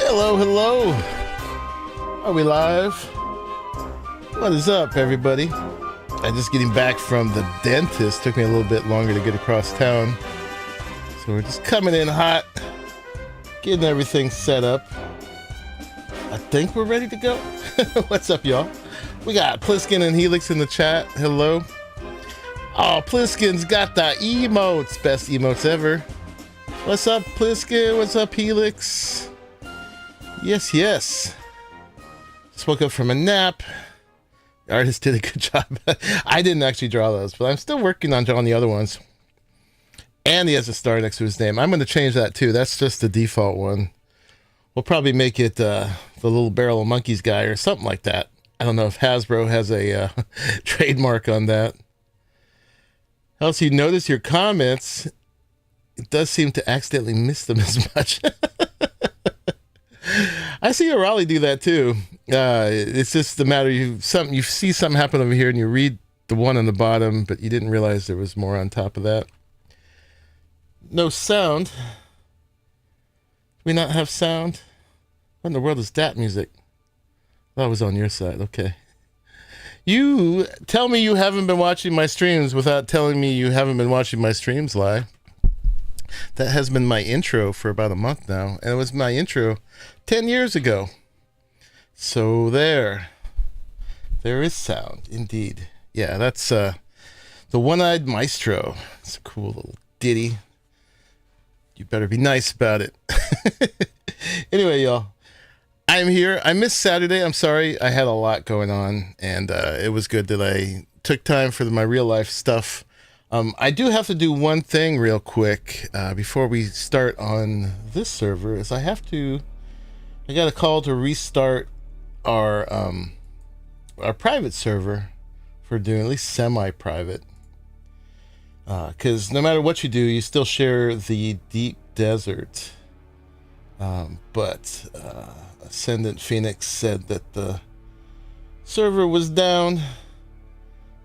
Hello, hello. Are we live? What is up, everybody? I'm just getting back from the dentist. Took me a little bit longer to get across town. So we're just coming in hot, getting everything set up. I think we're ready to go. What's up, y'all? We got Pliskin and Helix in the chat. Hello. Oh, Pliskin's got the emotes. Best emotes ever. What's up, Pliskin? What's up, Helix? Yes, yes. Just woke up from a nap. The artist did a good job. I didn't actually draw those, but I'm still working on drawing the other ones. And he has a star next to his name. I'm going to change that too. That's just the default one. We'll probably make it the little barrel of monkeys guy or something like that. I don't know if Hasbro has a trademark on that. Else you notice your comments. It does seem to accidentally miss them as much. I see a Raleigh do that too. It's just the matter you see something happen over here and you read the one on the bottom, but you didn't realize there was more on top of that. No sound. Do we not have sound? What in the world is that music? That was on your side. Okay. You tell me you haven't been watching my streams without telling me you haven't been watching my streams live. That has been my intro for about a month now, and it was my intro 10 years ago. So there is sound indeed. Yeah, that's the One-Eyed Maestro. It's a cool little ditty. You better be nice about it. Anyway, y'all, I'm here. I missed Saturday. I'm sorry. I had a lot going on, and it was good that I took time for my real life stuff. I do have to do one thing real quick before we start on this server. Is I got a call to restart our private server for doing at least semi-private. Because no matter what you do, you still share the deep desert. But Ascendant Phoenix said that the server was down.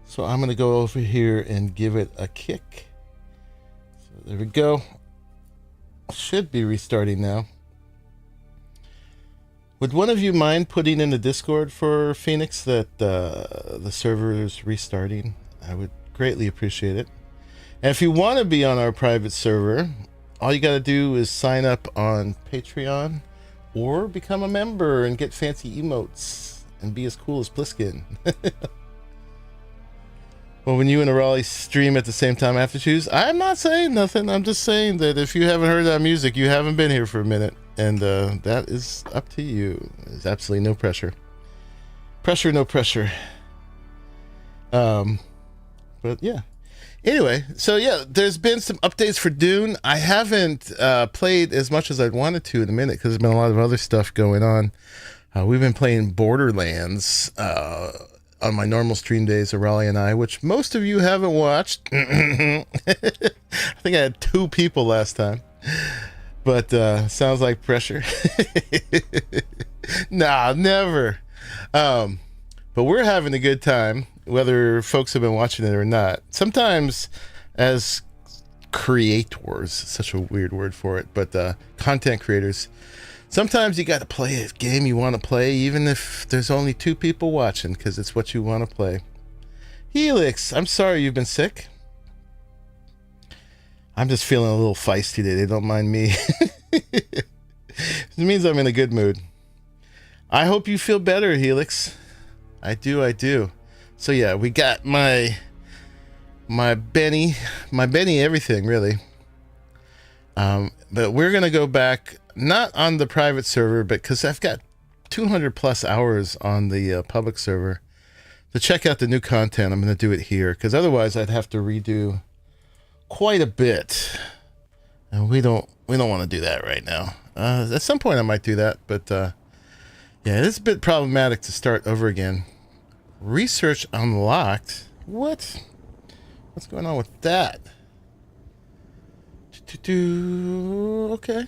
So I'm going to go over here and give it a kick. So there we go. Should be restarting now. Would one of you mind putting in the Discord for Phoenix that the server is restarting? I would greatly appreciate it. And if you want to be on our private server, all you got to do is sign up on Patreon or become a member and get fancy emotes and be as cool as Pliskin. Well, when you and a Raleigh stream at the same time, I have to choose. I'm not saying nothing. I'm just saying that if you haven't heard that music, you haven't been here for a minute. And that is up to you. There's absolutely no pressure. Pressure, no pressure. But yeah. Anyway, so yeah, there's been some updates for Dune. I haven't played as much as I'd wanted to in a minute because there's been a lot of other stuff going on. We've been playing Borderlands on my normal stream days, Raleigh and I, which most of you haven't watched. I think I had 2 people last time, but sounds like pressure. Nah, never. But we're having a good time, whether folks have been watching it or not. Sometimes as creators, such a weird word for it, but content creators, sometimes you got to play a game you want to play, even if there's only 2 people watching, because it's what you want to play. Helix, I'm sorry you've been sick. I'm just feeling a little feisty today. Don't mind me. It means I'm in a good mood. I hope you feel better, Helix. I do. So yeah, we got my Benny everything, really. But we're going to go back, not on the private server, but because I've got 200 plus hours on the public server to check out the new content. I'm going to do it here because otherwise I'd have to redo quite a bit. And we don't want to do that right now. At some point I might do that, but yeah, it's a bit problematic to start over again. Research unlocked? What? What's going on with that? Okay.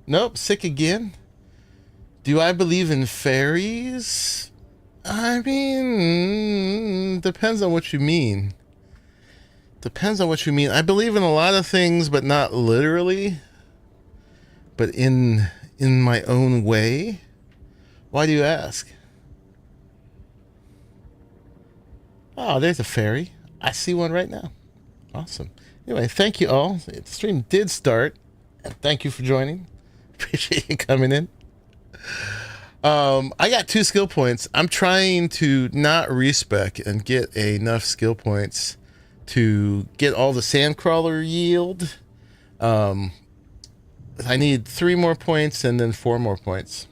Nope, sick again. Do I believe in fairies? I mean, depends on what you mean. Depends on what you mean. I believe in a lot of things, but not literally. but in my own way. Why do you ask? Oh, there's a fairy. I see one right now. Awesome. Anyway, thank you all. The stream did start. And thank you for joining. Appreciate you coming in. I got 2 skill points. I'm trying to not respec and get enough skill points to get all the sandcrawler yield. I need 3 more points and then 4 more points.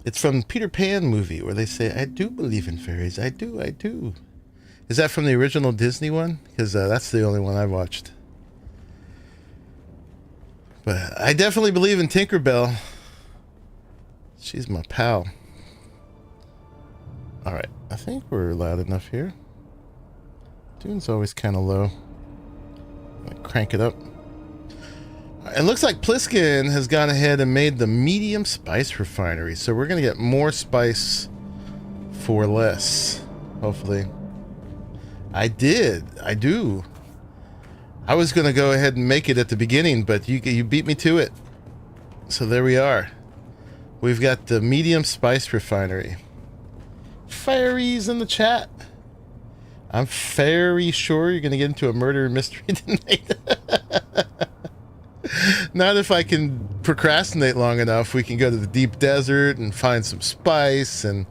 It's from the Peter Pan movie where they say, I do believe in fairies. I do, I do. Is that from the original Disney one? Because that's the only one I watched. But I definitely believe in Tinkerbell. She's my pal. Alright, I think we're loud enough here. Dune's always kind of low. I'm gonna crank it up. It looks like Pliskin has gone ahead and made the medium spice refinery. So we're going to get more spice for less. Hopefully. I do. I was going to go ahead and make it at the beginning, but you beat me to it. So there we are. We've got the medium spice refinery. Fairies in the chat. I'm very sure you're going to get into a murder mystery tonight. Not if I can procrastinate long enough. We can go to the deep desert and find some spice, and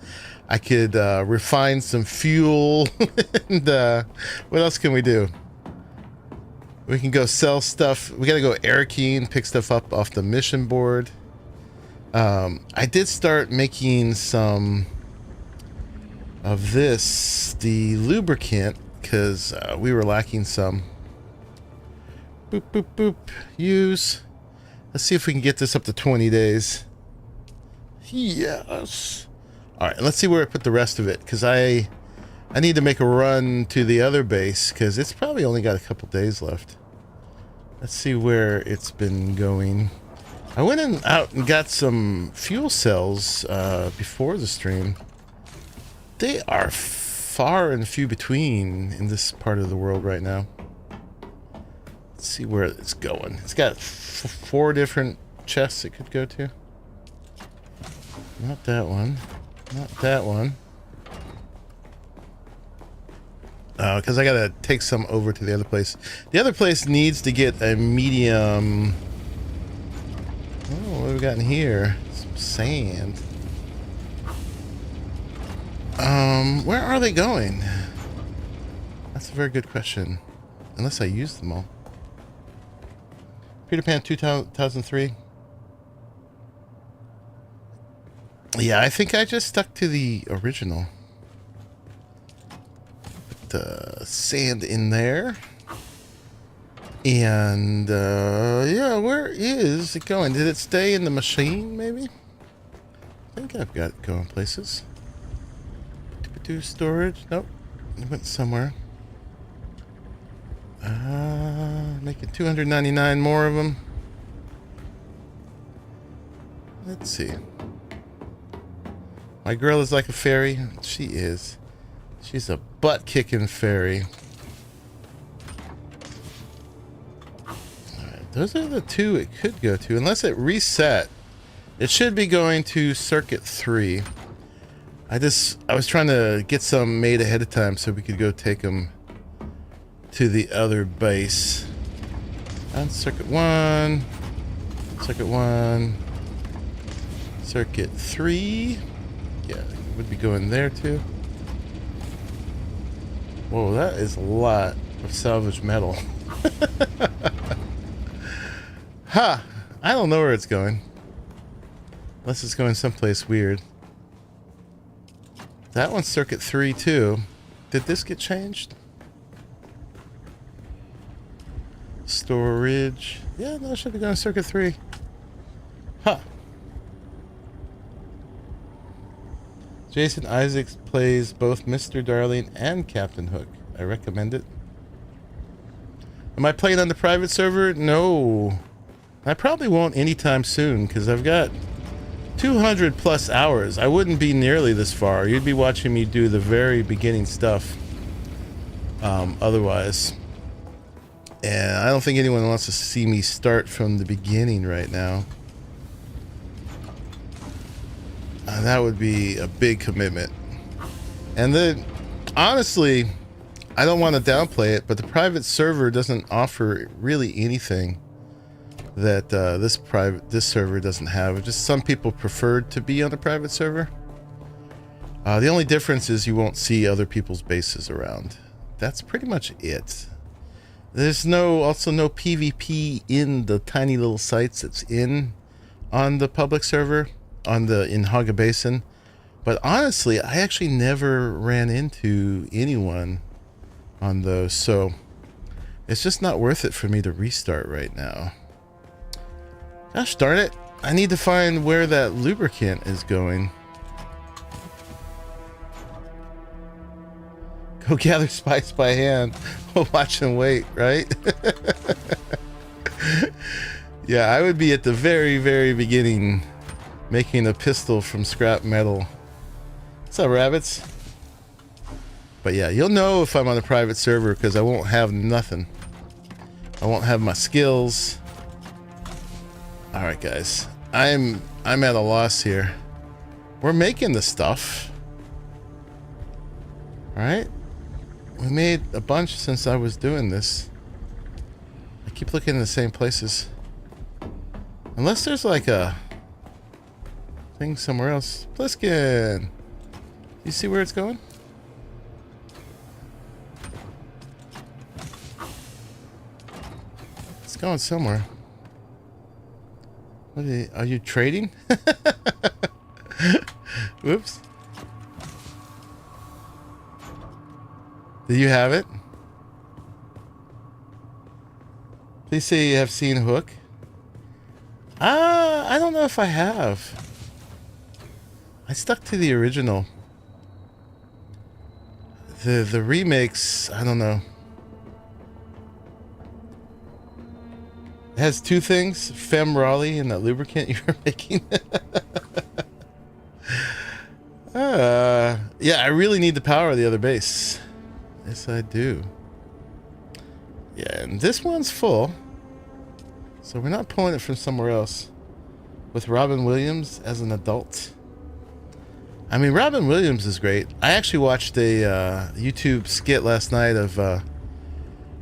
I could refine some fuel. And what else can we do? We can go sell stuff. We got to go Arrakis and pick stuff up off the mission board. I did start making some of this, the lubricant, because we were lacking some. Boop, boop, boop. Use. Let's see if we can get this up to 20 days. Yes. All right, let's see where I put the rest of it, because I need to make a run to the other base, because it's probably only got a couple days left. Let's see where it's been going. I went out and got some fuel cells before the stream. They are far and few between in this part of the world right now. Let's see where it's going. It's got 4 different chests it could go to. Not that one. Not that one. Because I gotta take some over to the other place. The other place needs to get a medium. Oh, what have we got in here? Some sand. Where are they going? That's a very good question. Unless I use them all. Peter Pan 2003. Yeah, I think I just stuck to the original. Put the sand in there. And, yeah, where is it going? Did it stay in the machine, maybe? I think I've got it going places. Do storage? Nope. It went somewhere. Making 299 more of them. Let's see. My girl is like a fairy. She is. She's a butt-kicking fairy. Alright, those are the 2 it could go to. Unless it reset. It should be going to circuit 3. I was trying to get some made ahead of time so we could go take them to the other base. And circuit 1. Circuit 1. Circuit 3. Yeah, it would be going there too. Whoa, that is a lot of salvage metal. Ha! I don't know where it's going. Unless it's going someplace weird. That one's circuit 3 too. Did this get changed? Storage. Yeah, no, it should be going to circuit 3. Huh. Jason Isaacs plays both Mr. Darling and Captain Hook. I recommend it. Am I playing on the private server? No. I probably won't anytime soon because I've got 200 plus hours. I wouldn't be nearly this far. You'd be watching me do the very beginning stuff. Otherwise. And I don't think anyone wants to see me start from the beginning right now. That would be a big commitment. And then, honestly, I don't want to downplay it, but the private server doesn't offer really anything that this server doesn't have. Just some people prefer to be on a private server. The only difference is you won't see other people's bases around. That's pretty much it. There's also no PvP in the tiny little sites it's in on the public server in Haga Basin. But honestly, I actually never ran into anyone on those, so it's just not worth it for me to restart right now. Gosh darn it, I need to find where that lubricant is going. Go gather spice by hand. Watch and wait, right? Yeah, I would be at the very, very beginning making a pistol from scrap metal. What's up, rabbits? But yeah, you'll know if I'm on a private server because I won't have nothing. I won't have my skills. Alright, guys. I'm at a loss here. We're making the stuff. Alright? We made a bunch since I was doing this. I keep looking in the same places. Unless there's like a thing somewhere else. Bluesky! You see where it's going? It's going somewhere. What are you trading? Whoops. Do you have it? Please say you have seen Hook. I don't know if I have. I stuck to the original. The remakes, I don't know. It has two things, Fem Raleigh and that lubricant you were making. Yeah, I really need the power of the other base. Yes, I do. Yeah, and this one's full. So we're not pulling it from somewhere else. With Robin Williams as an adult. I mean, Robin Williams is great. I actually watched a YouTube skit last night of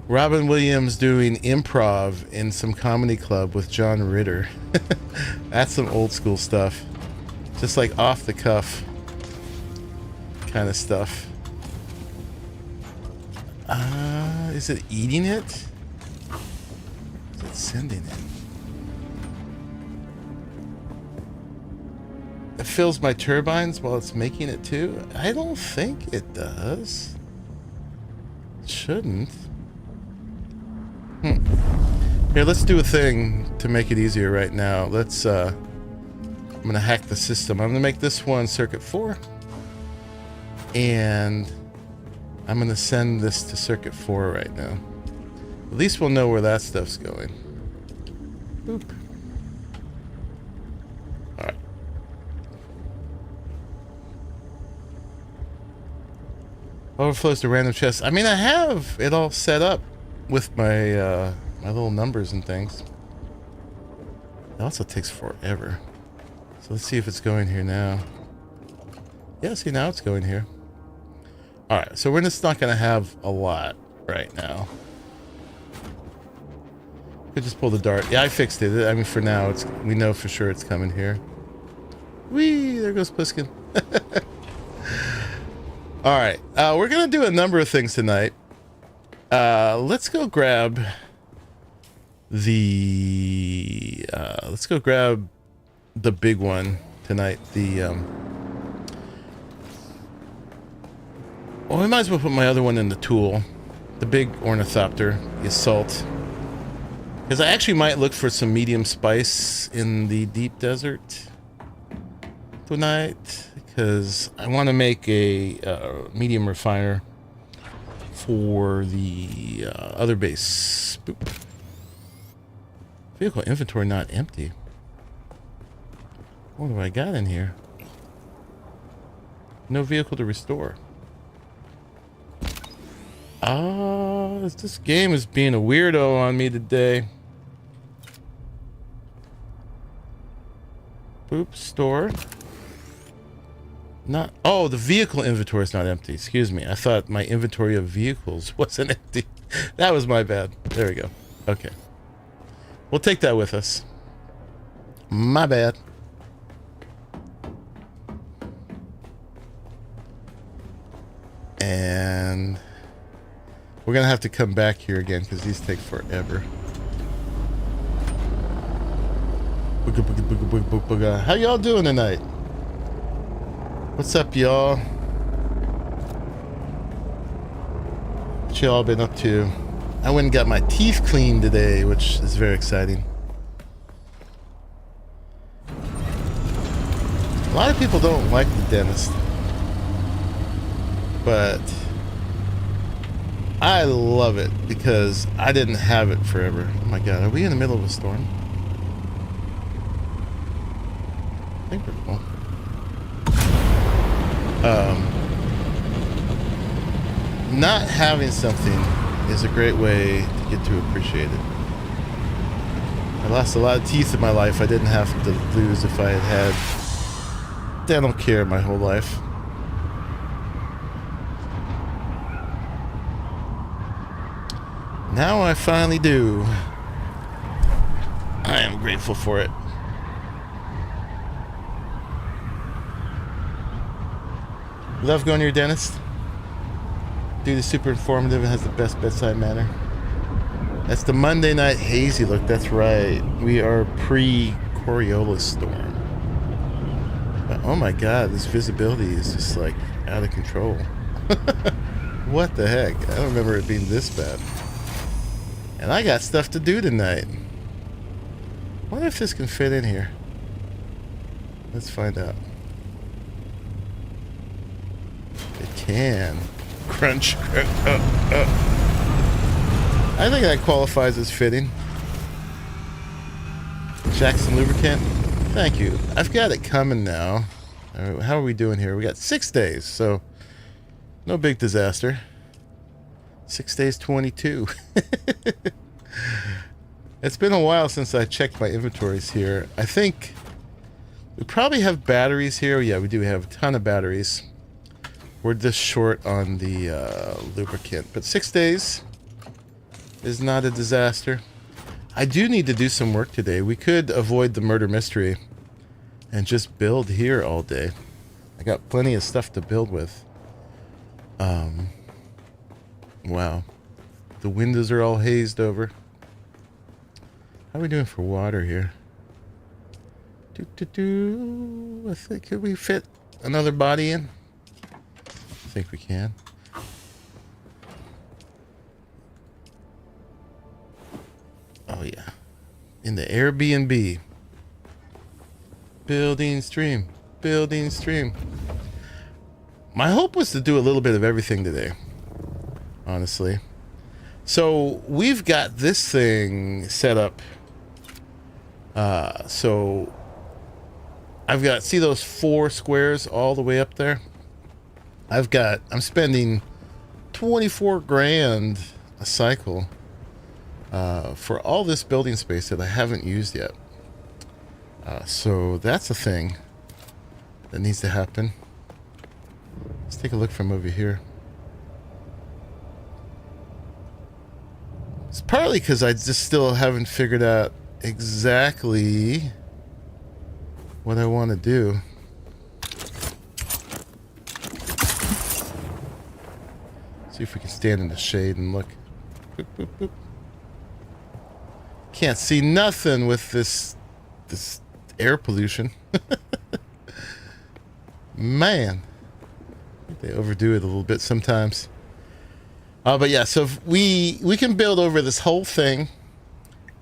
Robin Williams doing improv in some comedy club with John Ritter. That's some old school stuff. Just like off the cuff kind of stuff. Is it eating it? Is it sending it? It fills my turbines while it's making it too? I don't think it does. It shouldn't. Here, let's do a thing to make it easier right now. Let's, I'm gonna hack the system. I'm gonna make this one circuit 4. And I'm gonna send this to circuit 4 right now. At least we'll know where that stuff's going. Boop. Alright. Overflows to random chests. I mean, I have it all set up with my my little numbers and things. It also takes forever. So let's see if it's going here now. Yeah, see, now it's going here. Alright, so we're just not going to have a lot right now. Could just pull the dart. Yeah, I fixed it. I mean, for now, we know for sure it's coming here. Whee! There goes Pliskin. Alright, we're going to do a number of things tonight. Let's go grab the... let's go grab the big one tonight. The... Well, we might as well put my other one in the tool. The big ornithopter, the assault. Because I actually might look for some medium spice in the deep desert tonight. Because I want to make a medium refiner for the other base. Boop. Vehicle inventory not empty. What have I got in here? No vehicle to restore. This game is being a weirdo on me today. Boop, store. Not, oh, the vehicle inventory is not empty. Excuse me. I thought my inventory of vehicles wasn't empty. That was my bad. There we go. Okay. We'll take that with us. My bad. And we're gonna have to come back here again because these take forever. How y'all doing tonight? What's up, y'all? What y'all been up to? I went and got my teeth cleaned today, which is very exciting. A lot of people don't like the dentist, but I love it because I didn't have it forever. Oh my god, are we in the middle of a storm? I think we're cool. Not having something is a great way to get to appreciate it. I lost a lot of teeth in my life I didn't have to lose if I had had dental care my whole life. Now I finally do. I am grateful for it. Love going to your dentist? Dude is super informative and has the best bedside manner. That's the Monday night hazy look. That's right. We are pre-Coriolis storm. But, oh my god, this visibility is just like out of control. What the heck? I don't remember it being this bad. And I got stuff to do tonight. Wonder if this can fit in here. Let's find out. It can. Crunch. I think that qualifies as fitting. Jackson lubricant. Thank you. I've got it coming now. How are we doing here? We got 6 days, so no big disaster. 6 days, 22. It's been a while since I checked my inventories here. I think we probably have batteries here. Yeah, we do have a ton of batteries. We're just short on the lubricant. But 6 days is not a disaster. I do need to do some work today. We could avoid the murder mystery and just build here all day. I got plenty of stuff to build with. Wow. The windows are all hazed over. How are we doing for water here? I think, could we fit another body in? I think we can. Oh yeah. In the Airbnb. Building stream. Building stream. My hope was to do a little bit of everything today. Honestly. So we've got this thing set up. So I've got, see those 4 squares all the way up there? I'm spending 24 grand a cycle for all this building space that I haven't used yet. So that's a thing that needs to happen. Let's take a look from over here. It's partly because I just still haven't figured out exactly what I want to do. See if we can stand in the shade and look. Boop, boop, boop. Can't see nothing with this air pollution. Man, they overdo it a little bit sometimes. But yeah, so if we can build over this whole thing,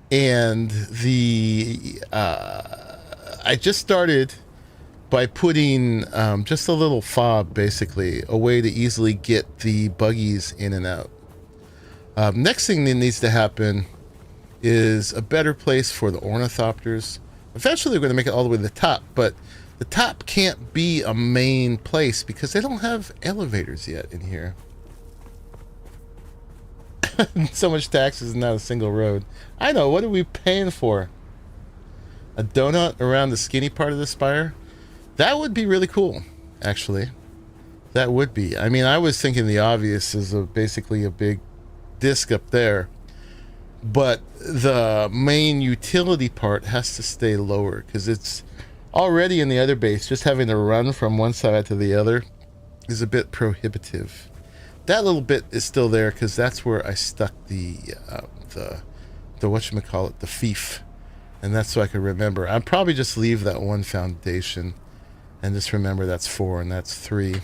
and I just started by putting just a little fob, basically, a way to easily get the buggies in and out. Next thing that needs to happen is a better place for the ornithopters. Eventually we're going to make it all the way to the top, but the top can't be a main place because they don't have elevators yet in here. So much taxes and not a single road. I know. What are we paying for? A donut around the skinny part of the spire? That would be really cool, actually. That would be. I mean, I was thinking the obvious is basically a big disc up there. But the main utility part has to stay lower because it's already in the other base. Just having to run from one side to the other is a bit prohibitive. That little bit is still there because that's where I stuck the whatchamacallit, the fief. And that's so I could remember. I'd probably just leave that one foundation and just remember that's 4 and that's 3.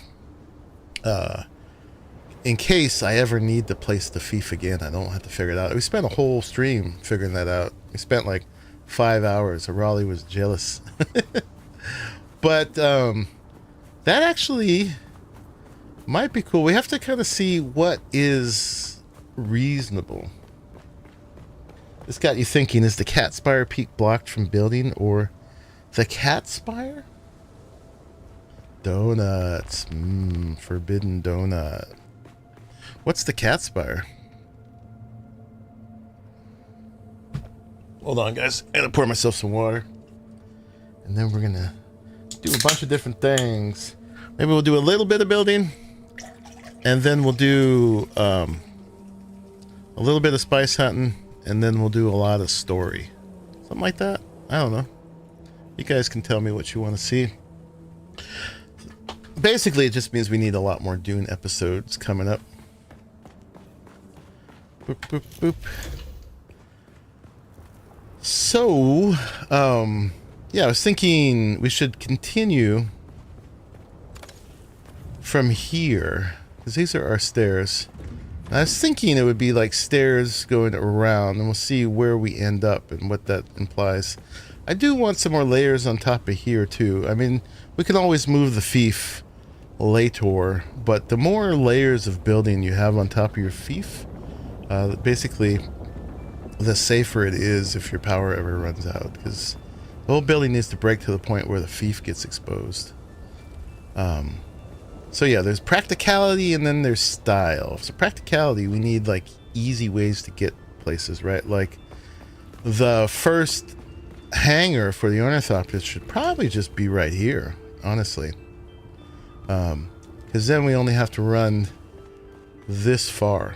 In case I ever need to place the fief again, I don't have to figure it out. We spent a whole stream figuring that out. We spent like 5 hours. Raleigh was jealous. But that actually might be cool. We have to kind of see what is reasonable. This got you thinking, is the cat spire peak blocked from building or the cat spire? Donuts. Forbidden donut. What's the cat spire? Hold on, guys. I gotta pour myself some water. And then we're gonna do a bunch of different things. Maybe we'll do a little bit of building. And then we'll do a little bit of spice hunting. And then we'll do a lot of story. Something like that. I don't know. You guys can tell me what you want to see. Basically, it just means we need a lot more Dune episodes coming up. Boop, boop, boop. So, yeah, I was thinking we should continue from here. Because these are our stairs. I was thinking it would be like stairs going around, and we'll see where we end up and what that implies. I do want some more layers on top of here, too. I mean, we can always move the fief later, but the more layers of building you have on top of your fief, basically, the safer it is if your power ever runs out, because the whole building needs to break to the point where the fief gets exposed. So yeah, there's practicality and then there's style. So practicality, we need like easy ways to get places, right? Like the first hangar for the ornithopter should probably just be right here, honestly. Because then we only have to run this far.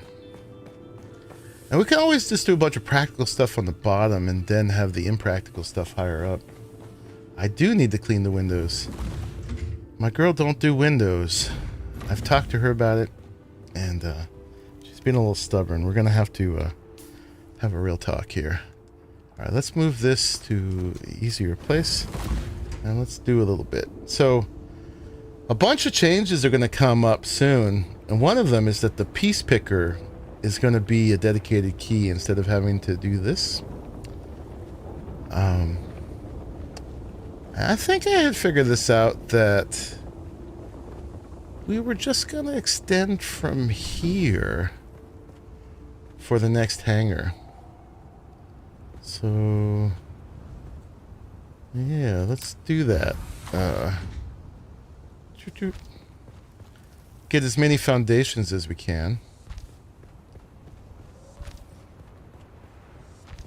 And we can always just do a bunch of practical stuff on the bottom and then have the impractical stuff higher up. I do need to clean the windows. My girl don't do windows. I've talked to her about it, and she's been a little stubborn. We're gonna have to have a real talk here. All right, let's move this to an easier place, and let's do a little bit. So, a bunch of changes are gonna come up soon, and one of them is that the piece picker is gonna be a dedicated key instead of having to do this. I think I had figured this out, that we were just going to extend from here for the next hangar. So, yeah, let's do that. Get as many foundations as we can.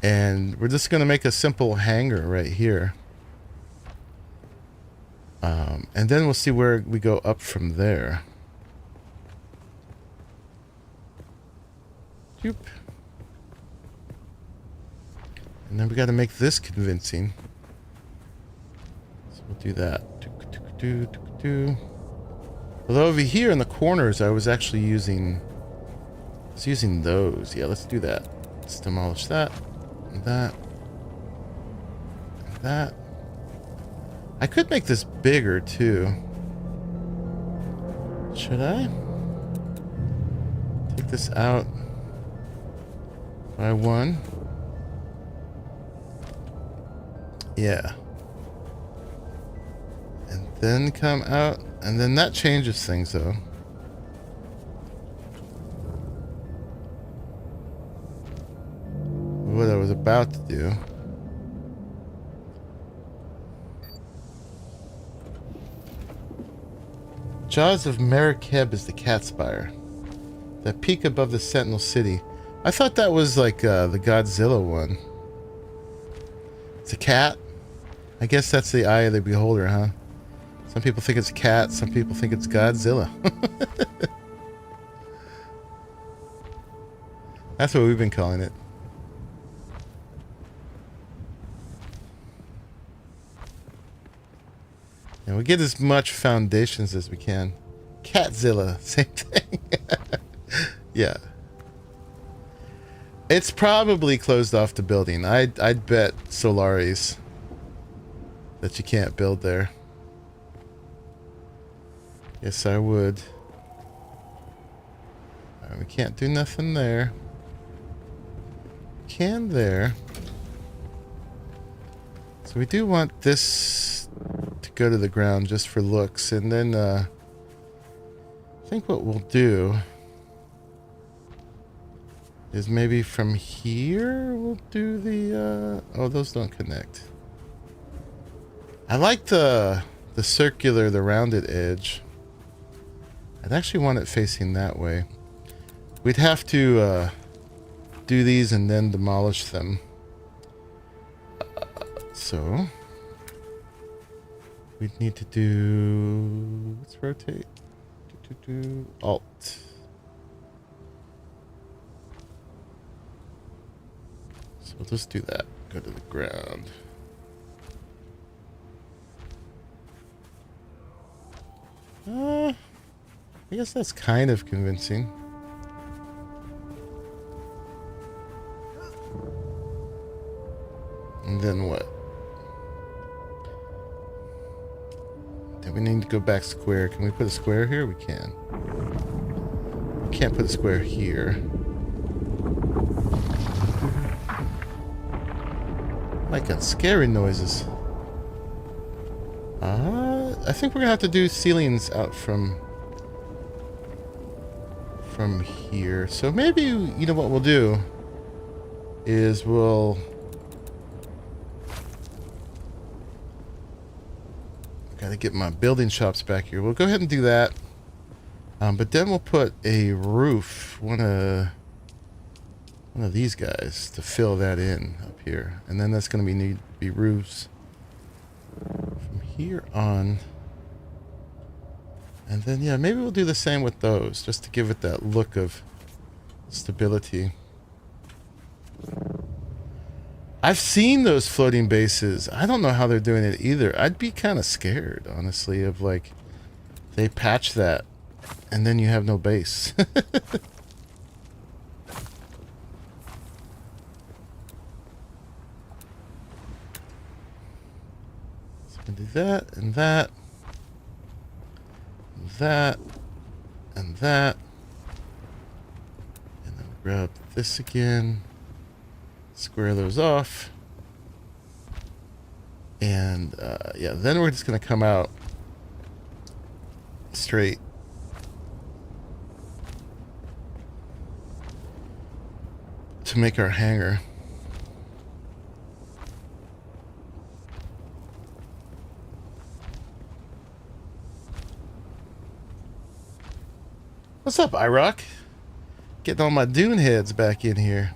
And we're just going to make a simple hangar right here. And then we'll see where we go up from there. Doop. And then we got to make this convincing. So we'll do that. Although over here in the corners, I was actually using those. Yeah, let's do that. Let's demolish that, and that, and that. I could make this bigger too. Should I? Take this out by 1. Yeah. And then come out, and then that changes things though. What I was about to do. Jaws of Marrakeb is the cat spire. That peak above the Sentinel City. I thought that was like the Godzilla one. It's a cat. I guess that's the eye of the beholder, huh? Some people think it's a cat. Some people think it's Godzilla. That's what we've been calling it. And we get as much foundations as we can. Catzilla, same thing. Yeah. It's probably closed off the building. I'd bet Solaris that you can't build there. Yes, I would. We can't do nothing there. Can there. So we do want this to go to the ground just for looks, and then I think what we'll do is maybe from here we'll do the oh, those don't connect. I like the circular, the rounded edge. I'd actually want it facing that way. We'd have to do these and then demolish them. So we'd need to do, let's rotate. Alt. So we'll just do that. Go to the ground. I guess that's kind of convincing. And then what? Do we need to go back square? Can we put a square here? We can. We can't put a square here. Like got scary noises. I think we're gonna have to do ceilings out from here. So maybe, you know what we'll do is we'll gotta get my building shops back here. We'll go ahead and do that. But then we'll put a roof, one of these guys to fill that in up here. And then that's gonna need to be roofs from here on. And then, yeah, maybe we'll do the same with those, just to give it that look of stability. I've seen those floating bases. I don't know how they're doing it either. I'd be kind of scared, honestly, of like, they patch that, and then you have no base. So we can do that, and that. That and that, and then grab this again, square those off, and yeah, then we're just gonna come out straight. To make our hanger. What's up, iRock? Getting all my Dune heads back in here.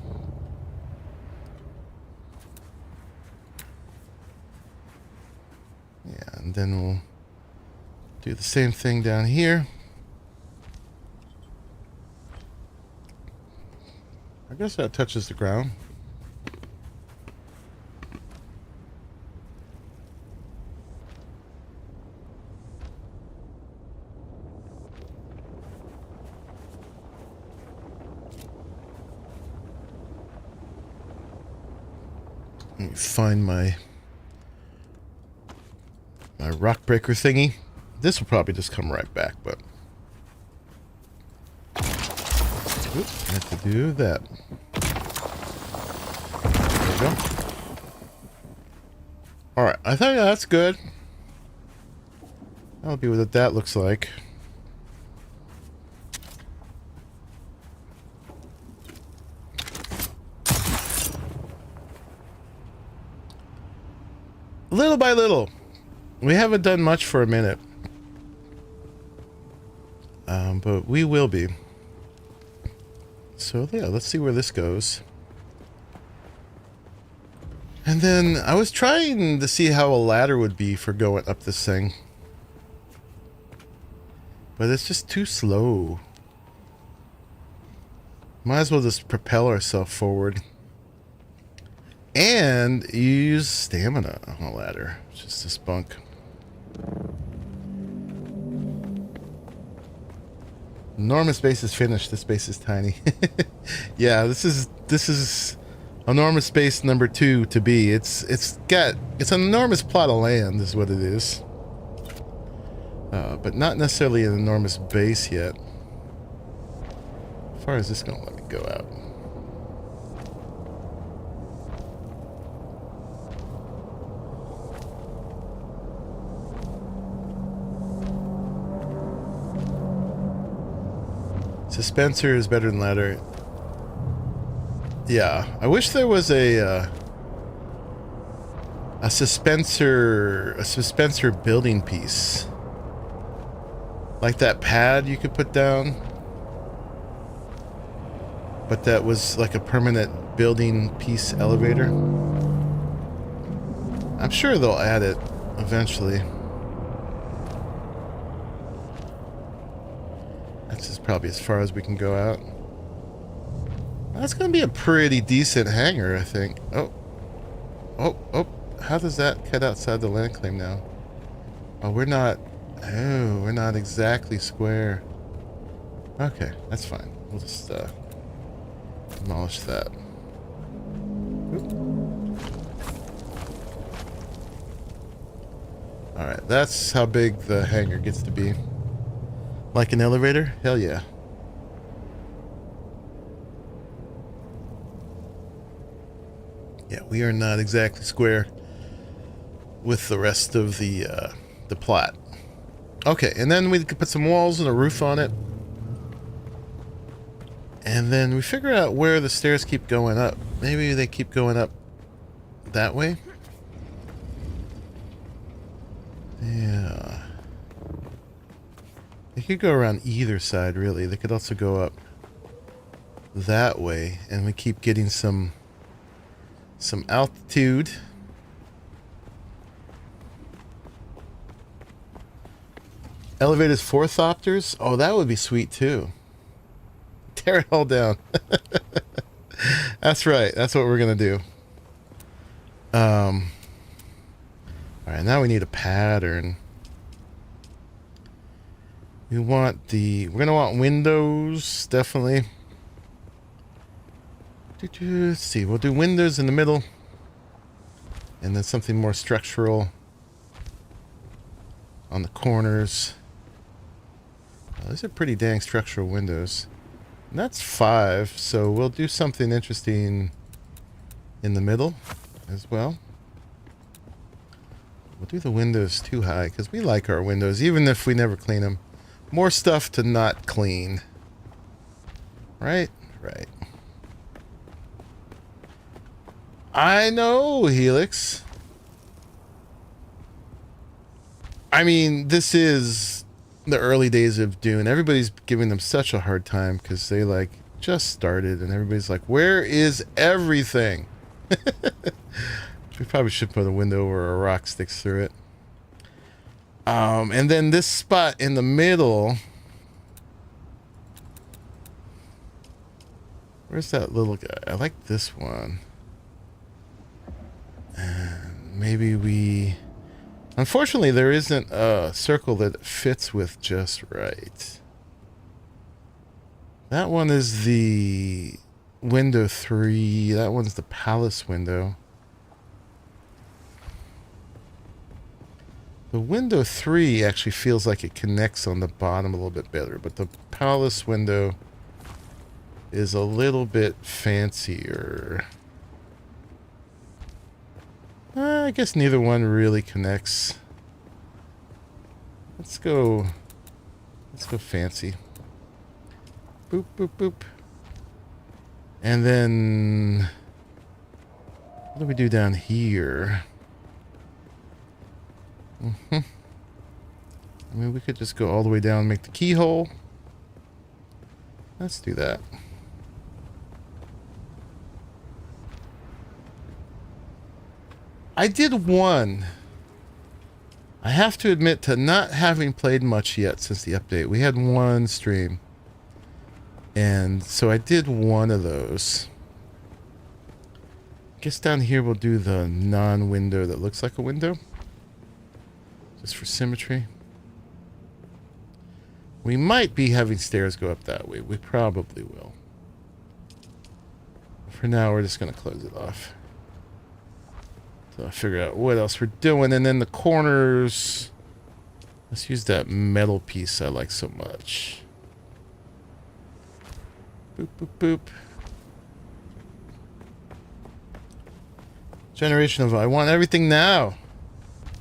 Yeah, and then we'll do the same thing down here. I guess that touches the ground. Let me find my rock breaker thingy. This will probably just come right back, but oops, I have to do that. There we go. Alright, I think that's good. That'll be what that looks like. Little by little. We haven't done much for a minute. But we will be. So yeah, let's see where this goes. And then I was trying to see how a ladder would be for going up this thing. But it's just too slow. Might as well just propel ourselves forward. And use stamina on a ladder. It's just this bunk. Enormous base is finished. This base is tiny. Yeah, this is enormous base number 2 to be. It's an enormous plot of land is what it is. But not necessarily an enormous base yet. How far is this gonna let me go out? Dispenser is better than ladder. Yeah, I wish there was a suspensor building piece, like that pad you could put down, but that was like a permanent building piece elevator. I'm sure they'll add it eventually. That's just probably as far as we can go out. That's going to be a pretty decent hangar, I think. Oh. How does that cut outside the land claim now? Oh, we're not exactly square. Okay, that's fine. We'll just demolish that. Alright, that's how big the hangar gets to be. Like an elevator? Hell yeah. Yeah, we are not exactly square with the rest of the plot. Okay, and then we could put some walls and a roof on it. And then we figure out where the stairs keep going up. Maybe they keep going up that way? Yeah. They could go around either side, really. They could also go up that way, and we keep getting some altitude. Elevators, ornithopters? Oh, that would be sweet too. Tear it all down. That's right. That's what we're gonna do. Alright, now we need a pattern. We're gonna want windows, definitely. Let's see, we'll do windows in the middle. And then something more structural on the corners. Oh, these are pretty dang structural windows. And that's 5, so we'll do something interesting in the middle as well. We'll do the windows too high, because we like our windows, even if we never clean them. More stuff to not clean. Right? Right. I know, Helix. I mean, this is the early days of Dune. Everybody's giving them such a hard time because they, like, just started, and everybody's like, where is everything? We probably should put a window where a rock sticks through it. And then this spot in the middle. Where's that little guy? I like this one. And maybe we... Unfortunately, there isn't a circle that fits with just right. That one is the window 3. That one's the palace window. The window 3 actually feels like it connects on the bottom a little bit better, but the palace window is a little bit fancier. I guess neither one really connects. Let's go fancy. Boop, boop, boop. And then what do we do down here? I mean, we could just go all the way down and make the keyhole. Let's do that. I did one. I have to admit to not having played much yet since the update. We had one stream. And so I did one of those. I guess down here we'll do the non-window that looks like a window. Just for symmetry. We might be having stairs go up that way. We probably will. For now, we're just going to close it off. So I'll figure out what else we're doing. And then the corners. Let's use that metal piece I like so much. Boop, boop, boop. Generation of I want everything now.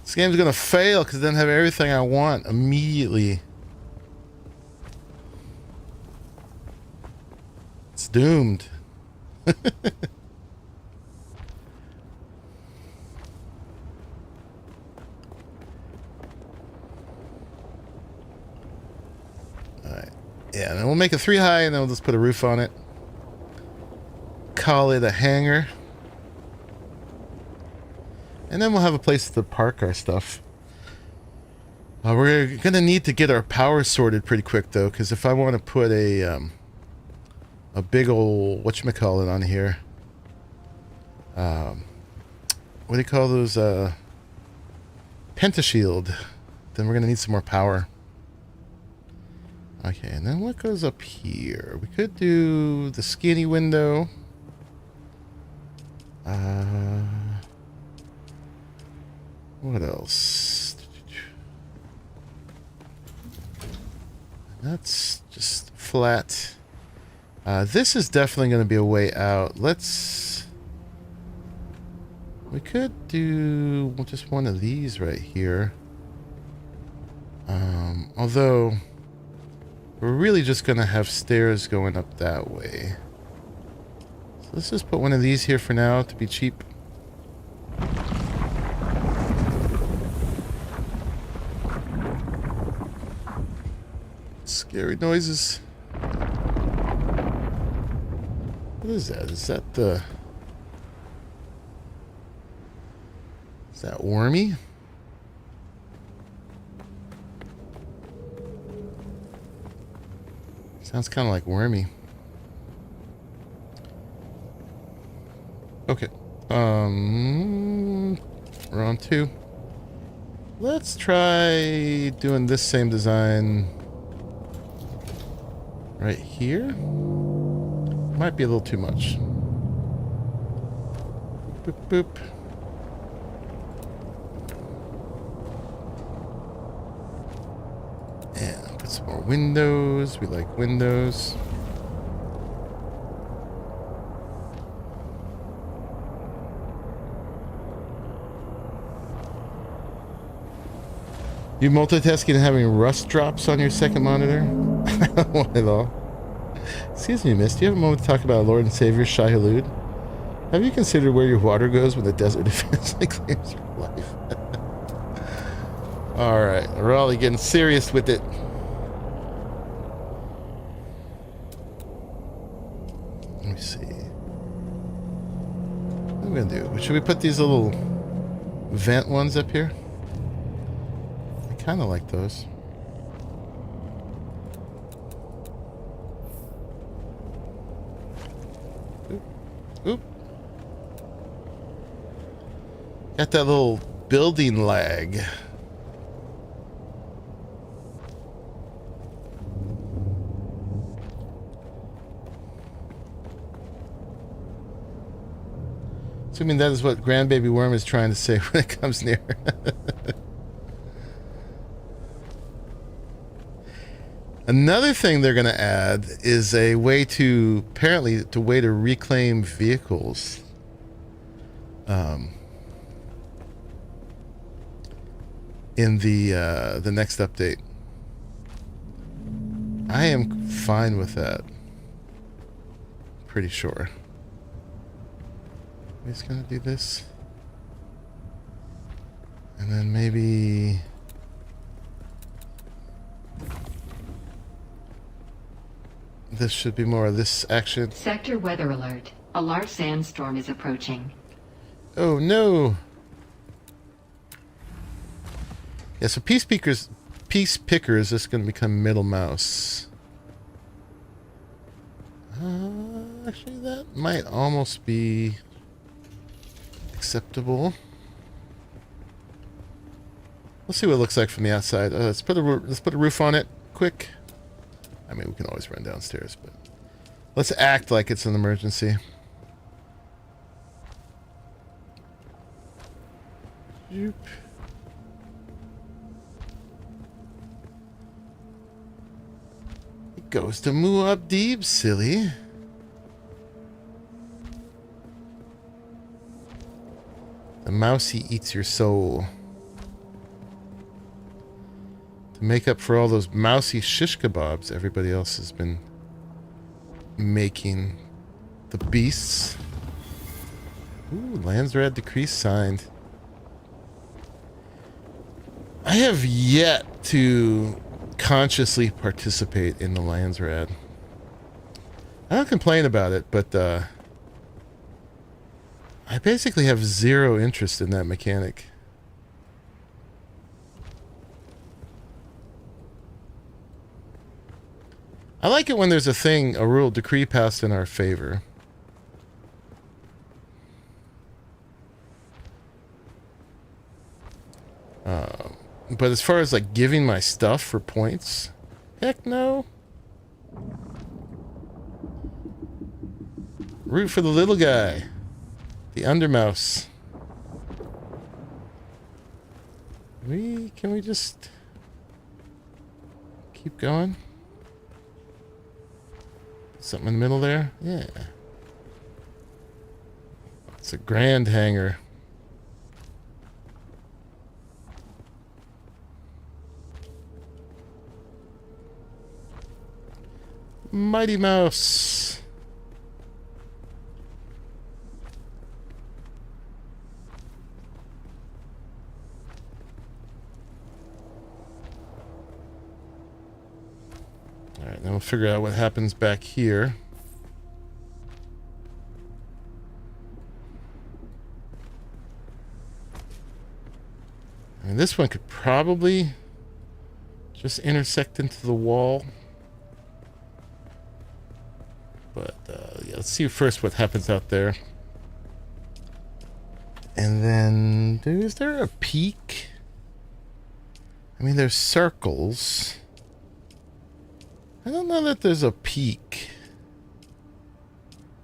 This game's going to fail because it doesn't have everything I want immediately. It's doomed. Alright. Yeah, and then we'll make it 3 high and then we'll just put a roof on it. Call it a hangar. And then we'll have a place to park our stuff. We're going to need to get our power sorted pretty quick, though, because if I want to put a big old, whatchamacallit on here. What do you call those? Pentashield. Then we're going to need some more power. Okay, and then what goes up here? We could do the skinny window. What else? That's just flat. This is definitely going to be a way out. We could do just one of these right here. Although, we're really just going to have stairs going up that way. So let's just put one of these here for now to be cheap. Scary noises. What is that? Is that the... Is that wormy? Sounds kind of like wormy. Okay. We're on 2. Let's try doing this same design right here. Might be a little too much. Boop, boop. And put some more windows. We like windows. You multitasking and having rust drops on your second monitor? I don't want it all. Excuse me, miss. Do you have a moment to talk about Lord and Savior Shai Hulud? Have you considered where your water goes when the desert eventually claims your life? Alright, Raleigh getting serious with it. Let me see. What am I going to do? Should we put these little vent ones up here? I kind of like those. Oop. Got that little building lag. Assuming that is what Grandbaby Worm is trying to say when it comes near. Another thing they're going to add is a way to, apparently, a way to reclaim vehicles. In the next update. I am fine with that. Pretty sure. I'm just going to do this. And then maybe... This should be more of this action. Sector weather alert. A large sandstorm is approaching. Oh no! Yeah, so piece picker is just going to become middle mouse. Actually, that might almost be acceptable. Let's see what it looks like from the outside. Let's put a roof on it, quick. I mean, we can always run downstairs, but let's act like it's an emergency. It goes to Muad'Dib, silly. The mousey eats your soul. To make up for all those mousy shish kebabs everybody else has been making. The beasts. Ooh, Landsrad decree signed. I have yet to consciously participate in the Landsrad. I don't complain about it, but I basically have zero interest in that mechanic. I like it when there's a rule decree passed in our favor. But as far as like giving my stuff for points, heck no. Root for the little guy. The undermouse. Can we just keep going? Something in the middle there? Yeah. It's a grand hanger. Mighty Mouse. Alright, now we'll figure out what happens back here. I mean, this one could probably just intersect into the wall. But, yeah, let's see first what happens out there. And then, is there a peak? I mean, there's circles. I don't know that there's a peak.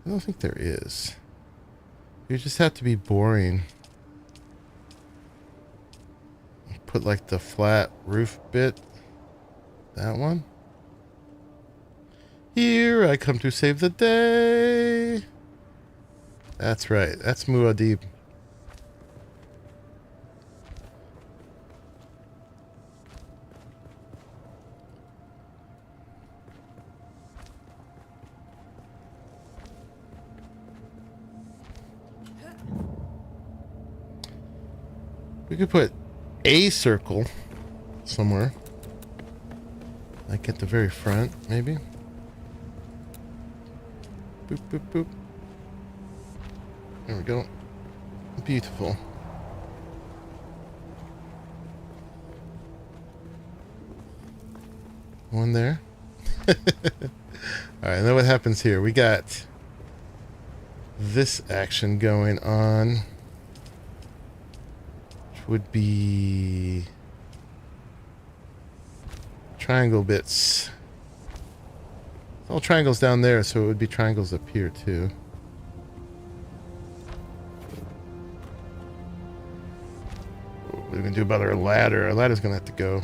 I don't think there is. You just have to be boring. Put like the flat roof bit. That one. Here I come to save the day. That's right. That's Muad'Dib. We could put a circle somewhere. Like at the very front, maybe. Boop, boop, boop. There we go. Beautiful. One there. Alright, now what happens here? We got this action going on. Which would be triangle bits. All triangles down there, so it would be triangles up here too. What are we gonna do about our ladder? Our ladder's gonna have to go.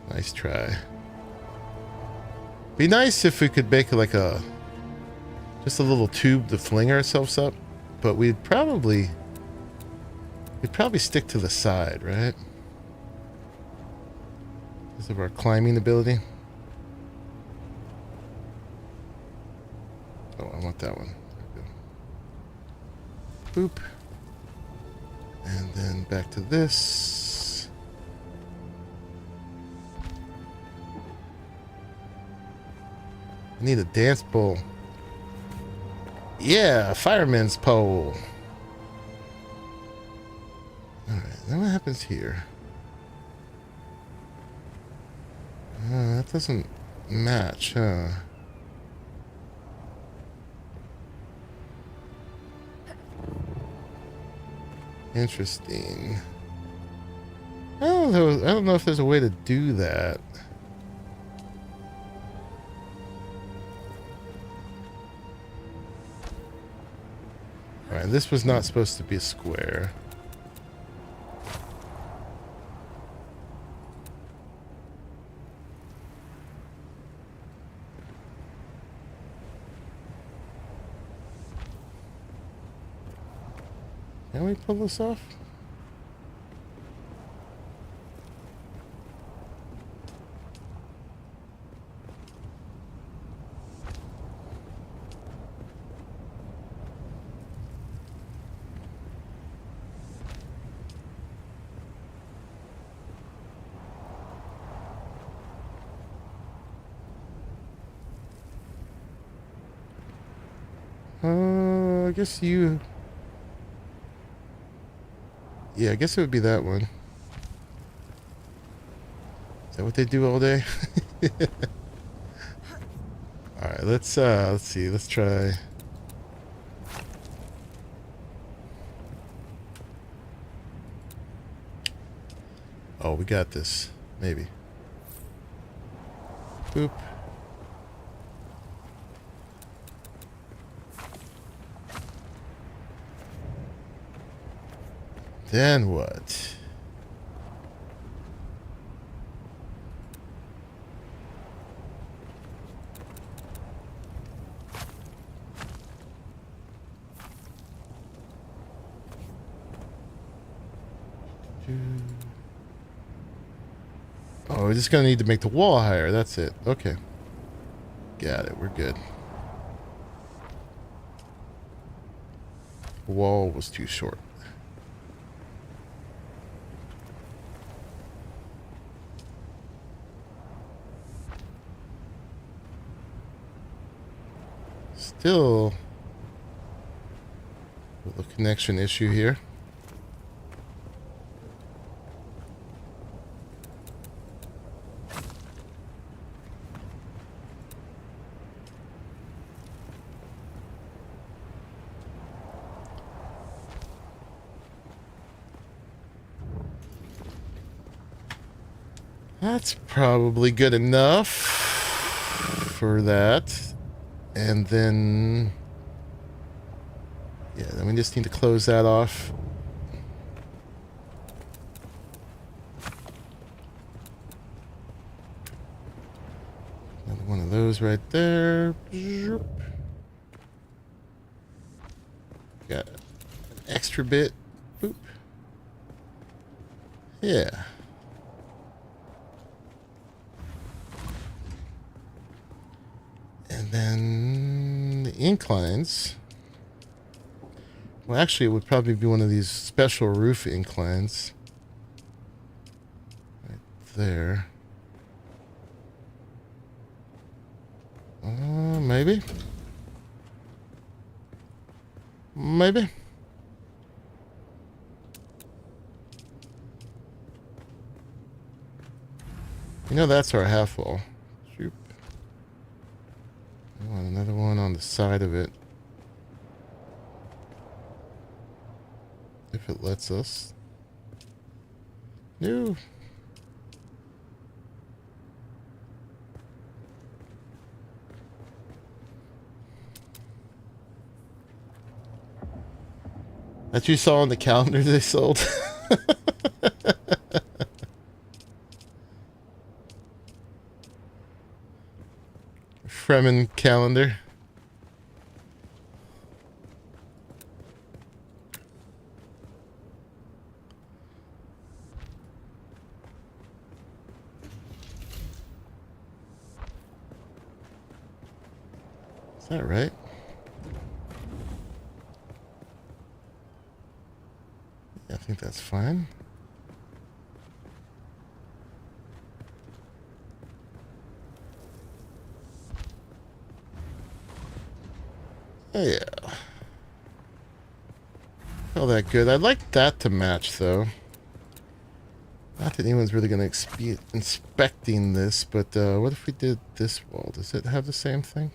Nice try. Be nice if we could make like just a little tube to fling ourselves up, but we'd probably stick to the side, right? Because of our climbing ability. Oh, I want that one. Boop. And then back to this. I need a dance pole. Yeah, a fireman's pole. Then what happens here? That doesn't match, huh? Interesting. I don't know if there's a way to do that. Alright, this was not supposed to be a square. Can we pull this off? I guess you... Yeah, I guess it would be that one. Is that what they do all day? Alright, let's see. Let's try... Oh, we got this. Maybe. Boop. Then what? Oh, we're just gonna need to make the wall higher. That's it. Okay. Got it. We're good. The wall was too short. Still a little connection issue here. That's probably good enough for that. And then, yeah, then we just need to close that off. Another one of those right there. Got an extra bit. Boop. Yeah. And then the inclines. Well, actually, it would probably be one of these special roof inclines. Right there. Maybe. Maybe. You know, that's our half wall. Shoop. I want another one on the side of it. If it lets us. No. That you saw on the calendar they sold? Fremen calendar. Is that right? Yeah, I think that's fine. Yeah. All that good. I'd like that to match, though. Not that anyone's really going to be inspecting this, but what if we did this wall? Does it have the same thing?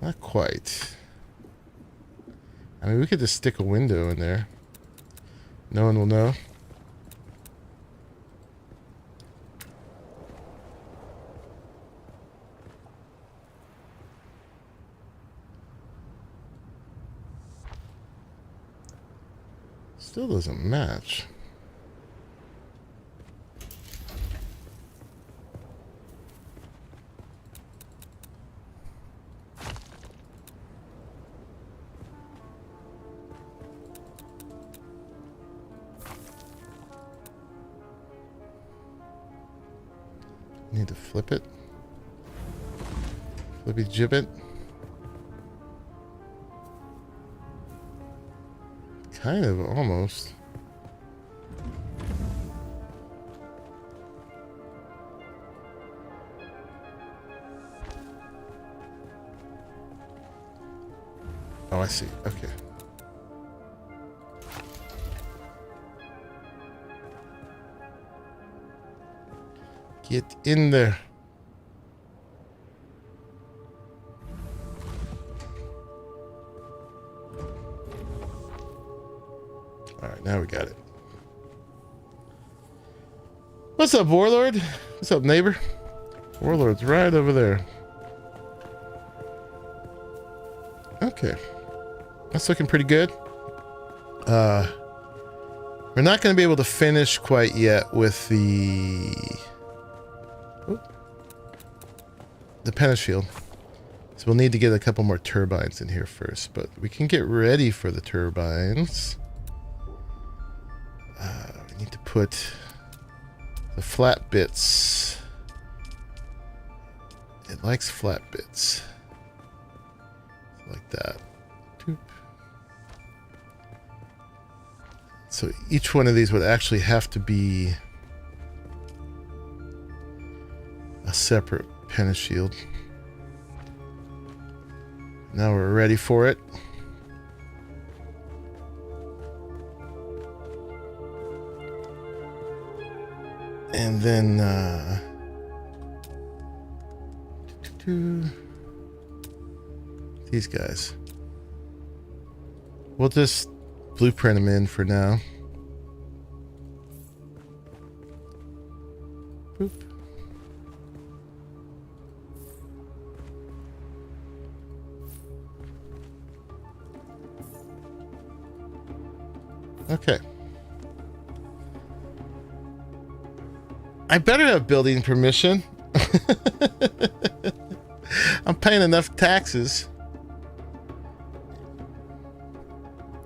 Not quite. I mean, we could just stick a window in there. No one will know. Still doesn't match. Need to flip it. Flippy gibbet. Kind of, almost. Oh, I see. Okay. Get in there. Alright, now we got it. What's up, Warlord? What's up, neighbor? Warlord's right over there. Okay. That's looking pretty good. We're not going to be able to finish quite yet with the penish shield. So we'll need to get a couple more turbines in here first, but we can get ready for the turbines. We need to put the flat bits. It likes flat bits. Like that. Doop. So each one of these would actually have to be a separate penish shield. Now we're ready for it. And then these guys. We'll just blueprint them in for now. Boop. Okay. I better have building permission. I'm paying enough taxes.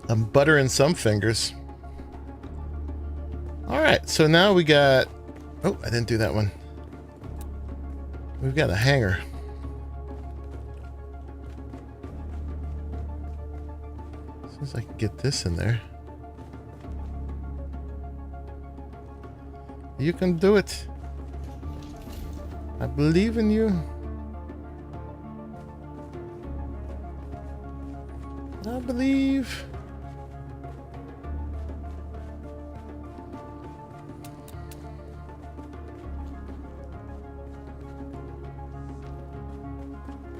I'm buttering some fingers. Alright, so now we got... Oh, I didn't do that one. We've got a hanger. As soon as I can get this in there. You can do it. I believe in you. I believe.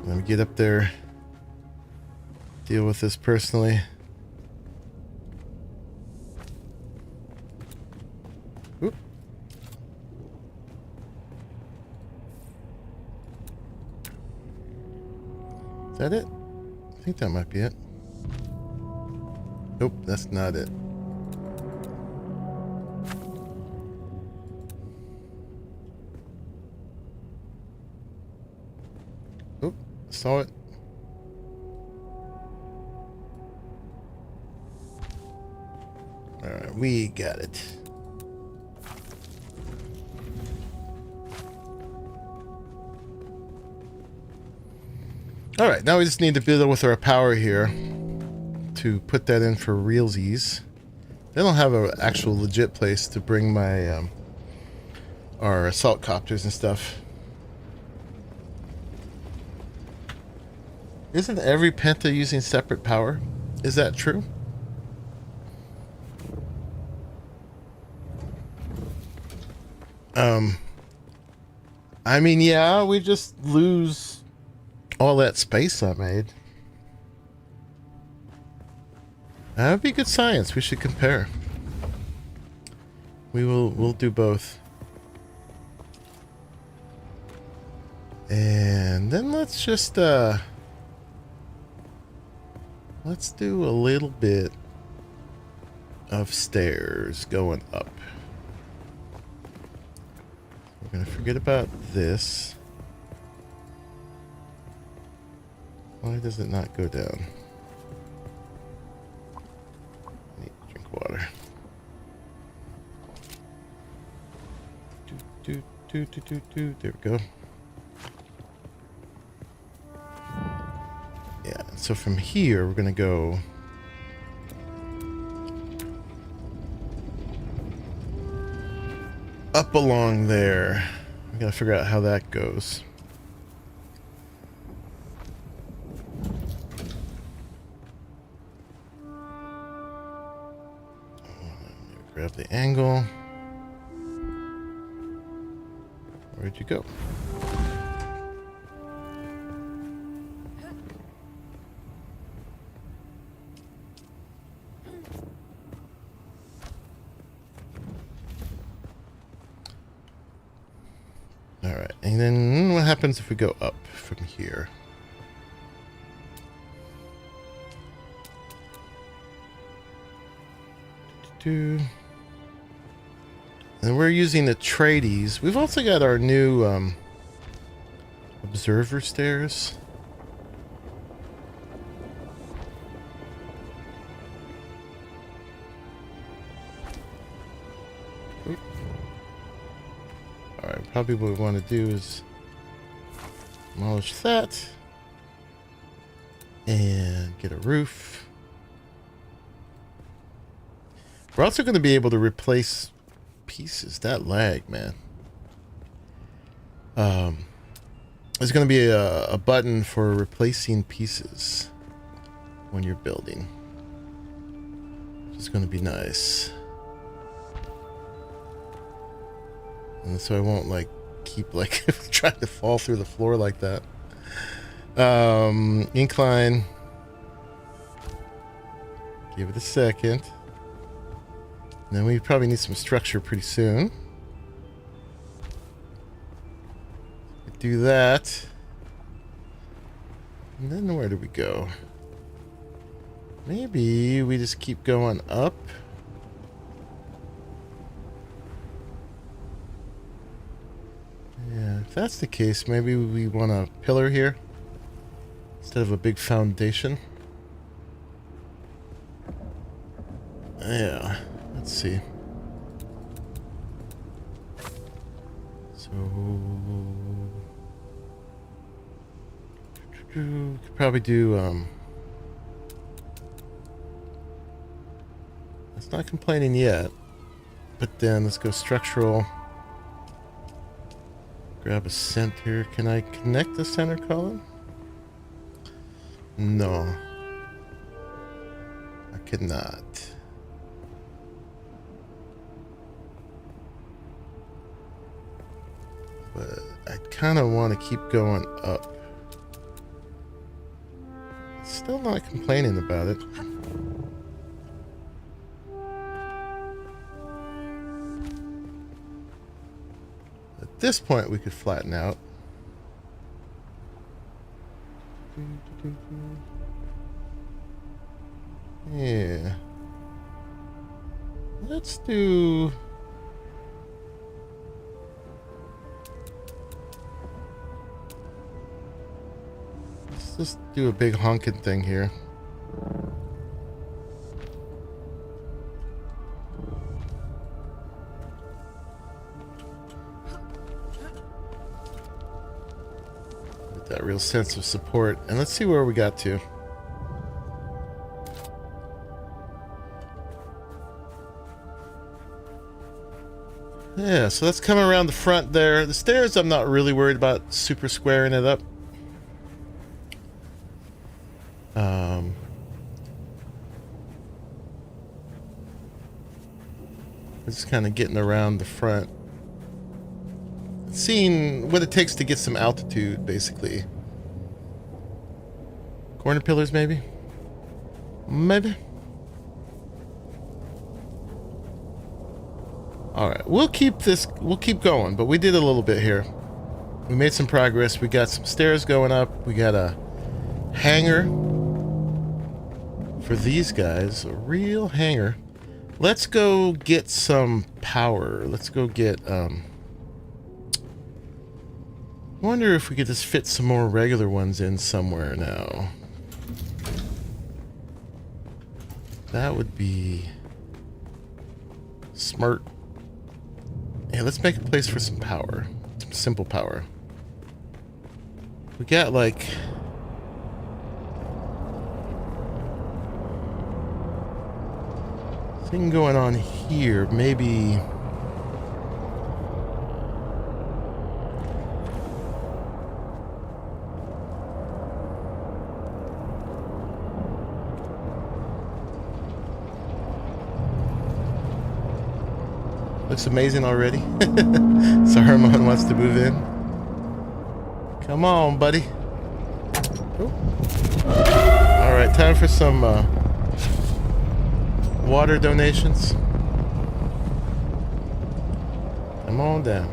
Let me get up there. Deal with this personally. Oop. Is that it? I think that might be it. Nope, that's not it. Oop, saw it. Alright, we got it. Alright, now we just need to build with our power here to put that in for realsies. They don't have an actual legit place to bring my our assault copters and stuff. Isn't every Penta using separate power? Is that true? I mean, yeah, we just lose all that space I made. That would be good science. We should compare. We'll do both. And then let's just let's do a little bit of stairs going up. We're gonna forget about this. Why does it not go down? I need to drink water. There we go. Yeah, so from here we're gonna go up along there. We gotta figure out how that goes. Grab the angle. Where'd you go? Alright, and then what happens if we go up from here? And we're using the tradies. We've also got our new observer stairs. Alright, probably what we want to do is demolish that and get a roof. We're also going to be able to replace pieces. That lag, man. There's going to be a button for replacing pieces when you're building. It's going to be nice. And so I won't like keep like trying to fall through the floor like that. Incline. Give it a second. And then we probably need some structure pretty soon. Do that. And then where do we go? Maybe we just keep going up. Yeah, if that's the case, maybe we want a pillar here instead of a big foundation. Yeah. Let's see. So could probably do it's not complaining yet, but then let's go structural. Grab a center. Can I connect the center column? No, I could not. But I kind of want to keep going up. Still not complaining about it. At this point, we could flatten out. Yeah. Let's do... Let's do a big honking thing here. Get that real sense of support. And let's see where we got to. Yeah, so that's coming around the front there. The stairs, I'm not really worried about super squaring it up. Just kind of getting around the front. seeing what it takes to get some altitude, basically. Corner pillars, maybe? Maybe? Alright, we'll keep going, but we did a little bit here. We made some progress. We got some stairs going up. We got a hangar for these guys. A real hangar. Let's go get some power. Let's go get, wonder if we could just fit some more regular ones in somewhere now. That would be smart. Yeah, let's make a place for some power. Some simple power. We got like... thing going on here. Maybe... looks amazing already. Saruman wants to move in. Come on, buddy. Alright, time for some water donations. Come on down.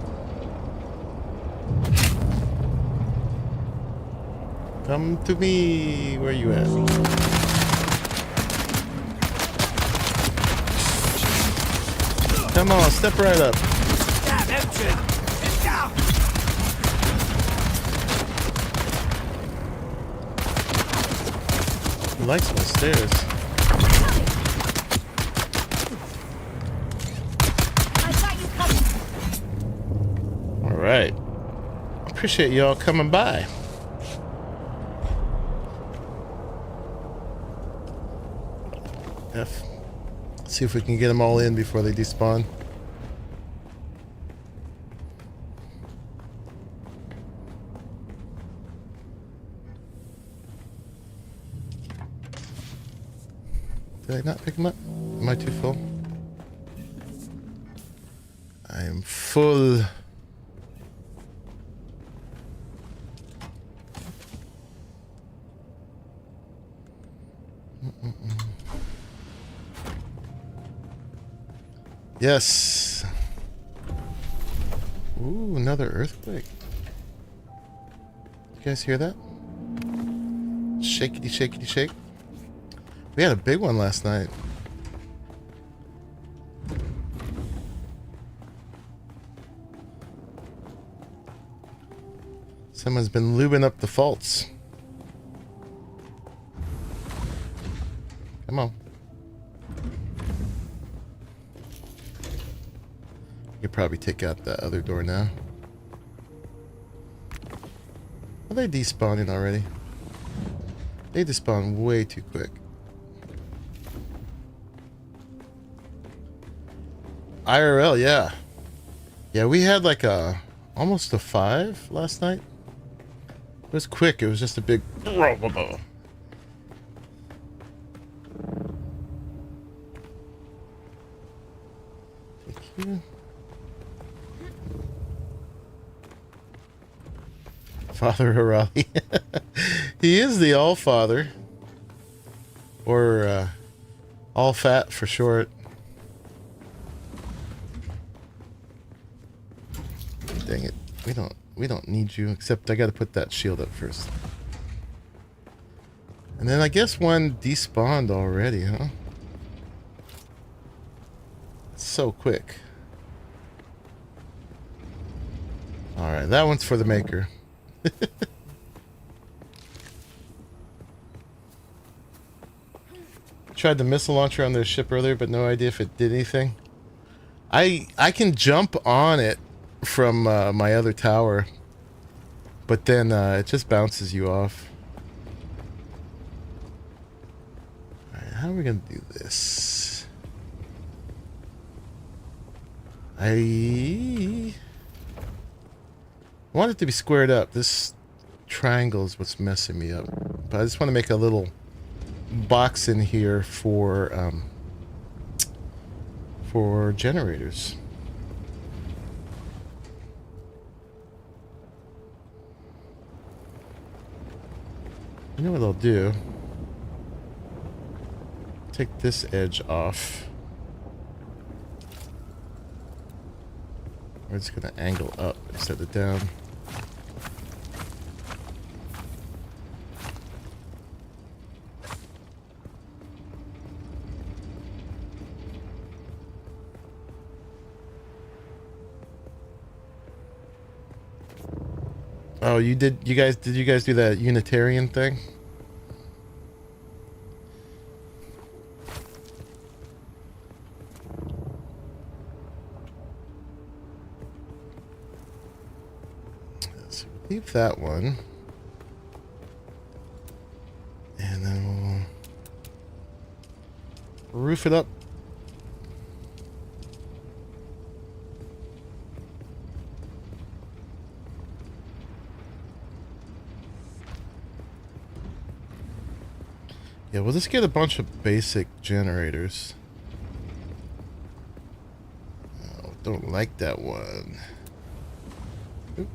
Come to me. Where you at? Come on, step right up. He likes my stairs. Alright. Appreciate y'all coming by. F. See if we can get them all in before they despawn. Did I not pick them up? Am I too full? I am full. Yes. Ooh, another earthquake. You guys hear that? Shakety, shakety, shake. We had a big one last night. Someone's been lubing up the faults. Come on. You could probably take out that other door now. Are they despawning already? They despawn way too quick. IRL, yeah. Yeah, we had like almost a 5 last night. It was quick. It was just a big... Thank you. Father Harali. He is the All-Father. Or All-Fat for short. Dang it. We don't need you, except I gotta put that shield up first. And then I guess one despawned already, huh? So quick. Alright, that one's for the maker. Tried the missile launcher on their ship earlier, but no idea if it did anything. I can jump on it from my other tower, but then it just bounces you off. Alright, how are we gonna do this? I want it to be squared up. This triangle is what's messing me up. But I just want to make a little box in here for generators. You know what I'll do? Take this edge off. We're just gonna angle up instead of down. Oh, did you guys do that Unitarian thing? So leave that one. And then we'll roof it up. Yeah, we'll just get a bunch of basic generators. Oh, don't like that one. Oop.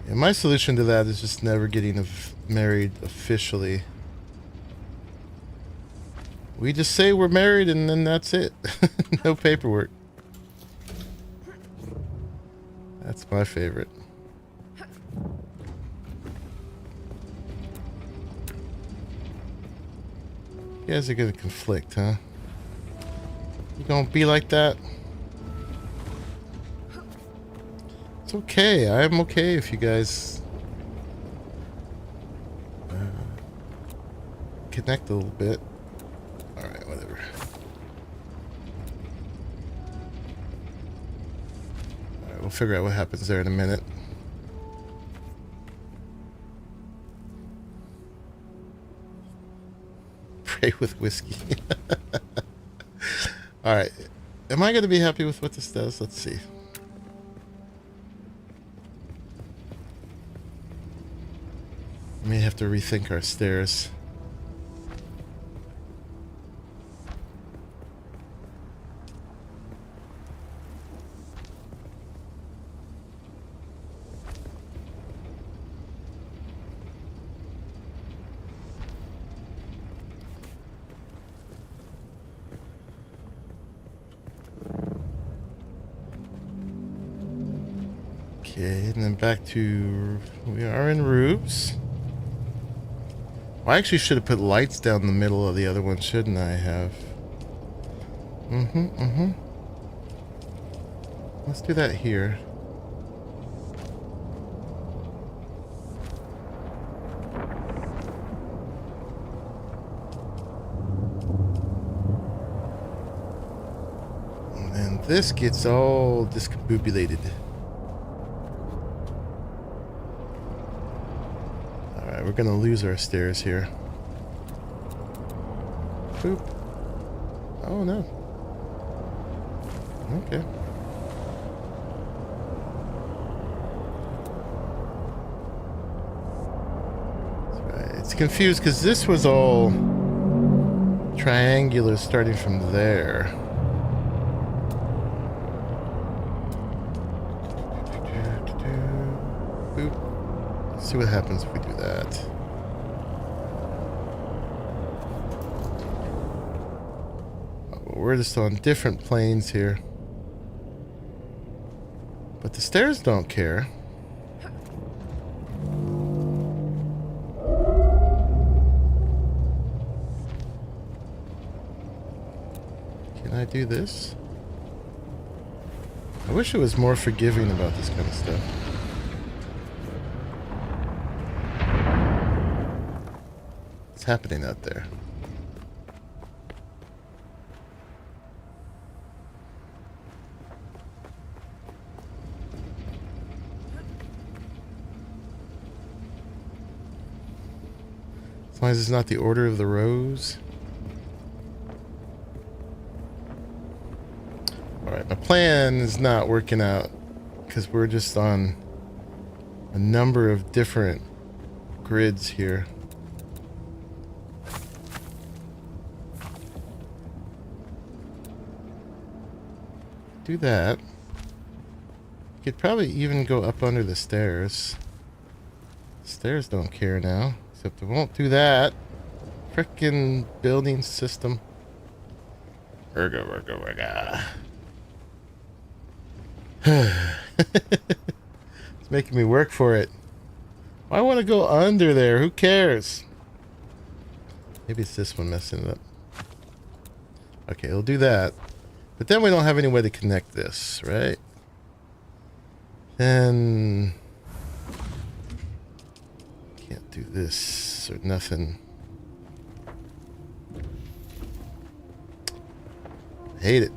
And my solution to that is just never getting married officially. We just say we're married and then that's it. No paperwork. That's my favorite. You guys are gonna conflict, huh? You gonna be like that? It's okay. I'm okay if you guys connect a little bit. Alright, whatever. Alright, we'll figure out what happens there in a minute. Pray with whiskey. Alright. Am I going to be happy with what this does? Let's see. We may have to rethink our stairs. Okay, and then back to... We are in roofs. I actually should have put lights down the middle of the other one, shouldn't I have? Let's do that here. And then this gets all discombobulated. We're gonna lose our stairs here. Boop. Oh no. Okay. That's right. It's confused because this was all triangular starting from there. Boop. Let's see what happens if we do that. We're just on different planes here. But the stairs don't care. Can I do this? I wish it was more forgiving about this kind of stuff. What's happening out there? As long as it's not the order of the rows. Alright, my plan is not working out because we're just on a number of different grids here. Do that. You could probably even go up under the stairs. Stairs don't care now, except it won't do that. Frickin' building system. Erga, erga, erga. It's making me work for it. I want to go under there. Who cares? Maybe it's this one messing it up. Okay, it'll do that. But then we don't have any way to connect this, right? Then can't do this or nothing. Hate it.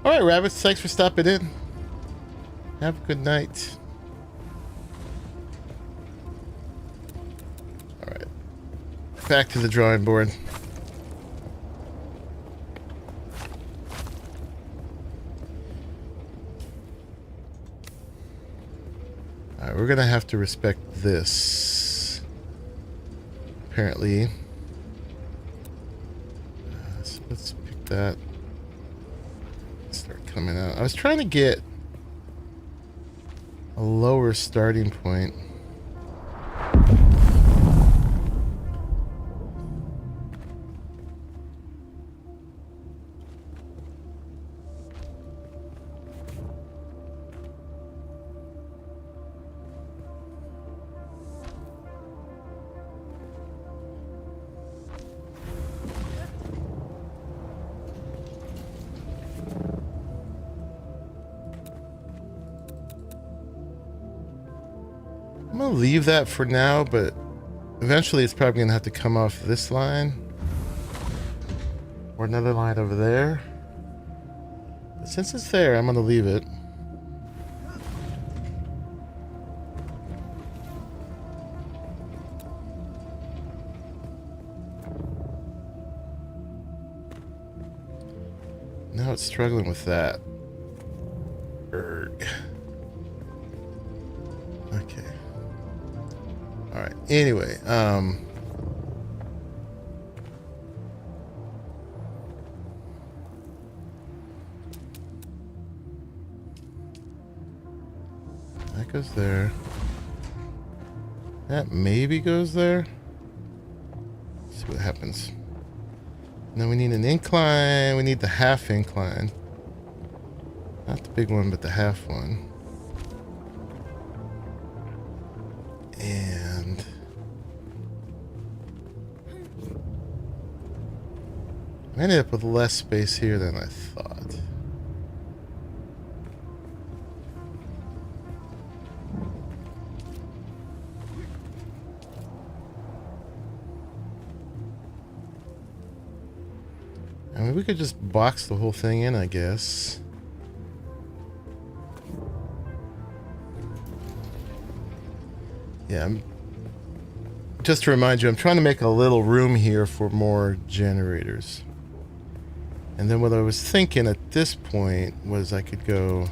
Alright, rabbits, thanks for stopping in. Have a good night. Alright. Back to the drawing board. Alright, we're gonna have to respect this. Apparently. So let's pick that. Start coming out. I was trying to get a lower starting point. I'm gonna leave that for now, but eventually it's probably gonna have to come off this line or another line over there. But since it's there, I'm gonna leave it. Now it's struggling with that. Erg. Okay. Alright, anyway, that goes there. That maybe goes there. Let's see what happens. Now we need an incline. We need the half incline. Not the big one, but the half one. And I ended up with less space here than I thought. I mean, we could just box the whole thing in, I guess. Yeah, just to remind you, I'm trying to make a little room here for more generators. And then what I was thinking at this point was I could go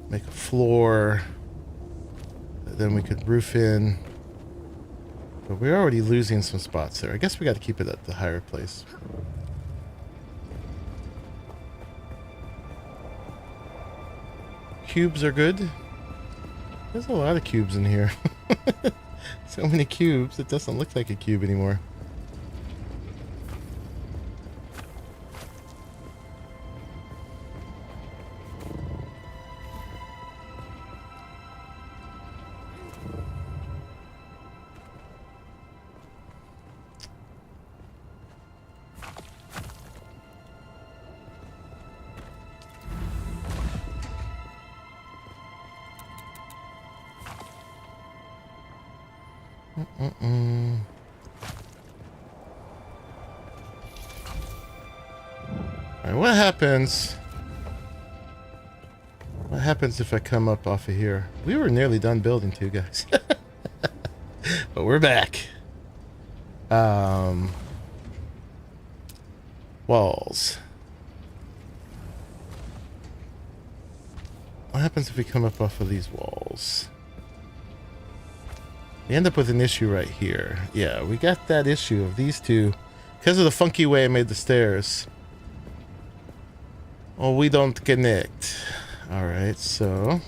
make a floor, then we could roof in. But we're already losing some spots there. I guess we got to keep it at the higher place. Cubes are good. There's a lot of cubes in here. So many cubes, it doesn't look like a cube anymore. Alright, what happens? What happens if I come up off of here? We were nearly done building too, guys. But we're back. Walls. What happens if we come up off of these walls? We end up with an issue right here. Yeah, we got that issue of these two. Because of the funky way I made the stairs. Oh, we don't connect. Alright, so...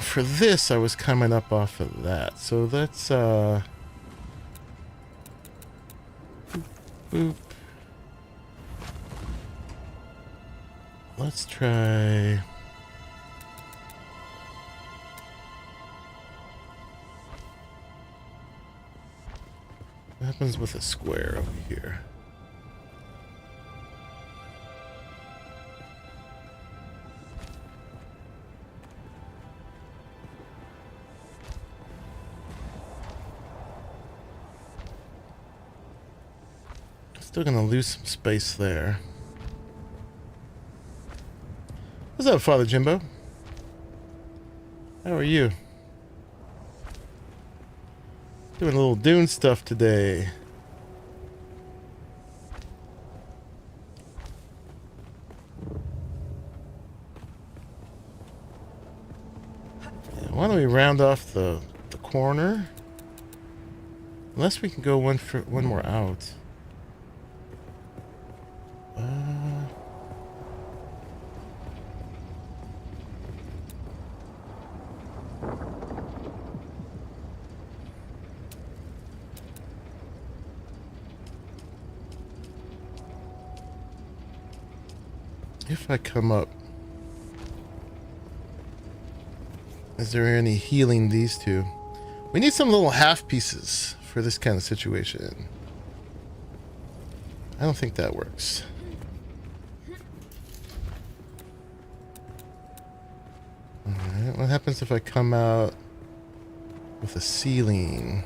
for this, I was coming up off of that. So let's, boop, boop. Let's try... what happens with a square over here? Still gonna lose some space there. What's up, Father Jimbo? How are you? Doing a little Dune stuff today. Yeah, why don't we round off the corner? Unless we can go one more out. If I come up, is there any healing these two? We need some little half pieces for this kind of situation. I don't think that works. Alright, what happens if I come out with a ceiling?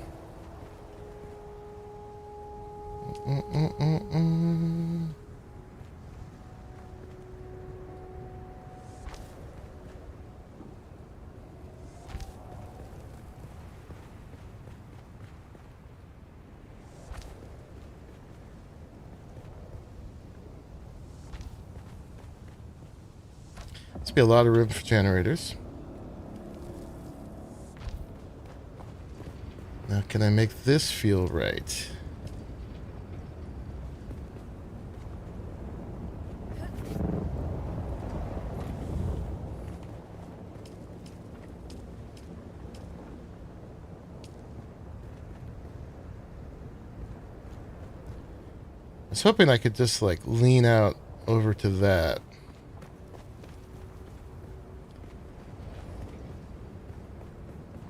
Must be a lot of room for generators. Now, can I make this feel right? I was hoping I could just like lean out over to that.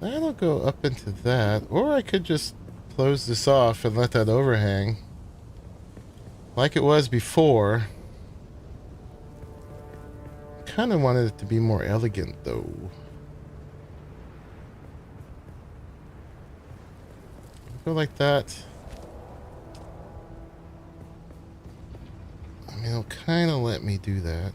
That'll go up into that, or I could just close this off and let that overhang like it was before. Kind of wanted it to be more elegant though. Go like that. I mean, it'll kind of let me do that.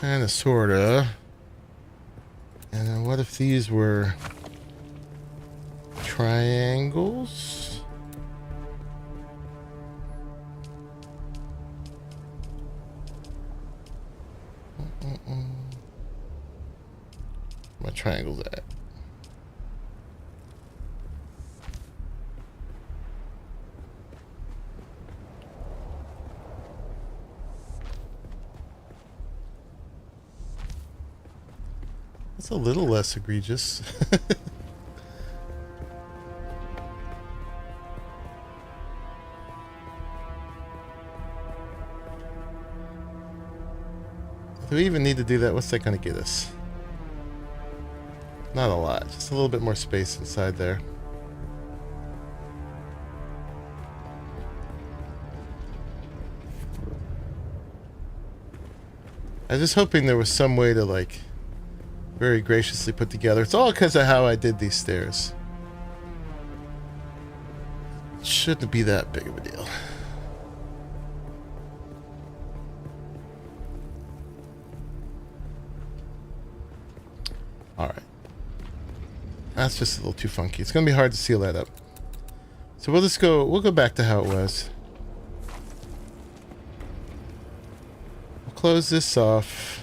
Kind of, sorta. And then what if these were triangles? Where my triangles at? It's a little less egregious. Do we even need to do that? What's that going to get us? Not a lot. Just a little bit more space inside there. I was just hoping there was some way to like very graciously put together. It's all because of how I did these stairs. Shouldn't be that big of a deal. All right. That's just a little too funky. It's going to be hard to seal that up. So we'll go back to how it was. We'll close this off.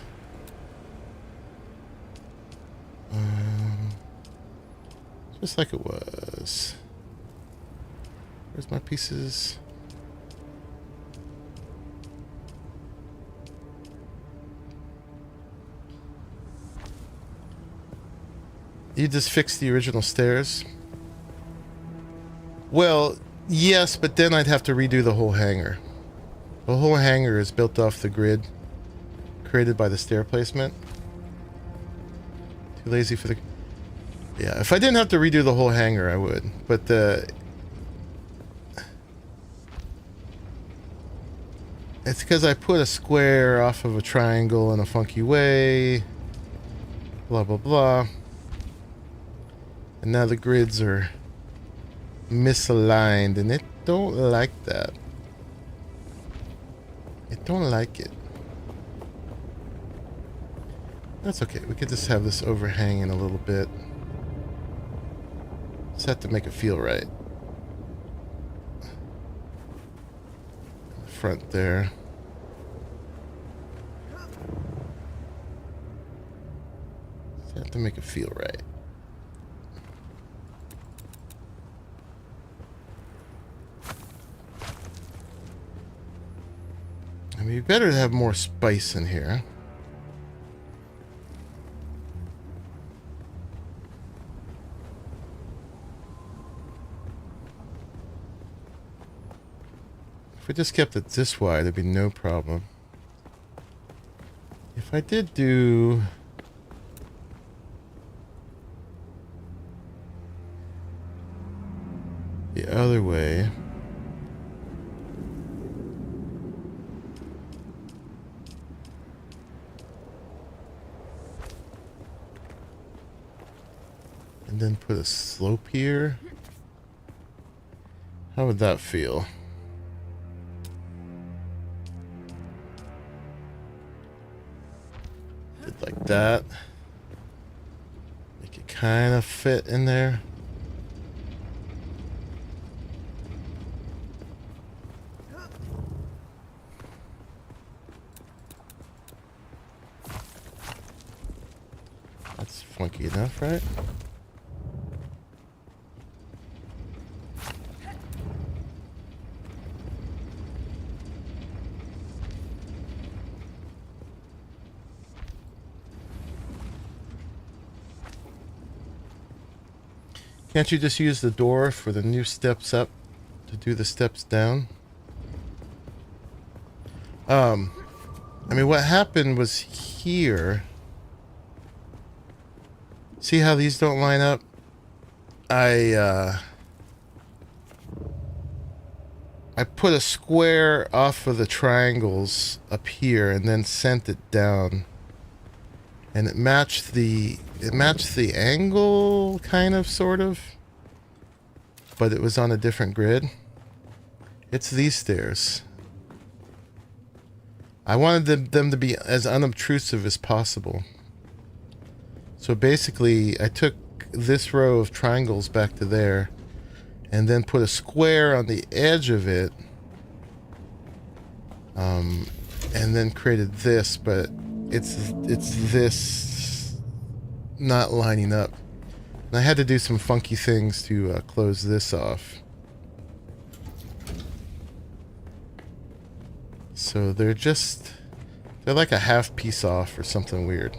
Just like it was. Where's my pieces? You just fixed the original stairs? Well, yes, but then I'd have to redo the whole hangar. The whole hangar is built off the grid created by the stair placement. Too lazy for the... Yeah, if I didn't have to redo the whole hangar, I would. But it's because I put a square off of a triangle in a funky way. Blah, blah, blah. And now the grids are misaligned, and it don't like that. It don't like it. That's okay. We could just have this overhanging a little bit. Just have to make it feel right. Front there. Just have to make it feel right. I mean, you better have more spice in here. If we just kept it this wide, it'd be no problem. If I did do... the other way... and then put a slope here, how would that feel? Did like that. Make it kind of fit in there. That's funky enough, right? Can't you just use the door for the new steps up to do the steps down? I mean, what happened was here. See how these don't line up? I put a square off of the triangles up here and then sent it down. And it matched the angle, kind of, sort of. But it was on a different grid. It's these stairs. I wanted them to be as unobtrusive as possible. So basically, I took this row of triangles back to there, and then put a square on the edge of it, and then created this, but it's this not lining up. And I had to do some funky things to close this off. So they're like a half piece off or something weird.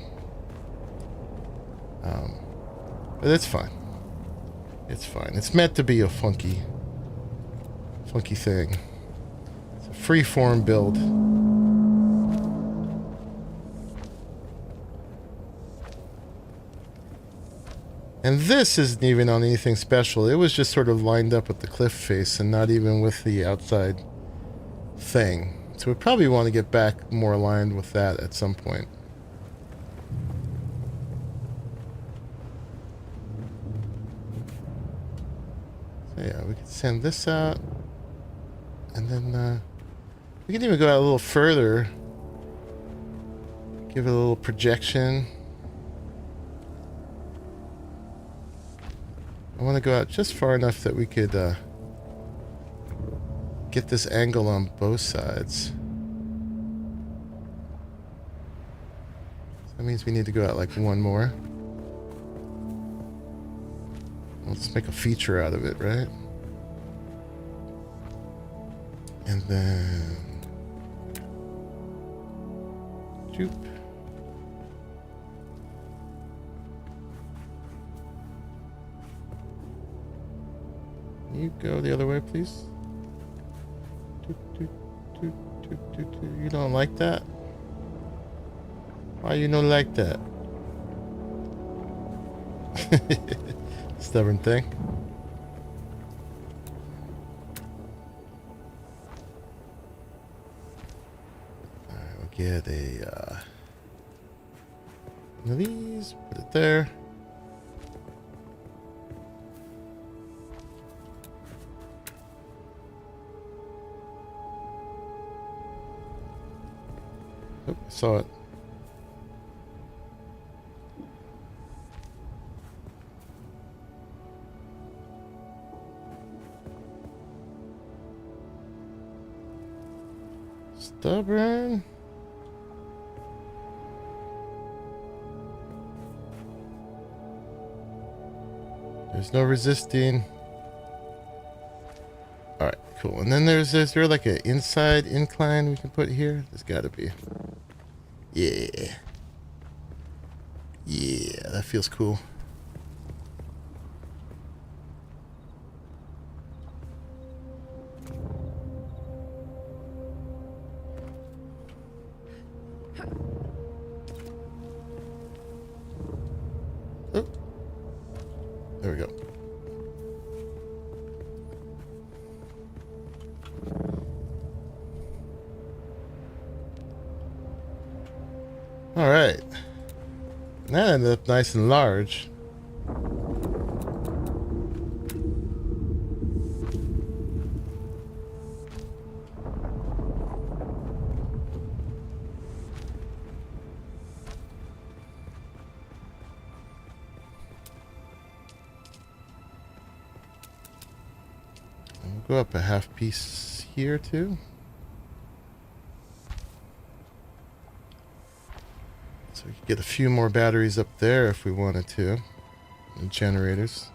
But it's fine. It's fine. It's meant to be a funky thing. It's a free-form build. And this isn't even on anything special. It was just sort of lined up with the cliff face and not even with the outside thing. So we probably want to get back more aligned with that at some point. So yeah, we could send this out. And then we can even go out a little further. Give it a little projection. I want to go out just far enough that we could get this angle on both sides. That means we need to go out like one more. Let's make a feature out of it, right? And then... Joop. You go the other way, please. You don't like that? Why you don't like that? Stubborn thing. Alright, we'll get a one of these, put it there. Oh, I saw it. Stubborn. There's no resisting. Alright, cool. And then is there like an inside incline we can put here? There's gotta be. Yeah. Yeah, that feels cool. Oh. There we go. All right. That ended up nice and large. We'll go up a half piece here too. So we could get a few more batteries up there if we wanted to. And generators.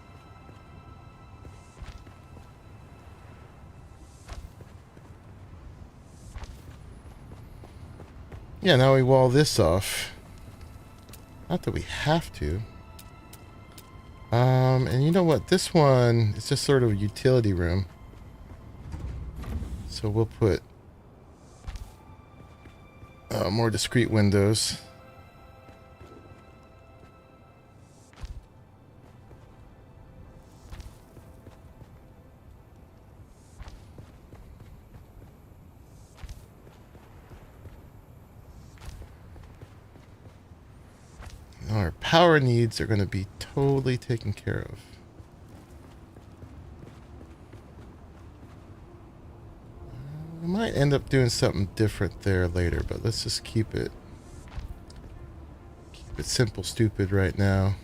Yeah, now we wall this off. Not that we have to. And you know what? This one is just sort of a utility room. So we'll put more discrete windows. Our power needs are going to be totally taken care of. We might end up doing something different there later, but let's just keep it simple, stupid right now.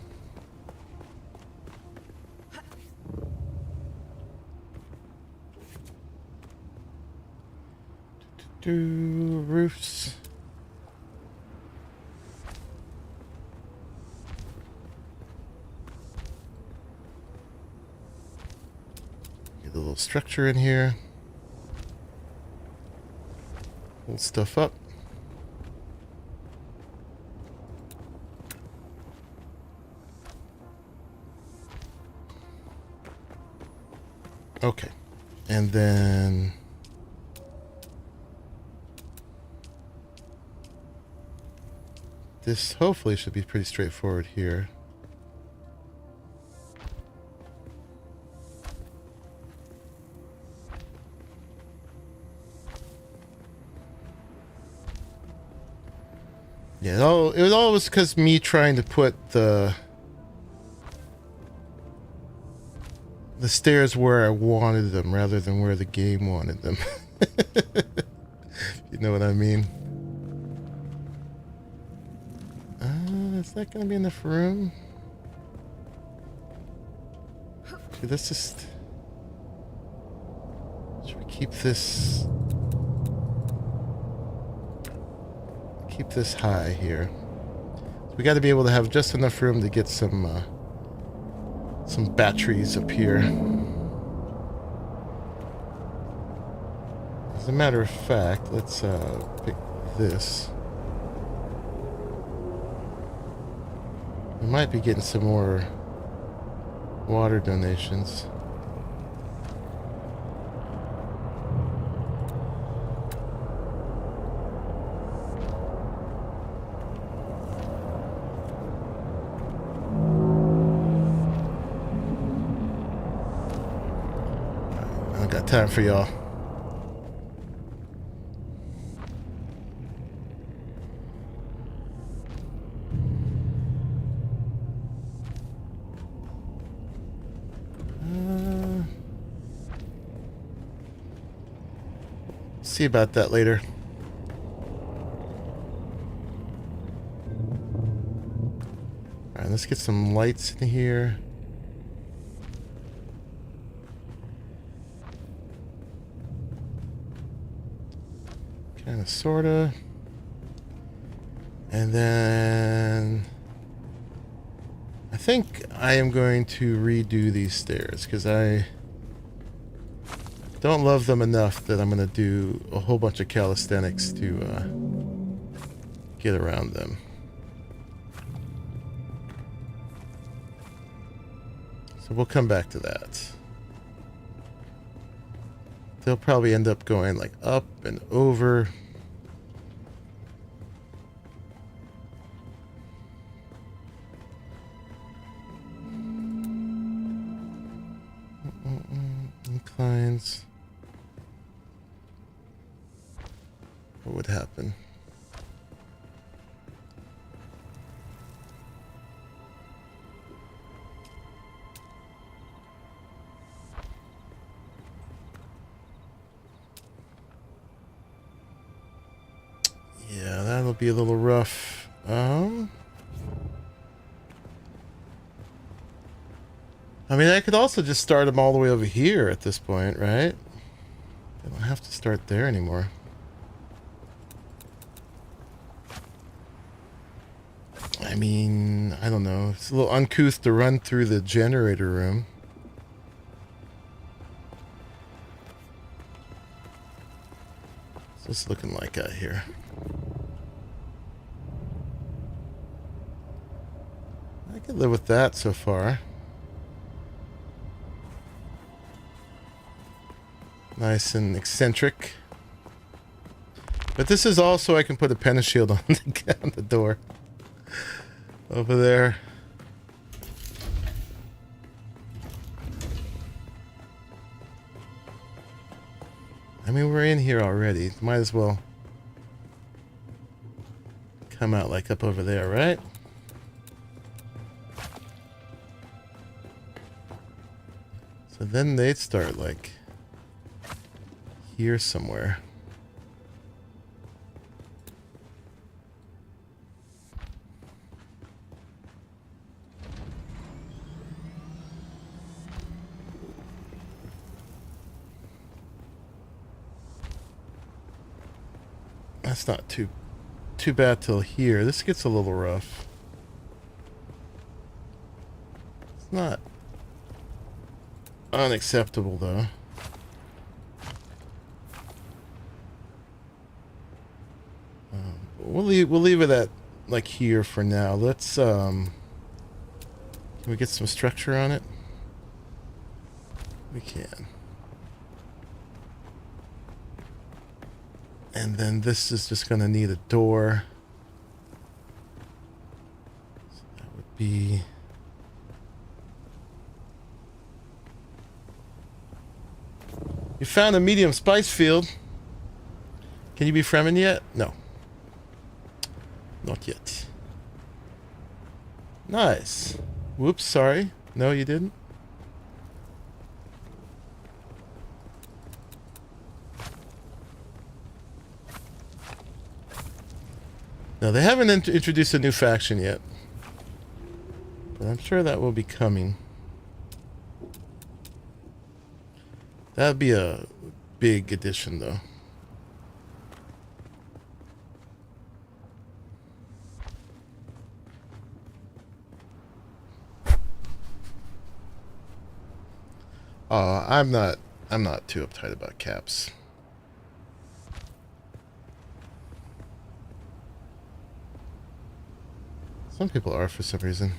Roofs. Get a little structure in here. Hold stuff up. Okay. And then this hopefully should be pretty straightforward here. Yeah, it was always because me trying to put the stairs where I wanted them rather than where the game wanted them. You know what I mean? Is that going to be enough room? Actually, let's just... Should we keep this... Keep this high here. So we got to be able to have just enough room to get some batteries up here. As a matter of fact, let's pick this. We might be getting some more water donations. I don't got time for y'all. See about that later. Alright, let's get some lights in here. Kinda, sorta. And then... I think I am going to redo these stairs, because I don't love them enough that I'm going to do a whole bunch of calisthenics to get around them. So we'll come back to that. They'll probably end up going like up and over. Inclines. What would happen? Yeah, that'll be a little rough. I mean, I could also just start them all the way over here at this point, right? I don't have to start there anymore. I mean, I don't know. It's a little uncouth to run through the generator room. What's this looking like out here? I could live with that so far. Nice and eccentric. But this is also, I can put a pentashield on the door. Over there. I mean, we're in here already. Might as well come out like up over there, right? So then they'd start like here somewhere. That's not too bad till here. This gets a little rough. It's not unacceptable though. We'll leave it at like here for now. Let's can we get some structure on it? We can. And then this is just going to need a door. So that would be... You found a medium spice field. Can you be Fremen yet? No. Not yet. Nice. Whoops, sorry. No, you didn't? No, they haven't introduced a new faction yet. But I'm sure that will be coming. That'd be a big addition, though. I'm not too uptight about caps. Some people are for some reason.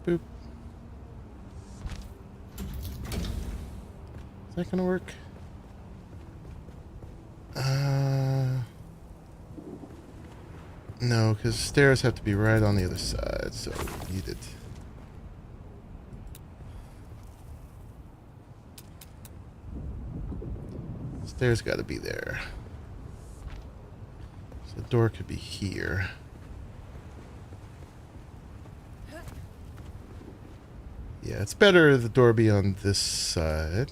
Boop. Is that gonna work? No, because stairs have to be right on the other side, so we need it. Stairs got to be there. So the door could be here. Yeah, it's better the door be on this side.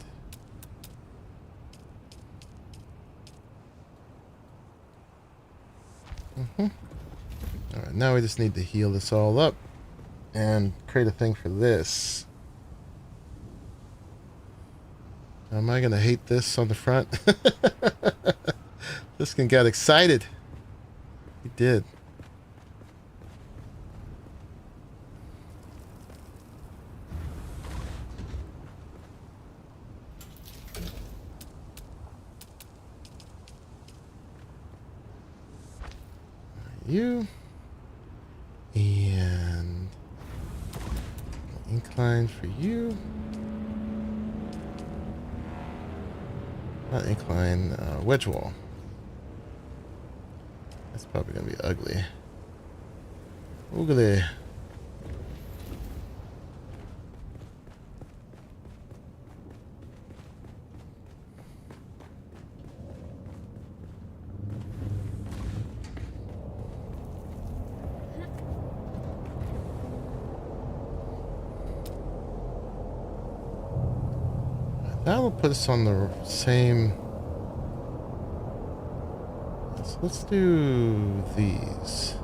Alright, now we just need to heal this all up and create a thing for this. Am I gonna hate this on the front? This can get excited. He did. You and incline for you. Not incline, wedge wall. That's probably gonna be ugly. Ugly. That will put us on the same. So let's do these.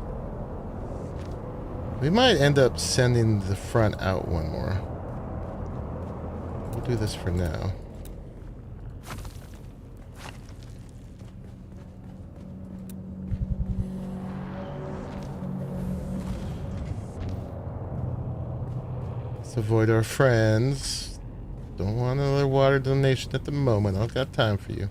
We might end up sending the front out one more. We'll do this for now. Let's avoid our friends. Don't want another water donation at the moment. I don't got time for you.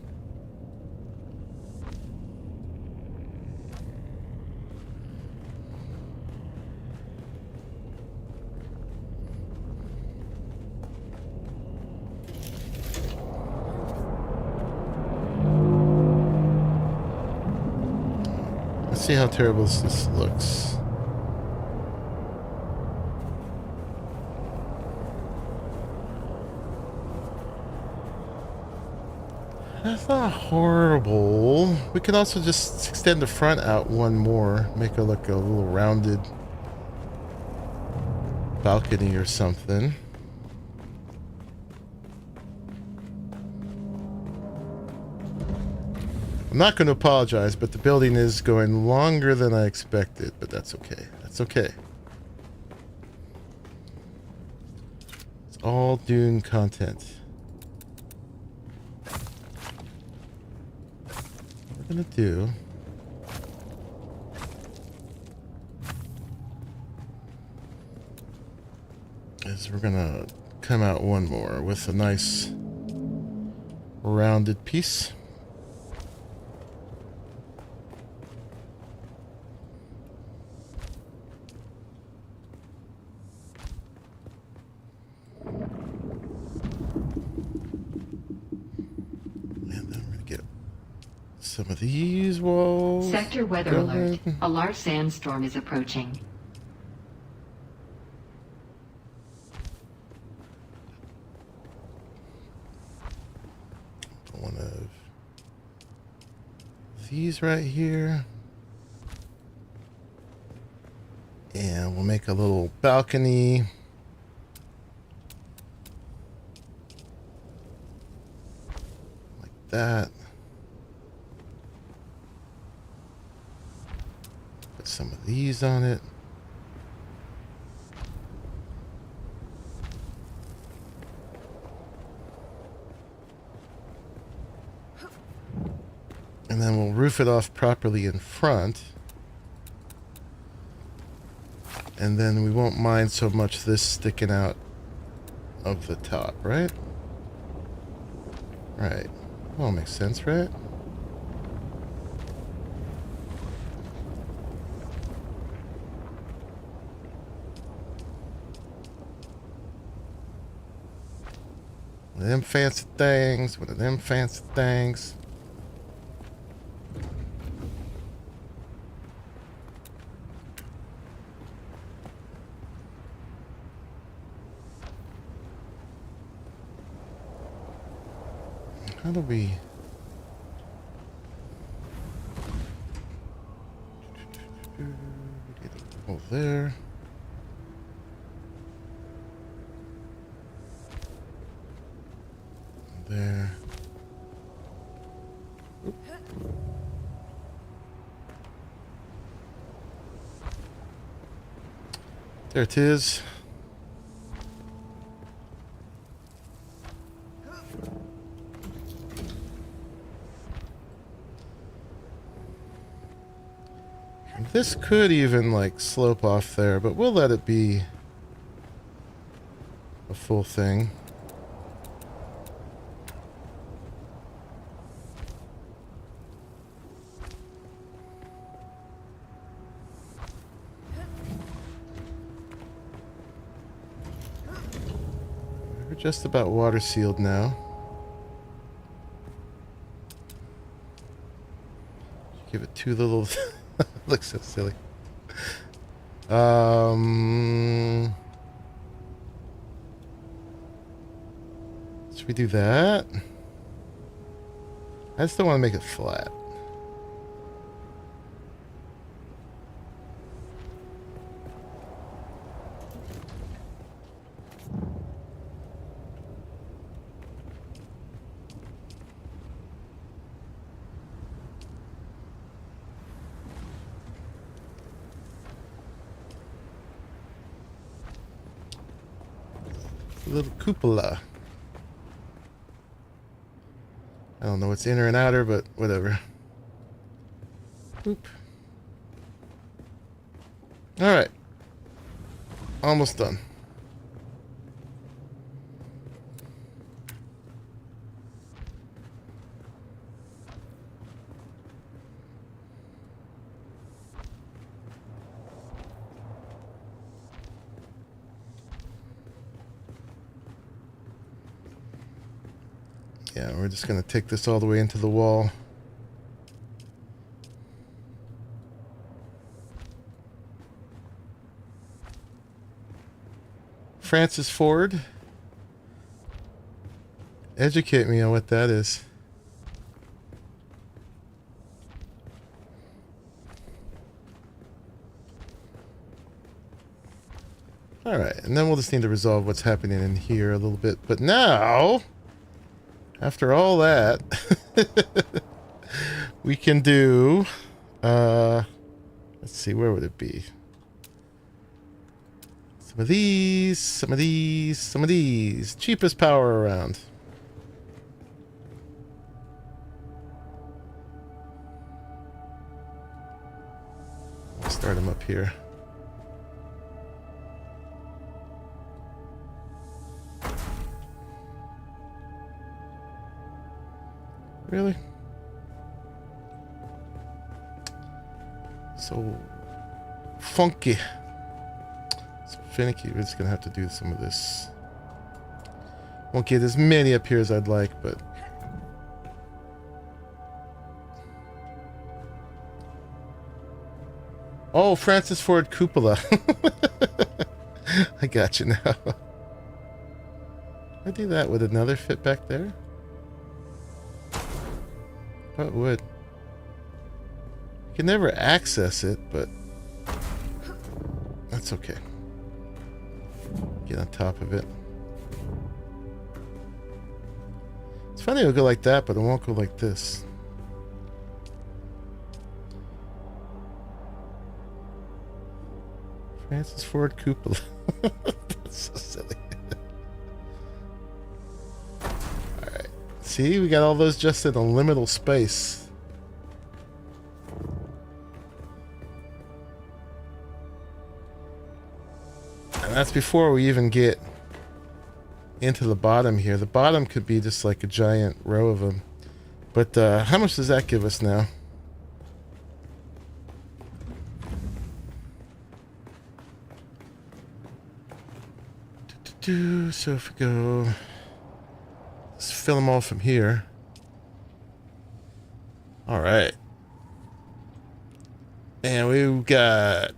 Let's see how terrible this looks. That's not horrible. We could also just extend the front out one more. Make it look a little rounded balcony or something. I'm not going to apologize, but the building is going longer than I expected, but that's okay. That's okay. It's all Dune content. Gonna do is we're gonna come out one more with a nice rounded piece. Some of these walls. Sector weather alert. A large sandstorm is approaching. One of these right here. And we'll make a little balcony. Like that. Put some of these on it. And then we'll roof it off properly in front. And then we won't mind so much this sticking out of the top, right? Right. All makes sense, right? One of them fancy things, one of them fancy things. How do we... Get a hole there. There. Oop. There it is. This could even like slope off there, but we'll let it be a full thing. We're just about water sealed now. Give it two little... Looks so silly. Should we do that? I still want to make it flat. Little cupola. I don't know what's inner and outer, but whatever. Oop. Alright. Almost done. Yeah, we're just going to take this all the way into the wall. Francis Ford. Educate me on what that is. Alright, and then we'll just need to resolve what's happening in here a little bit. But now... After all that, we can do, let's see, where would it be? Some of these, some of these, some of these. Cheapest power around. Let's start them up here. Really? So funky. So finicky. We're just gonna have to do some of this. Won't get as many up here as I'd like, but oh, Francis Ford cupola. I got you now. I do that with another fit back there. Oh, it would. You can never access it, but that's okay. Get on top of it. It's funny it'll go like that, but it won't go like this. Francis Ford Cupola. That's so silly. Alright. See, we got all those just in a liminal space. And that's before we even get into the bottom here. The bottom could be just like a giant row of them. But how much does that give us now? So if we go, let's fill them all from here. All right. And we've got,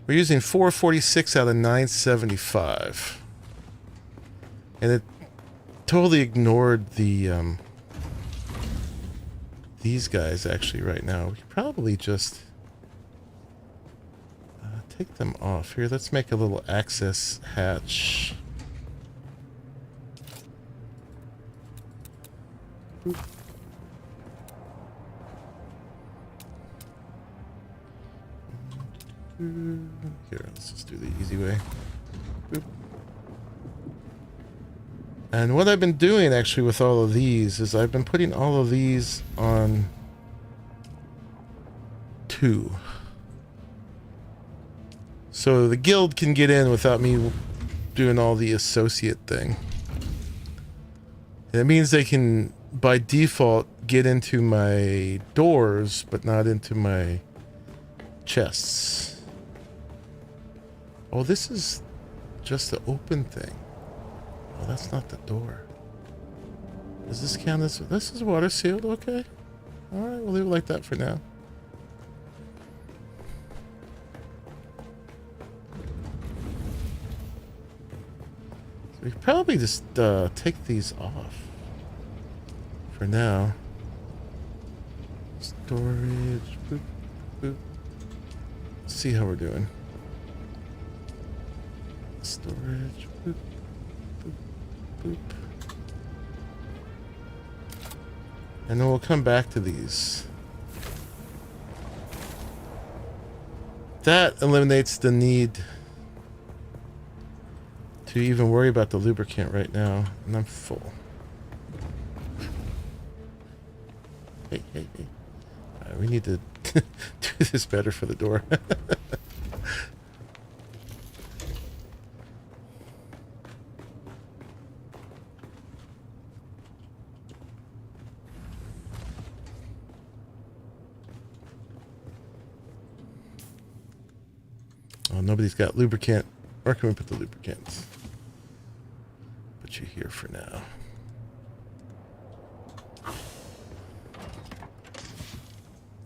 we're using 446 out of 975. And it totally ignored the, these guys actually right now. We could probably just take them off. Here, let's make a little access hatch. Boop. Here, let's just do the easy way. Boop. And what I've been doing actually with all of these is I've been putting all of these on 2. So the guild can get in without me doing all the associate thing. And it means they can, by default, get into my doors, but not into my chests. Oh, this is just the open thing. Oh, that's not the door. Does this count as... This is water sealed? Okay. Alright, we'll leave it like that for now. We could probably just take these off for now. Storage, boop, boop. Let's see how we're doing. Storage, boop, boop, boop. And then we'll come back to these. That eliminates the need to even worry about the lubricant right now, and I'm full. Hey, hey, hey. We need to do this better for the door. Oh, nobody's got lubricant. Where can we put the lubricants? Put you here for now.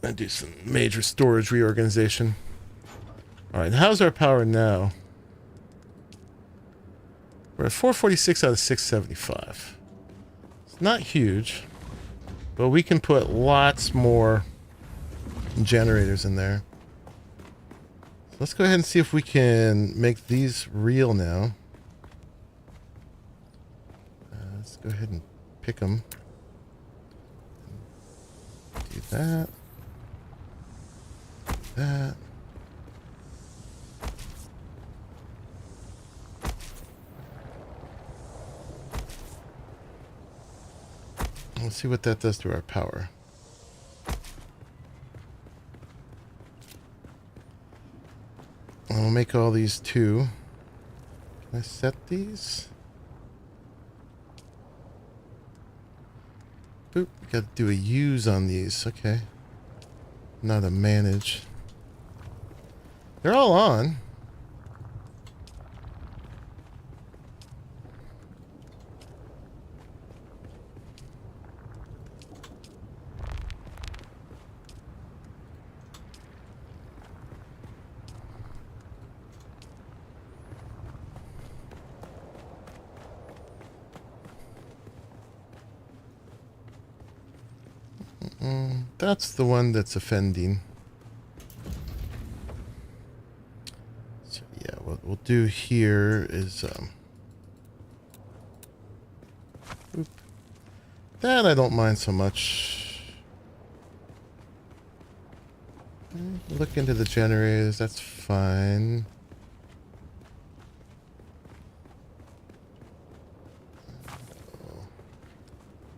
And do some major storage reorganization. Alright, how's our power now? We're at 446 out of 675. It's not huge, but we can put lots more generators in there. So let's go ahead and see if we can make these real now. Let's go ahead and pick them. Do that. That. Let's see what that does to our power. And we'll make all these 2. Can I set these? Boop. Got to do a use on these. Okay. Not a manage. They're all on. That's the one that's offending. So yeah, what we'll do here is That I don't mind so much. Look into the generators, that's fine.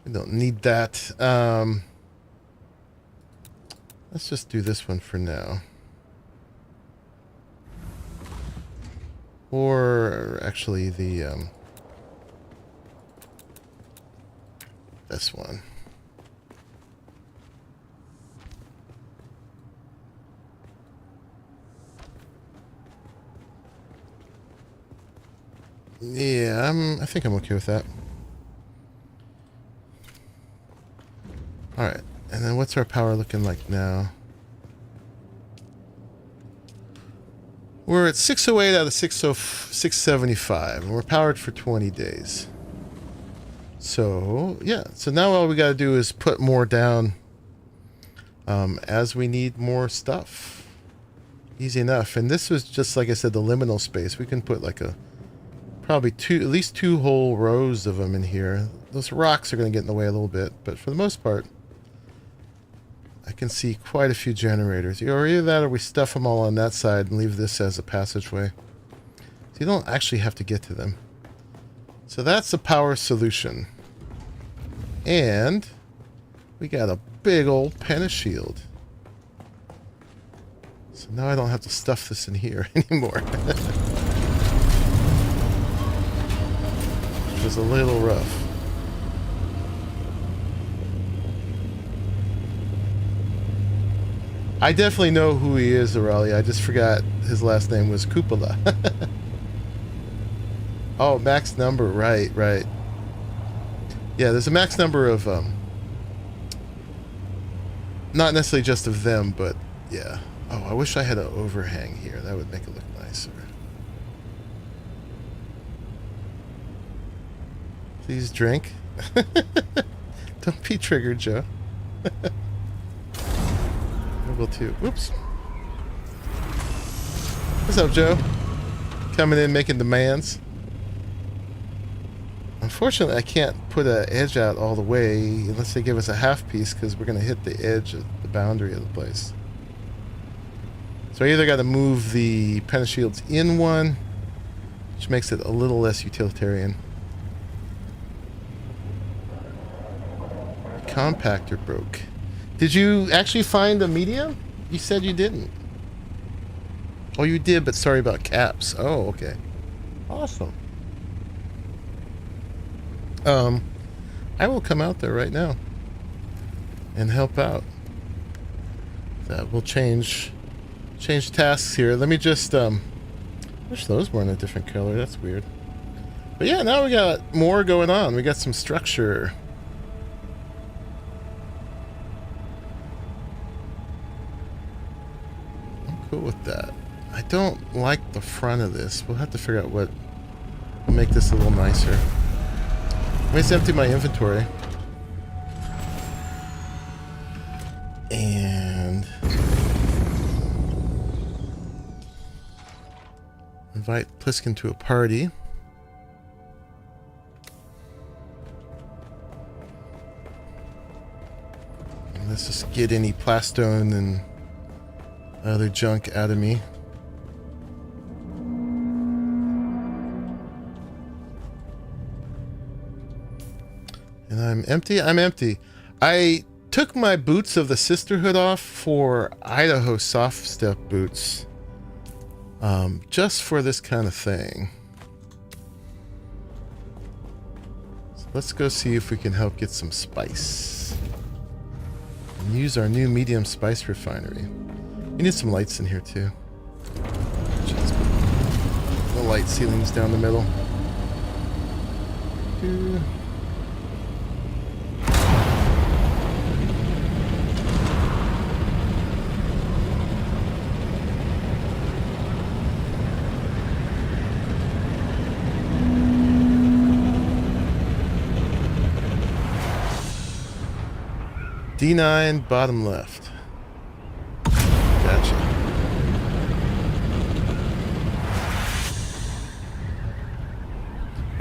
We don't need that. Let's just do this one for now. Or actually the this one. Yeah, I think I'm okay with that. All right, and then what's our power looking like now? We're at 608 out of 675, and we're powered for 20 days. So, yeah. So now all we got to do is put more down as we need more stuff. Easy enough. And this was just, like I said, the liminal space. We can put like probably at least two whole rows of them in here. Those rocks are going to get in the way a little bit, but for the most part, I can see quite a few generators. Or either that or we stuff them all on that side and leave this as a passageway. So you don't actually have to get to them. So that's the power solution. And we got a big old pentashield. So now I don't have to stuff this in here anymore. Which was a little rough. I definitely know who he is, Aurelia. I just forgot his last name was Cupola. Oh, max number. Right. Yeah, there's a max number of, not necessarily just of them, but yeah. Oh, I wish I had an overhang here. That would make it look nicer. Please drink. Don't be triggered, Joe. Will too. Whoops. What's up, Joe? Coming in, making demands. Unfortunately, I can't put an edge out all the way unless they give us a half piece, because we're going to hit the edge of the boundary of the place. So I either got to move the pentashields in one, which makes it a little less utilitarian. The compactor broke. Did you actually find a medium? You said you didn't. Oh, you did, but sorry about caps. Oh, okay. Awesome. I will come out there right now and help out. That will change tasks here. Let me just wish those were in a different color. That's weird. But yeah, now we got more going on. We got some structure. With that, I don't like the front of this. We'll have to figure out what will make this a little nicer. Let me just empty my inventory and invite Pliskin to a party. And let's just get any plastone and other junk out of me. And I'm empty. I'm empty. I took my boots of the Sisterhood off for Idaho soft step boots. Just for this kind of thing. So let's go see if we can help get some spice. And use our new medium spice refinery. We need some lights in here too. The light ceilings down the middle. D9 bottom left. Gotcha.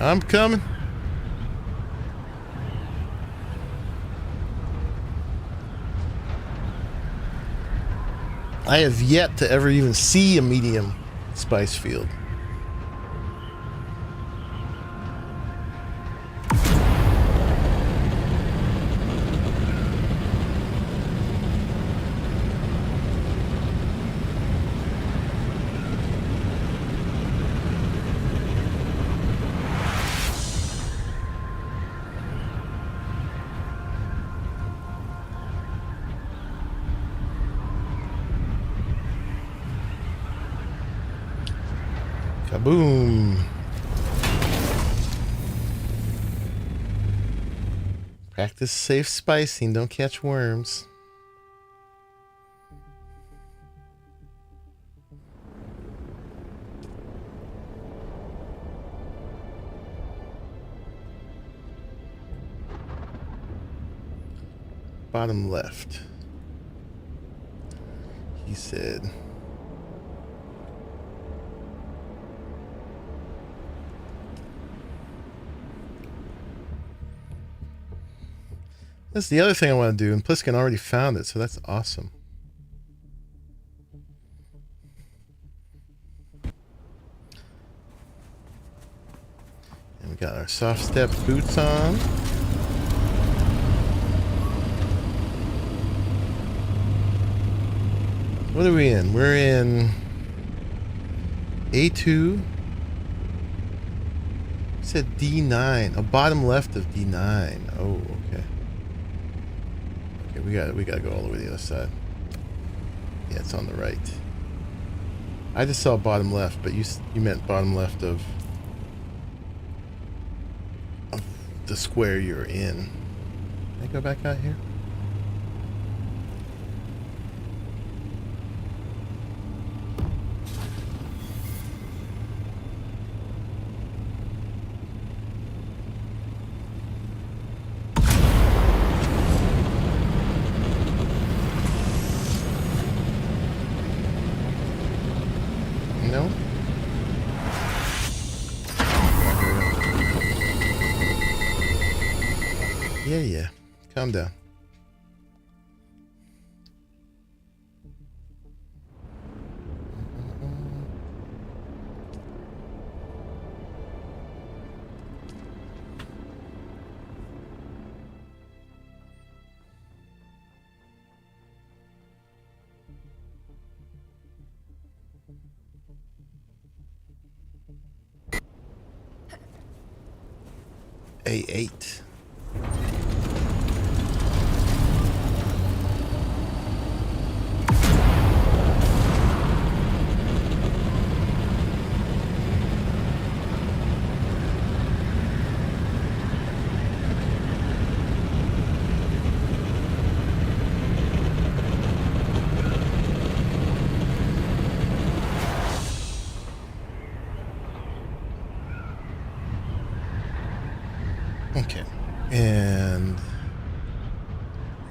I'm coming. I have yet to ever even see a medium spice field. Kaboom. Practice safe spicing, don't catch worms. Bottom left. He said. That's the other thing I want to do, and Pliskin already found it, so that's awesome. And we got our soft step boots on. What are we in? We're in A2. It said D9. A bottom left of D9. Oh, okay. Okay, we gotta go all the way to the other side. Yeah, it's on the right. I just saw bottom left, but you meant bottom left of the square you're in. Can I go back out here? No? Yeah. Calm down. A8. Okay, and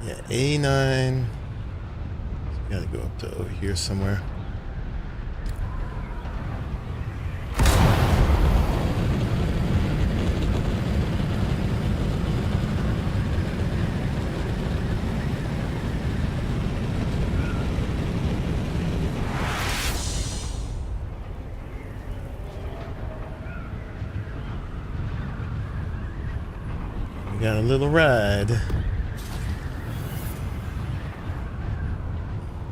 yeah, A9. Gotta go up to over here somewhere. Got a little ride.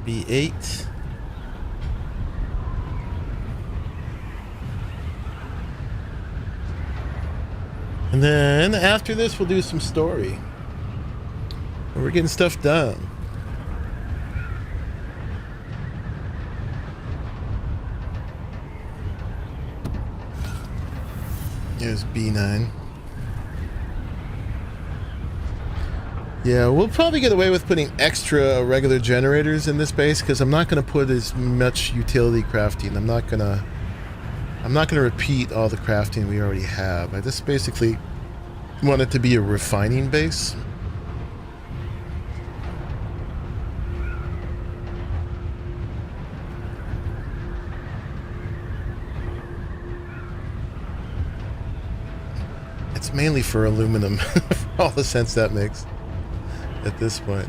B8. And then after this, we'll do some story. We're getting stuff done. Here's B9. Yeah, we'll probably get away with putting extra regular generators in this base because I'm not going to put as much utility crafting. I'm not going to repeat all the crafting we already have. I just basically want it to be a refining base. It's mainly for aluminum, for all the sense that makes. At this point.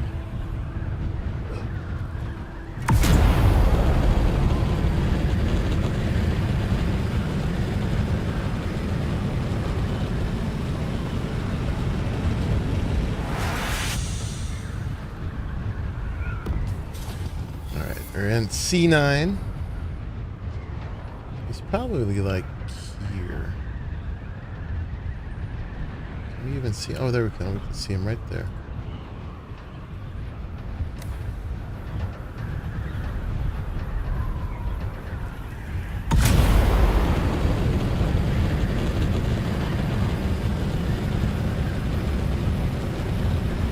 Alright, we're in C9. He's probably like here. Can we even see? Oh, there we go. We can see him right there.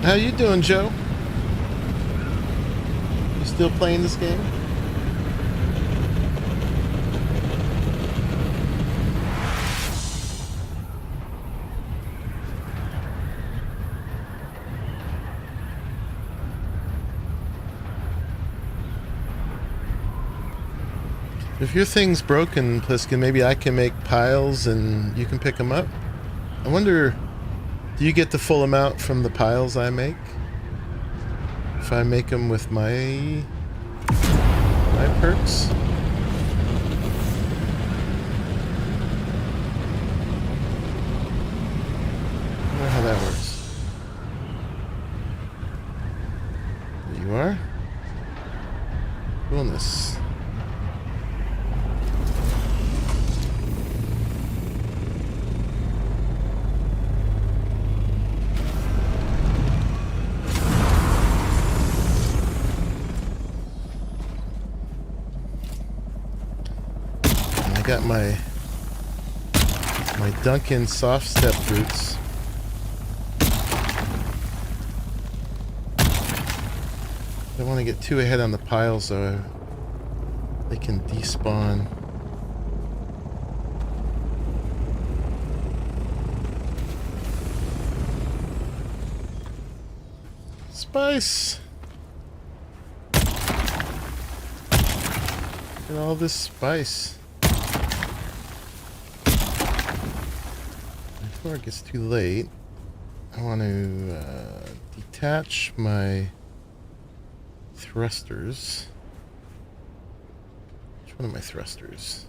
How you doing, Joe? You still playing this game? If your thing's broken, Pliskin, maybe I can make piles and you can pick them up. I wonder, do you get the full amount from the piles I make? If I make them with my perks? I wonder how that works. There you are. Coolness. Got my Duncan soft step boots. Don't want to get too ahead on the piles, so they can despawn. Spice. Look at all this spice. Before it gets too late, I want to detach my thrusters. Which one of my thrusters?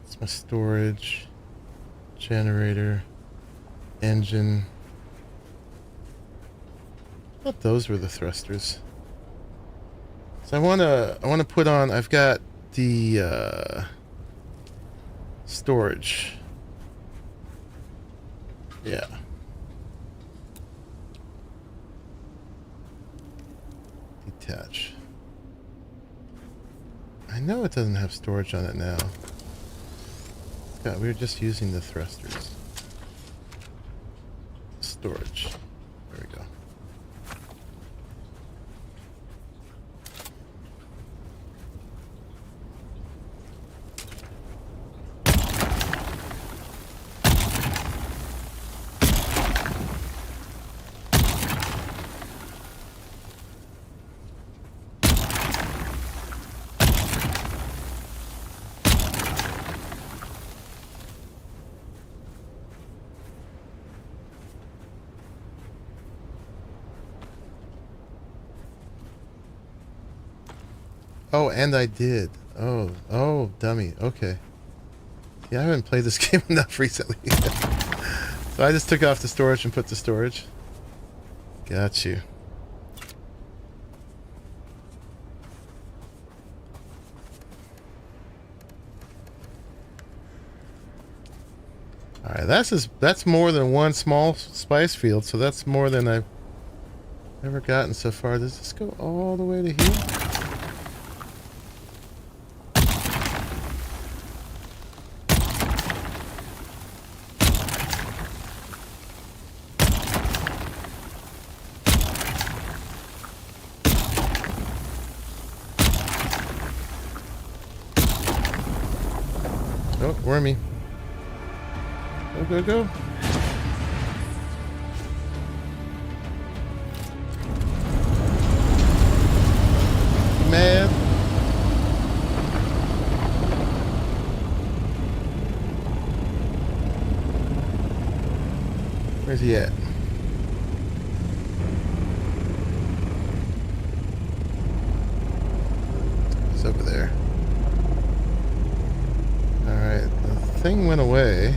It's my storage, generator, engine. I thought those were the thrusters. So I wanna put on. I've got the storage. Yeah. Detach. I know it doesn't have storage on it now. God, we were just using the thrusters. Storage. There we go. Oh, and I did. Oh, dummy. Okay. Yeah, I haven't played this game enough recently. So I just took off the storage and put the storage. Got you. Alright, that's more than one small spice field, so that's more than I've ever gotten so far. Does this go all the way to here? Oh, wormy. Go, go, go. Mad. Where's he at? He's over there. Alright, the thing went away.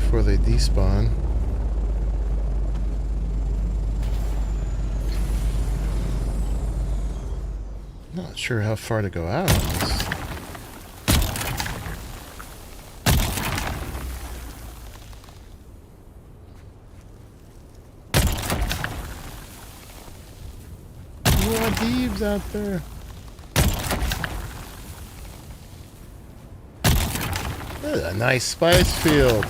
before they despawn. Not sure how far to go out on this. More thieves out there. A nice spice field.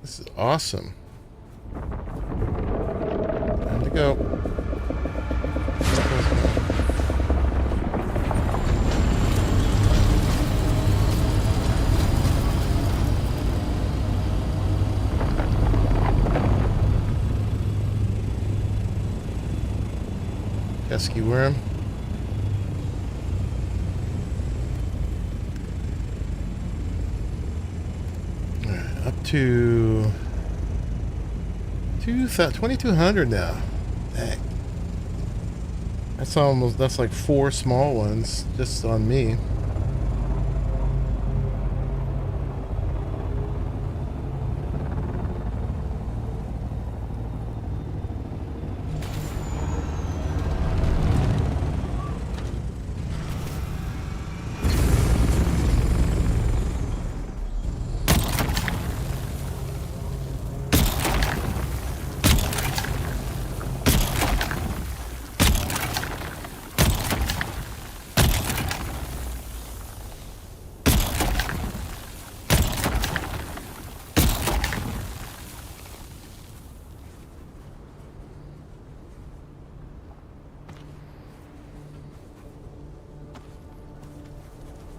This is awesome. Time to go. Pesky worm. Alright, up to 2,200 now. Dang. That's like 4 small ones just on me.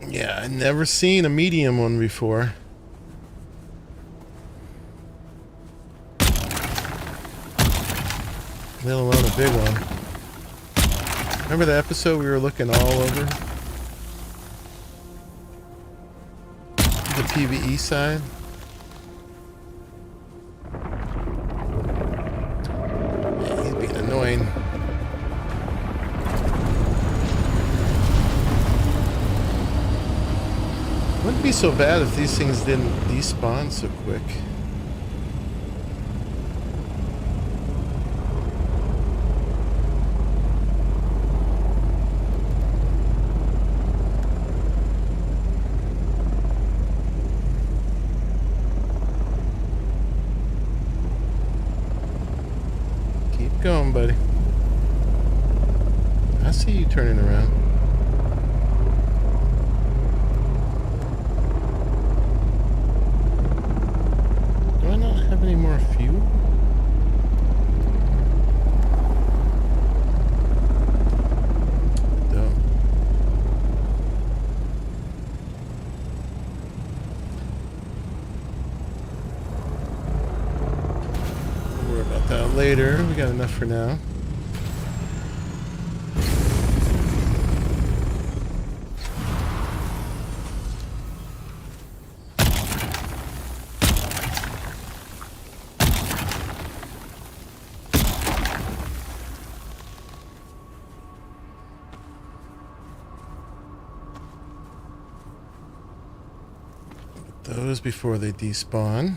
Yeah, I've never seen a medium one before. Let alone a big one. Remember the episode we were looking all over? The PvE side? Yeah, he's being annoying. Wouldn't be so bad if these things didn't despawn so quick. Keep going, buddy. I see you turning around. Any more fuel? Don't. We'll worry about that later. We got enough for now. Those before they despawn.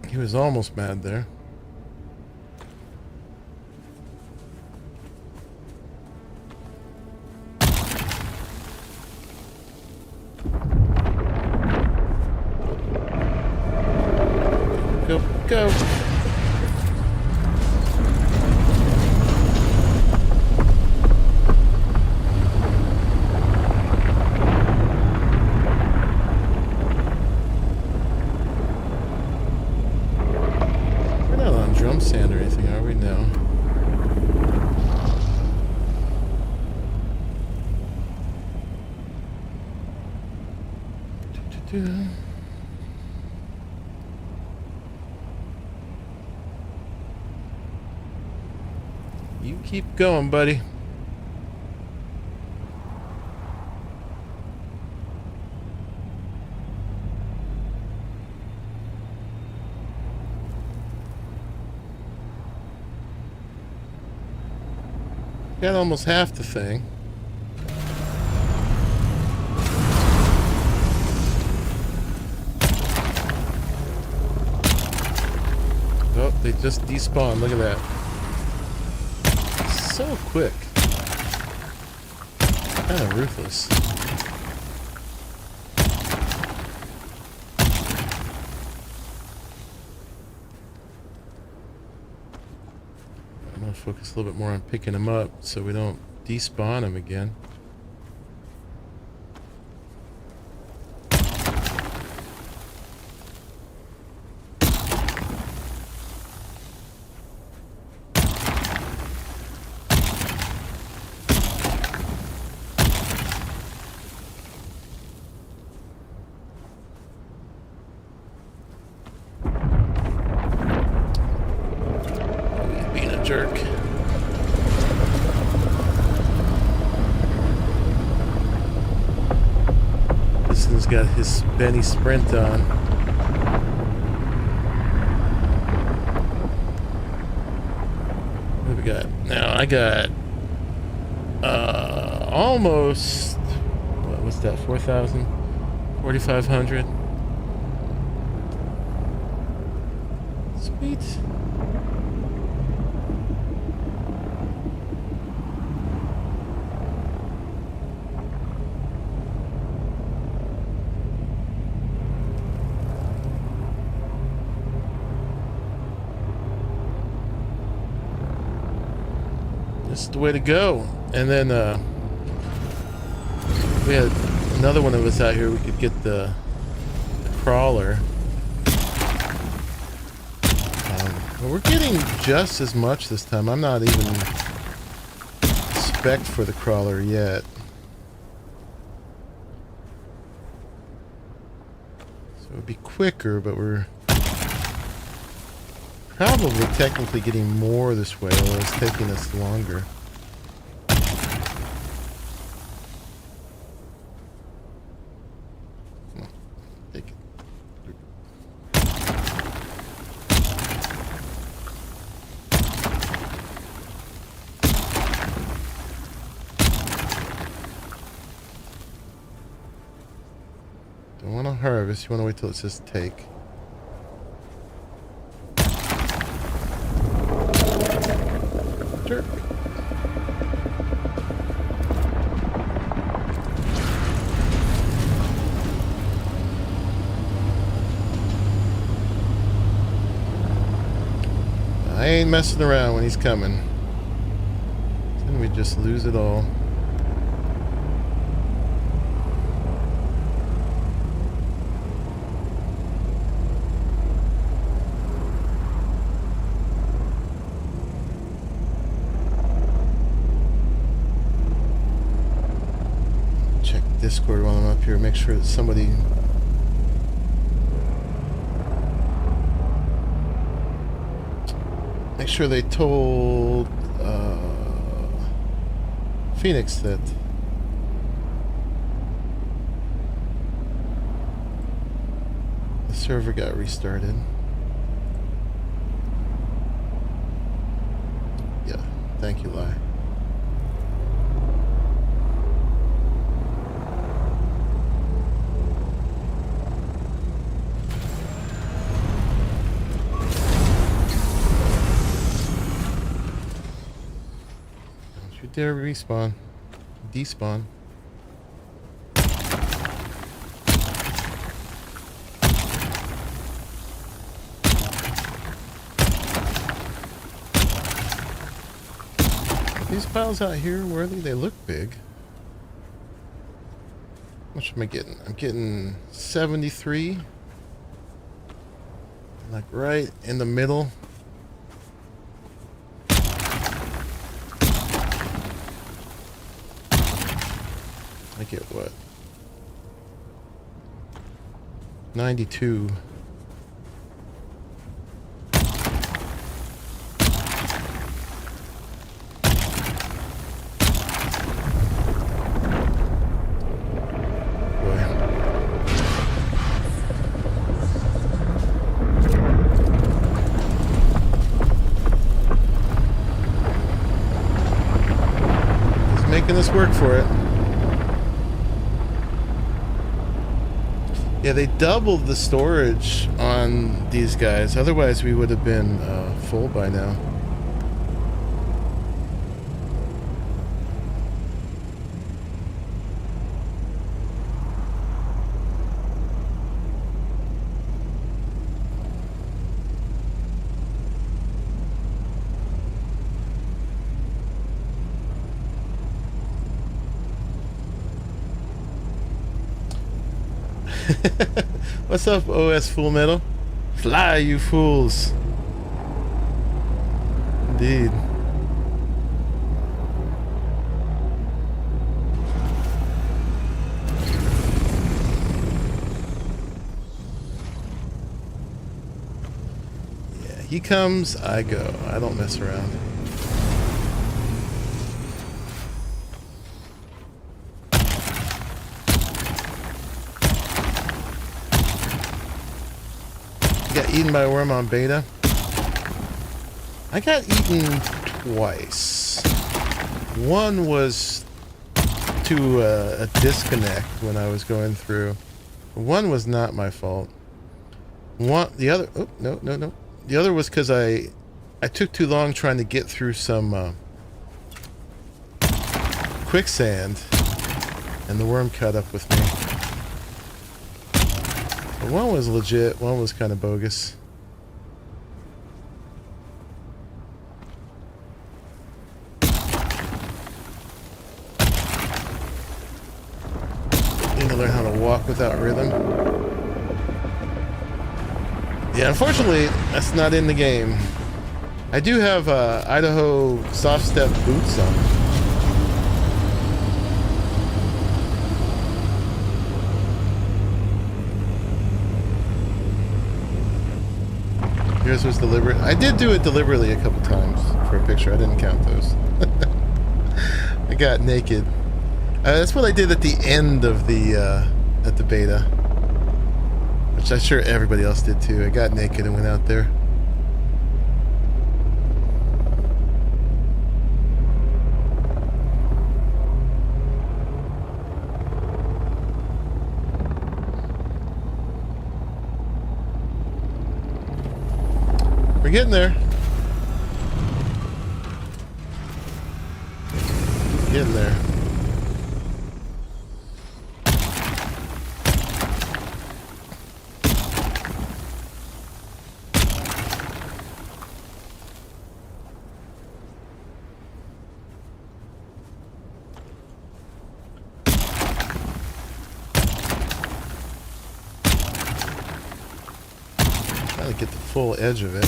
He was almost mad there. Go. We're not on drum sand or anything, are we? No. You keep going, buddy. Got almost half the thing. Oh, they just despawned. Look at that. So quick. Kind of ruthless. I'm going to focus a little bit more on picking them up so we don't despawn them again. Jerk. This one's got his Benny Sprint on. What do we got? Now I got almost, what's that, 4,000? 4,500. Sweet. That's the way to go. And then we had another one of us out here. We could get the crawler. But we're getting just as much this time. I'm not even spec'd for the crawler yet. So it would be quicker, but we're probably technically getting more this way, although it's taking us longer. Take it. Don't want to harvest, you want to wait till it says take. Jerk. I ain't messing around when he's coming. Then we just lose it all. Discord while I'm up here, make sure that somebody make sure they told Phoenix that the server got restarted. Yeah, thank you, Lai. Dare respawn. Despawn. These piles out here, worthy, they look big. How much am I getting? I'm getting 73. Like right in the middle. I get what? 92. This work for it. Yeah, they doubled the storage on these guys. Otherwise, we would have been full by now. What's up, OS Full Metal? Fly, you fools. Indeed. Yeah, he comes, I go. I don't mess around. Got eaten by a worm on beta. I got eaten twice. One was to a disconnect when I was going through. One was not my fault. The other, oh, no. The other was because I took too long trying to get through some quicksand, and the worm caught up with me. But one was legit, one was kind of bogus. Need to learn how to walk without rhythm. Yeah, unfortunately, that's not in the game. I do have Idaho soft step boots on. Yours was deliberate. I did do it deliberately a couple times for a picture. I didn't count those. I got naked. That's what I did at the end of the at the beta, which I'm sure everybody else did too. I got naked and went out there. We're getting there. Getting there. Trying to get the full edge of it.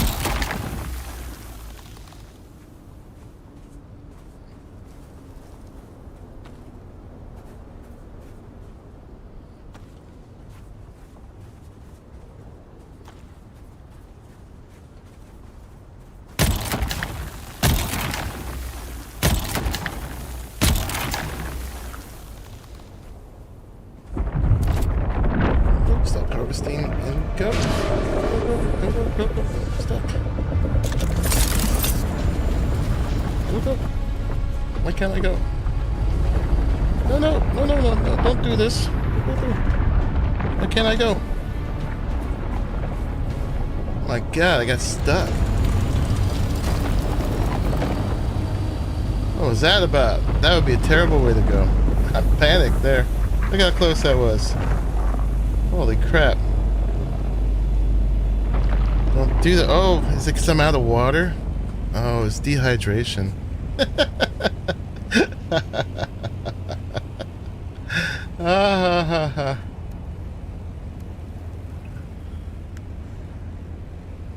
Stop harvesting and go. Go. Stop. Go. Why can't I go? No, don't do this. Go. Why can't I go? My God, I got stuck. What was that about? That would be a terrible way to go. I panicked there. Look how close that was. Holy crap. Don't do that. Oh, is it because I'm out of water? Oh, it's dehydration.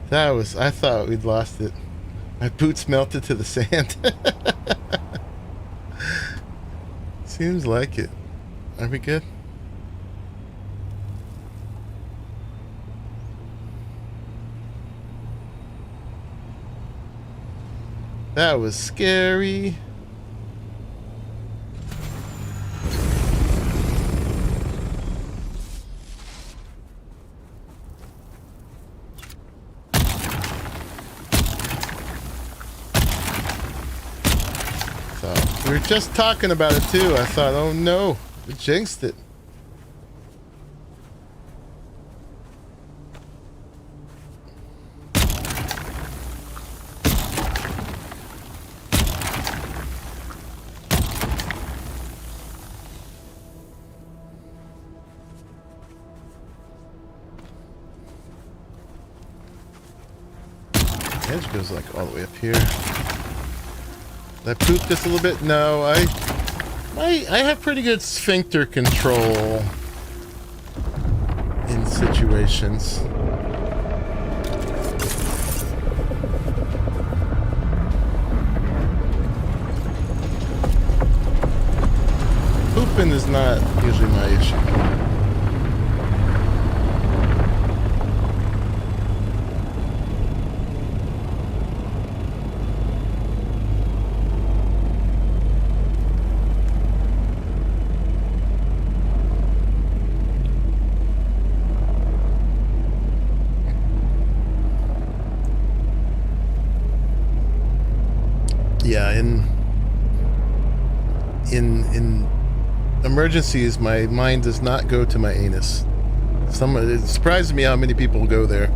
That was, I thought we'd lost it. My boots melted to the sand. Seems like it. Are we good? That was scary. So, we were just talking about it too. I thought, oh no, we jinxed it. Edge goes like all the way up here. Did I poop just a little bit? No, I have pretty good sphincter control in situations. Pooping is not usually my issue. Yeah, in emergencies, my mind does not go to my anus. It surprises me how many people go there.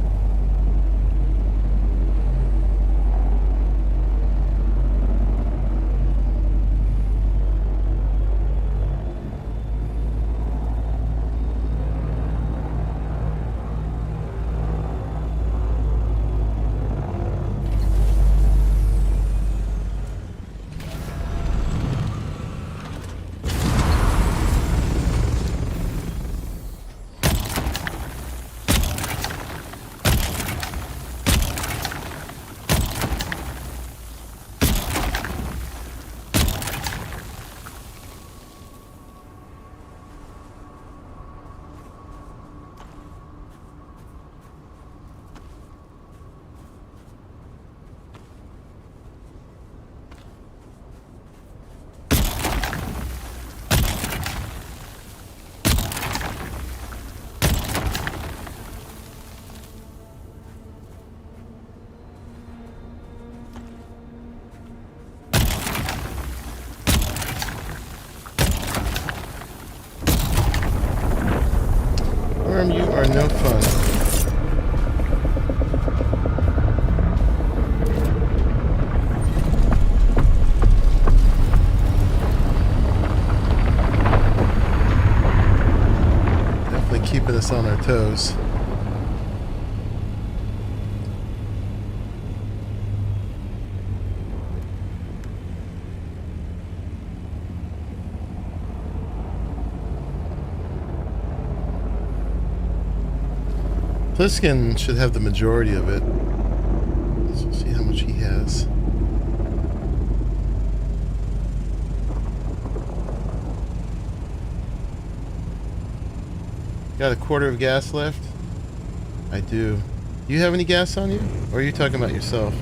You are no fun. Definitely keeping us on our toes. Bluesky should have the majority of it. Let's see how much he has. Got a quarter of gas left? I do. Do you have any gas on you? Or are you talking about yourself?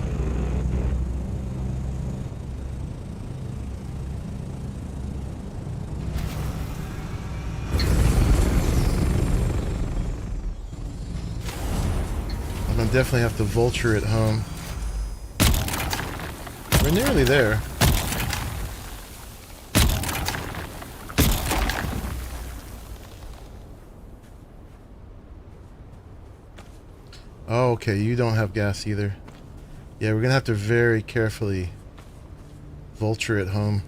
Definitely have to vulture it home. We're nearly there. Oh, okay, you don't have gas either. Yeah, we're gonna have to very carefully vulture it home.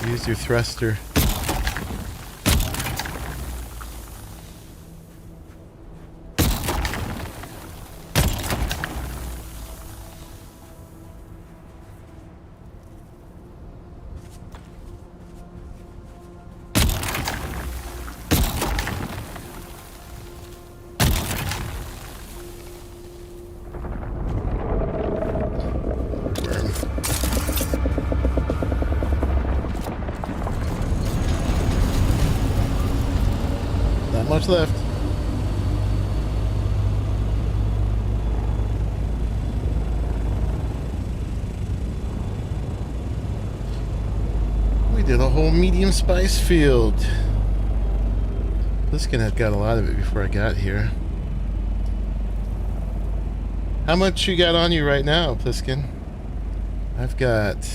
Use your thruster. Much left. Did a whole medium spice field. Bluesky had got a lot of it before I got here. How much you got on you right now, Bluesky? I've got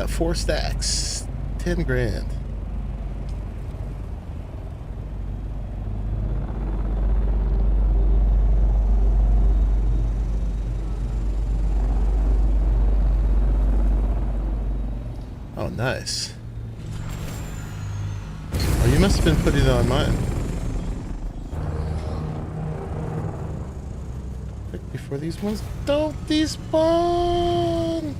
4 stacks, 10 grand. Oh, nice. Oh, you must have been putting it on mine. Quick before these ones don't despawn.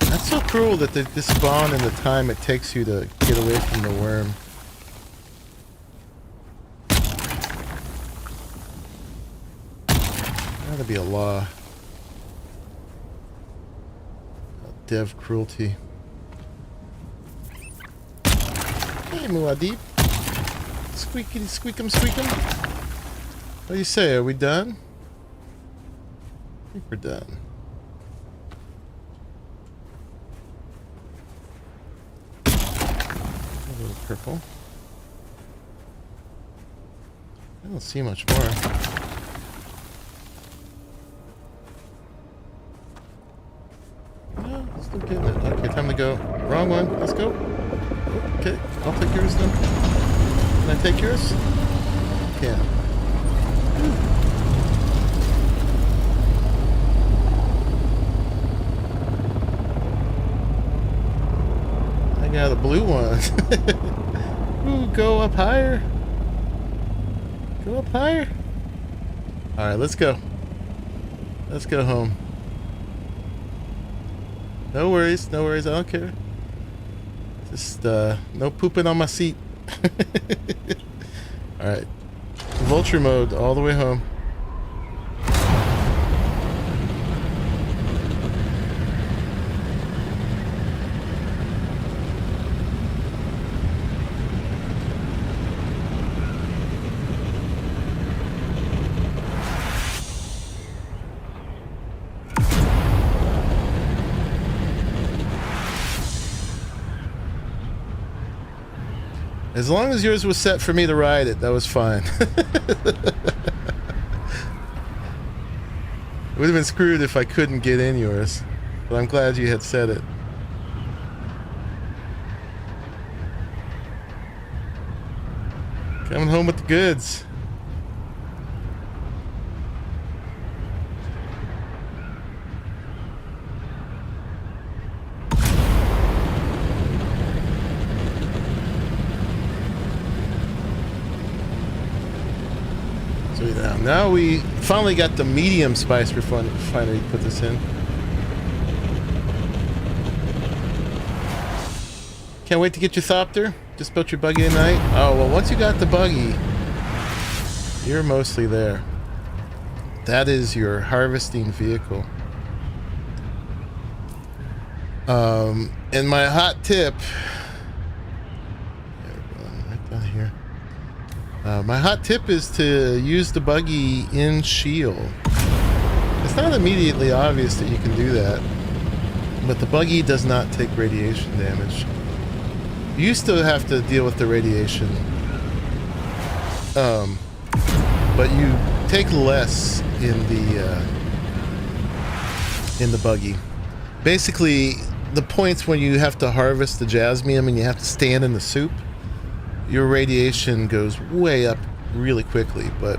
That's so cruel that they despawn in the time it takes you to get away from the worm. That'd be a law. Dev cruelty. Hey, Muad'Dib. Squeakity squeakum squeakum. What do you say? Are we done? I think we're done. A little purple. I don't see much more. No, still getting it. Okay, time to go. Wrong one. Let's go. Okay, I'll take yours then. Can I take yours? Yeah. I got a blue one. Ooh, go up higher. Go up higher. Alright, let's go. Let's go home. No worries, no worries, I don't care. Just, no pooping on my seat. Alright. Vulture mode all the way home. As long as yours was set for me to ride it, that was fine. It would have been screwed if I couldn't get in yours. But I'm glad you had set it. Coming home with the goods. Now we finally got the medium spice refinery to put this in. Can't wait to get your thopter. Just built your buggy tonight. Oh, well, once you got the buggy, you're mostly there. That is your harvesting vehicle. And my hot tip... right down here. My hot tip is to use the buggy in shield. It's not immediately obvious that you can do that, but the buggy does not take radiation damage. You still have to deal with the radiation, but you take less in the buggy. Basically, the points when you have to harvest the jasmium and you have to stand in the soup, your radiation goes way up really quickly, but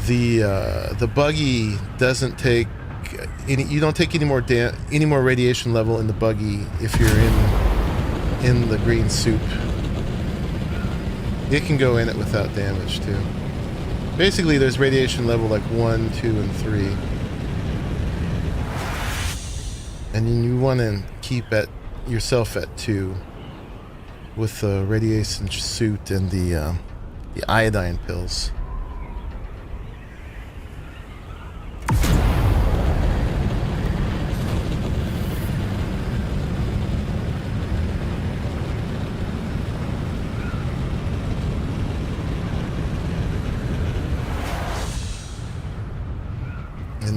the buggy doesn't take any. You don't take any more radiation level in the buggy if you're in the green soup. It can go in it without damage too. Basically, there's radiation level like 1, 2, and 3, and then you want to keep yourself at 2. With the radiation suit and the iodine pills.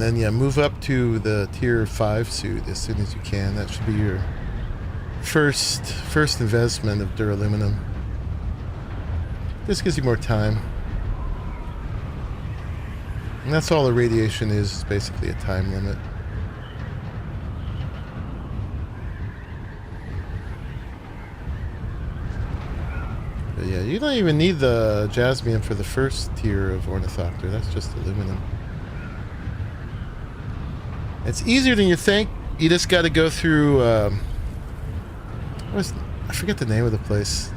then yeah, move up to the tier 5 suit as soon as you can. That should be your first investment of duraluminum. This gives you more time. And that's all the radiation is basically a time limit. But yeah, you don't even need the jasmium for the first tier of ornithopter. That's just aluminum. It's easier than you think. You just got to go through. I forget the name of the place.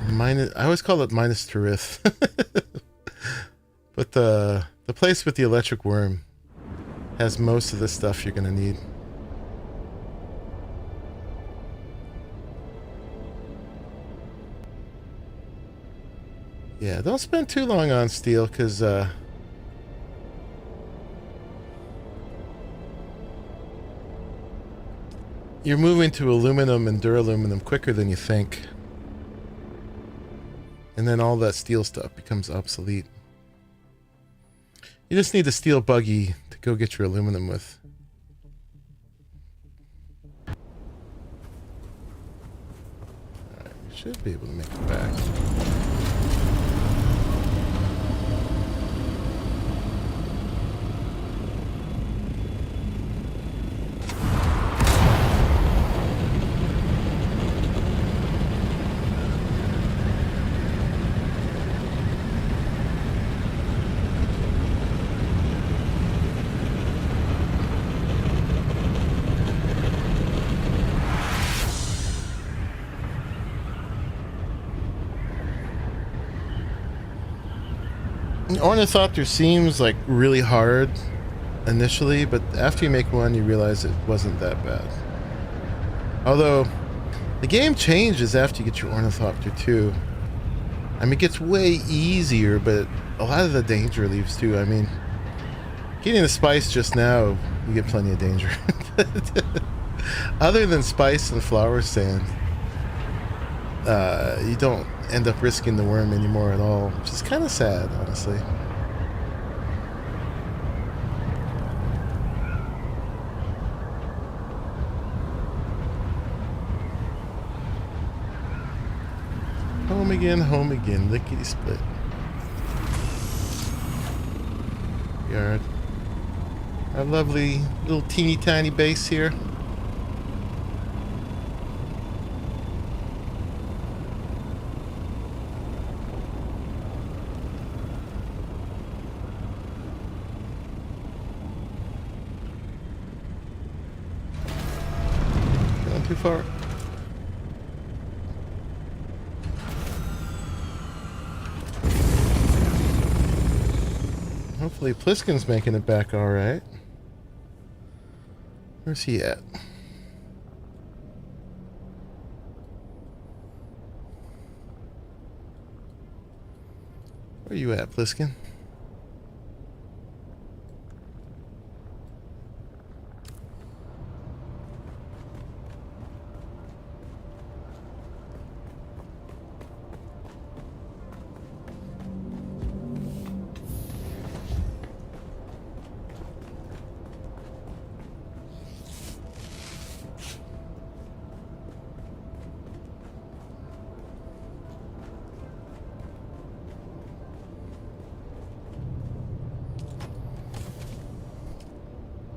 I always call it Minus Tarith. But the place with the electric worm has most of the stuff you're gonna need. Yeah, don't spend too long on steel, because you're moving to aluminum and duraluminum quicker than you think. And then all that steel stuff becomes obsolete. You just need a steel buggy to go get your aluminum with. Alright, you should be able to make it back. Ornithopter seems like really hard initially, but after you make one, you realize it wasn't that bad. Although, the game changes after you get your ornithopter too. I mean, it gets way easier, but a lot of the danger leaves too. I mean, getting the spice just now, you get plenty of danger. Other than spice and flower sand, you don't end up risking the worm anymore at all, which is kind of sad, honestly. Home again, lickety split. Yard. Our lovely little teeny tiny base here. Too far. Hopefully Pliskin's making it back all right. Where's he at? Where are you at, Pliskin?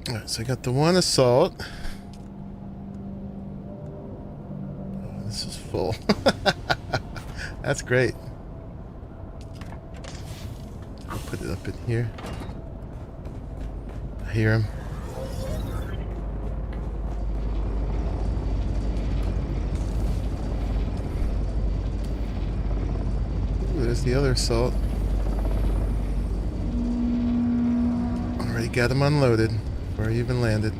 Alright, so I got the one assault. Oh, this is full. That's great. I'll put it up in here. I hear him. Ooh, there's the other assault. Already got him unloaded. Before I even landed.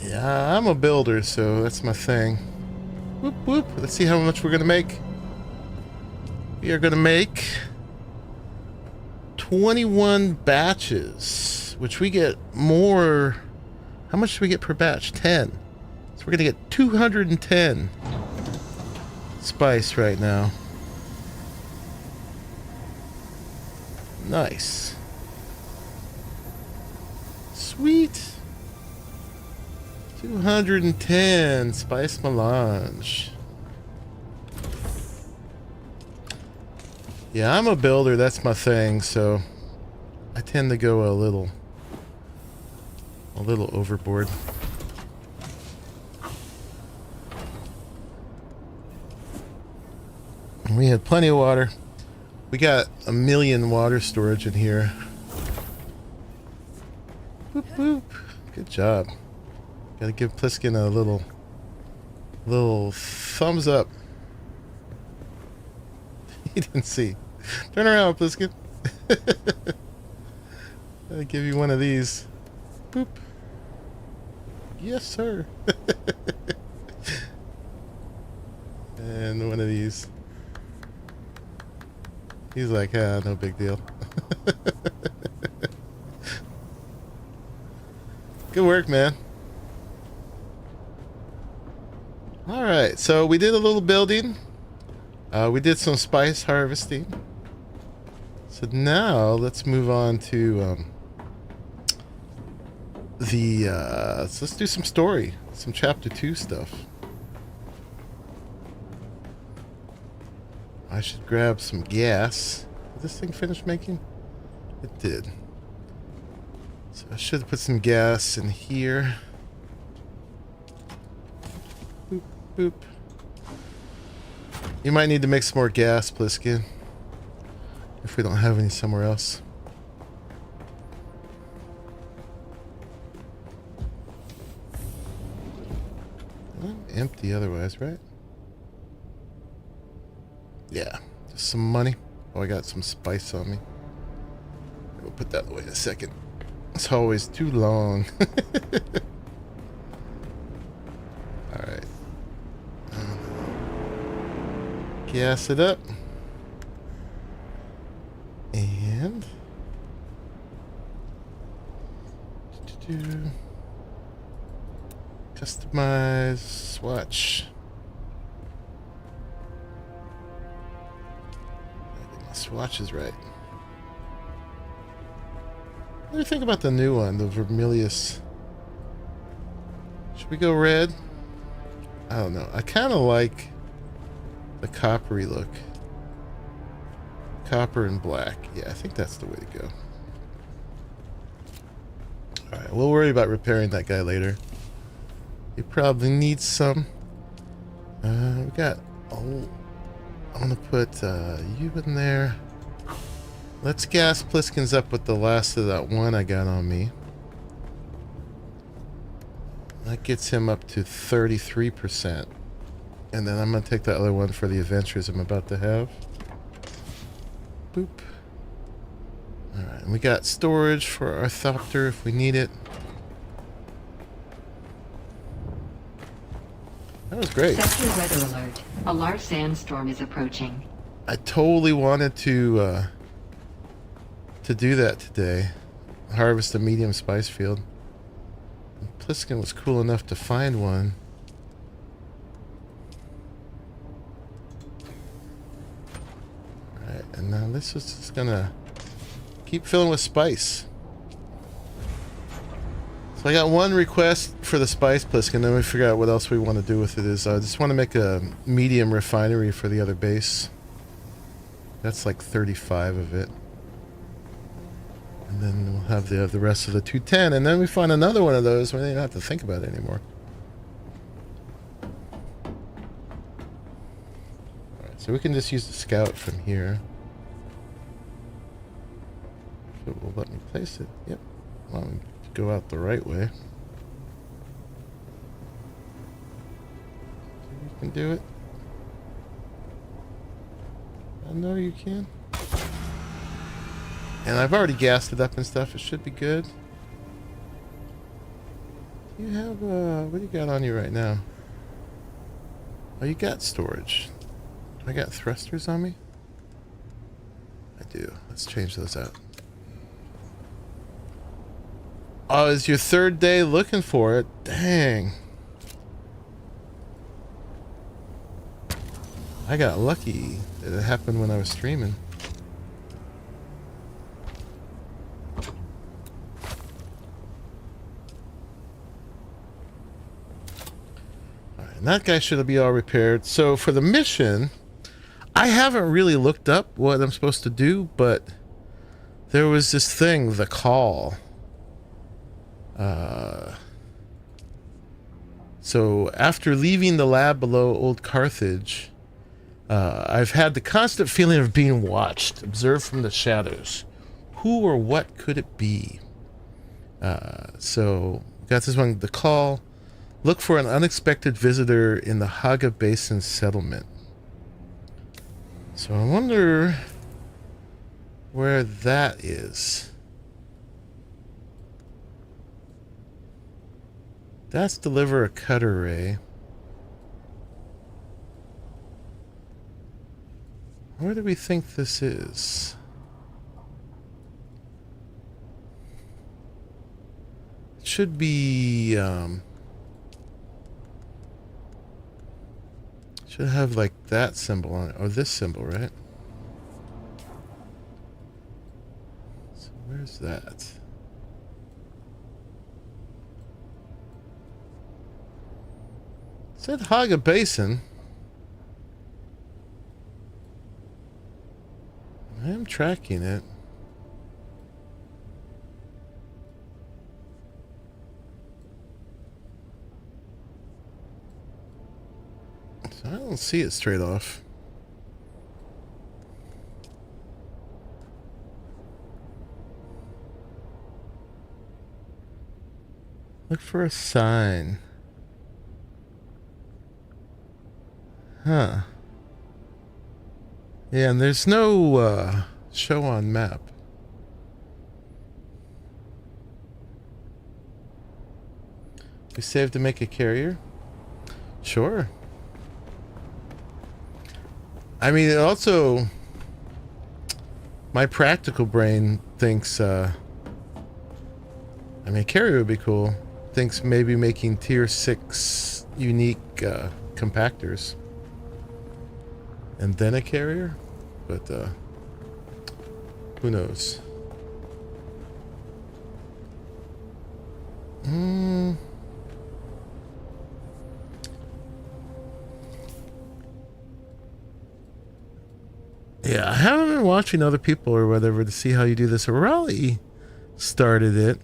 Yeah, I'm a builder, so that's my thing. Whoop whoop. Let's see how much we're gonna make. We are gonna make 21 batches. spice, which we get more. How much do we get per batch? 10. So we're going to get 210 spice right now. Nice. Sweet. 210 spice melange. Yeah, I'm a builder. That's my thing. So I tend to go a little overboard. And we had plenty of water. We got 1 million water storage in here. Boop, boop. Good job. Gotta give Pliskin a little thumbs up. He didn't see. Turn around, Pliskin. I'll give you one of these. Boop. Yes, sir. And one of these. He's like, ah, no big deal. Good work, man. Alright, so we did a little building. We did some spice harvesting. So now let's move on to let's do some story, some chapter 2 stuff. I should grab some gas. Did this thing finish making? It did. So I should put some gas in here. Boop, boop. You might need to make some more gas, Pliskin, if we don't have any somewhere else. I'm empty otherwise, right? Yeah, just some money. Oh, I got some spice on me. We'll put that away in a second. It's always too long. Alright. Gas it up. And customize swatch. Swatch is right. What do you think about the new one, the Vermilius? Should we go red? I don't know. I kind of like the coppery look. Copper and black. Yeah, I think that's the way to go. Alright, we'll worry about repairing that guy later. He probably needs some. We got... Oh, I'm gonna put you in there. Let's gas Pliskins up with the last of that one I got on me. That gets him up to 33%. And then I'm gonna take the other one for the adventures I'm about to have. Boop. Alright, and we got storage for our ornithopter if we need it. That was great. Sector weather alert. A large sandstorm is approaching. I totally wanted to do that today. Harvest a medium spice field. And Pliskin was cool enough to find one. Alright, and now this is just gonna keep filling with spice. So I got one request for the spice Pliskin, then we figure out what else we want to do with it. Is I just want to make a medium refinery for the other base. That's like 35 of it. And then we'll have the rest of the 210, and then we find another one of those where they don't have to think about it anymore. Alright, so we can just use the scout from here. If it will let me place it. Yep. Well, we go out the right way. You can do it. I know you can. And I've already gassed it up and stuff. It should be good. Do you have, what do you got on you right now? Oh, you got storage. Do I got thrusters on me? I do. Let's change those out. Oh, it's your third day looking for it. Dang. I got lucky that it happened when I was streaming. Alright, and that guy should be all repaired. So for the mission, I haven't really looked up what I'm supposed to do, but there was this thing, the call. So after leaving the lab below Old Carthage, I've had the constant feeling of being watched, observed from the shadows. Who or what could it be? So got this one, the call. Look for an unexpected visitor in the Haga Basin settlement. So I wonder where that is. That's deliver a cut array. Where do we think this is? It should be, should have like that symbol on it, or this symbol, right? So where's that? It said Haga Basin. I am tracking it. So I don't see it straight off. Look for a sign. Huh. Yeah, and there's no show on map. We saved to make a carrier? Sure. I mean, it also, my practical brain thinks, I mean, carrier would be cool. Thinks maybe making tier 6 unique compactors. And then a carrier? But, who knows? Yeah, I haven't been watching other people or whatever to see how you do this. Raleigh started it.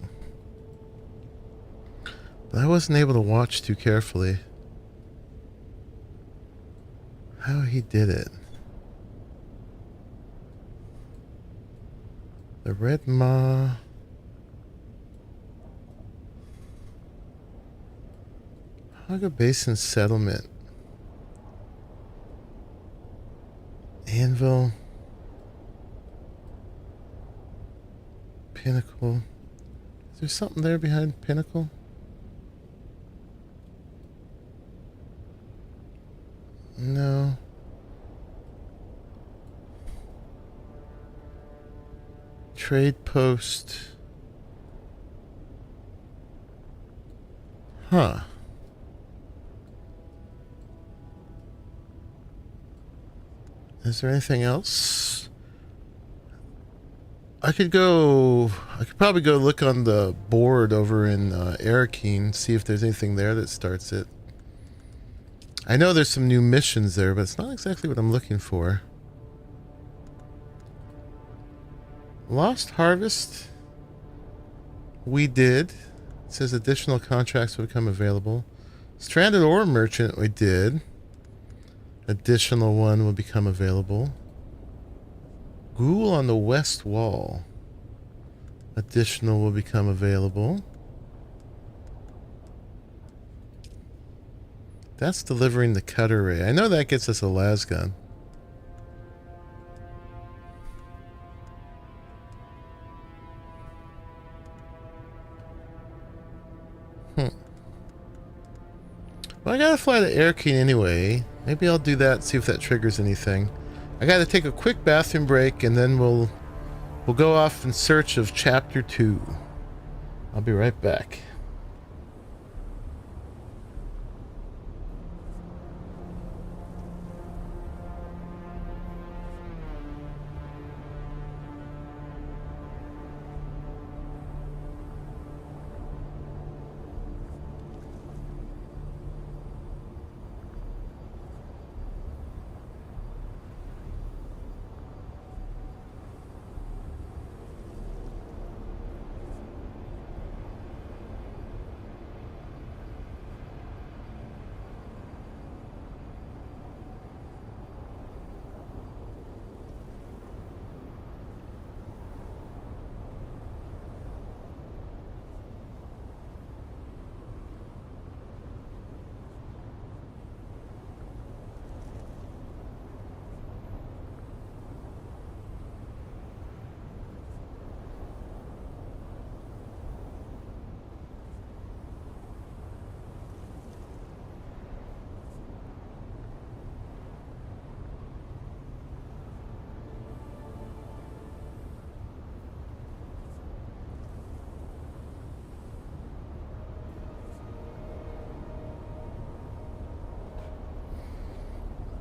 But I wasn't able to watch too carefully how he did it. The Red Ma. Haga Basin Settlement. Anvil. Pinnacle. Is there something there behind Pinnacle? No. Trade post. Huh. Is there anything else? I could probably go look on the board over in Arrakis, see if there's anything there that starts it. I know there's some new missions there, but it's not exactly what I'm looking for. Lost Harvest. We did. It says additional contracts will become available. Stranded Ore Merchant, we did. Additional one will become available. Ghoul on the West Wall. Additional will become available. That's delivering the cut array. I know that gets us a las gun. Well, I gotta fly to Arrakis anyway. Maybe I'll do that, see if that triggers anything. I gotta take a quick bathroom break, and then we'll go off in search of Chapter 2. I'll be right back.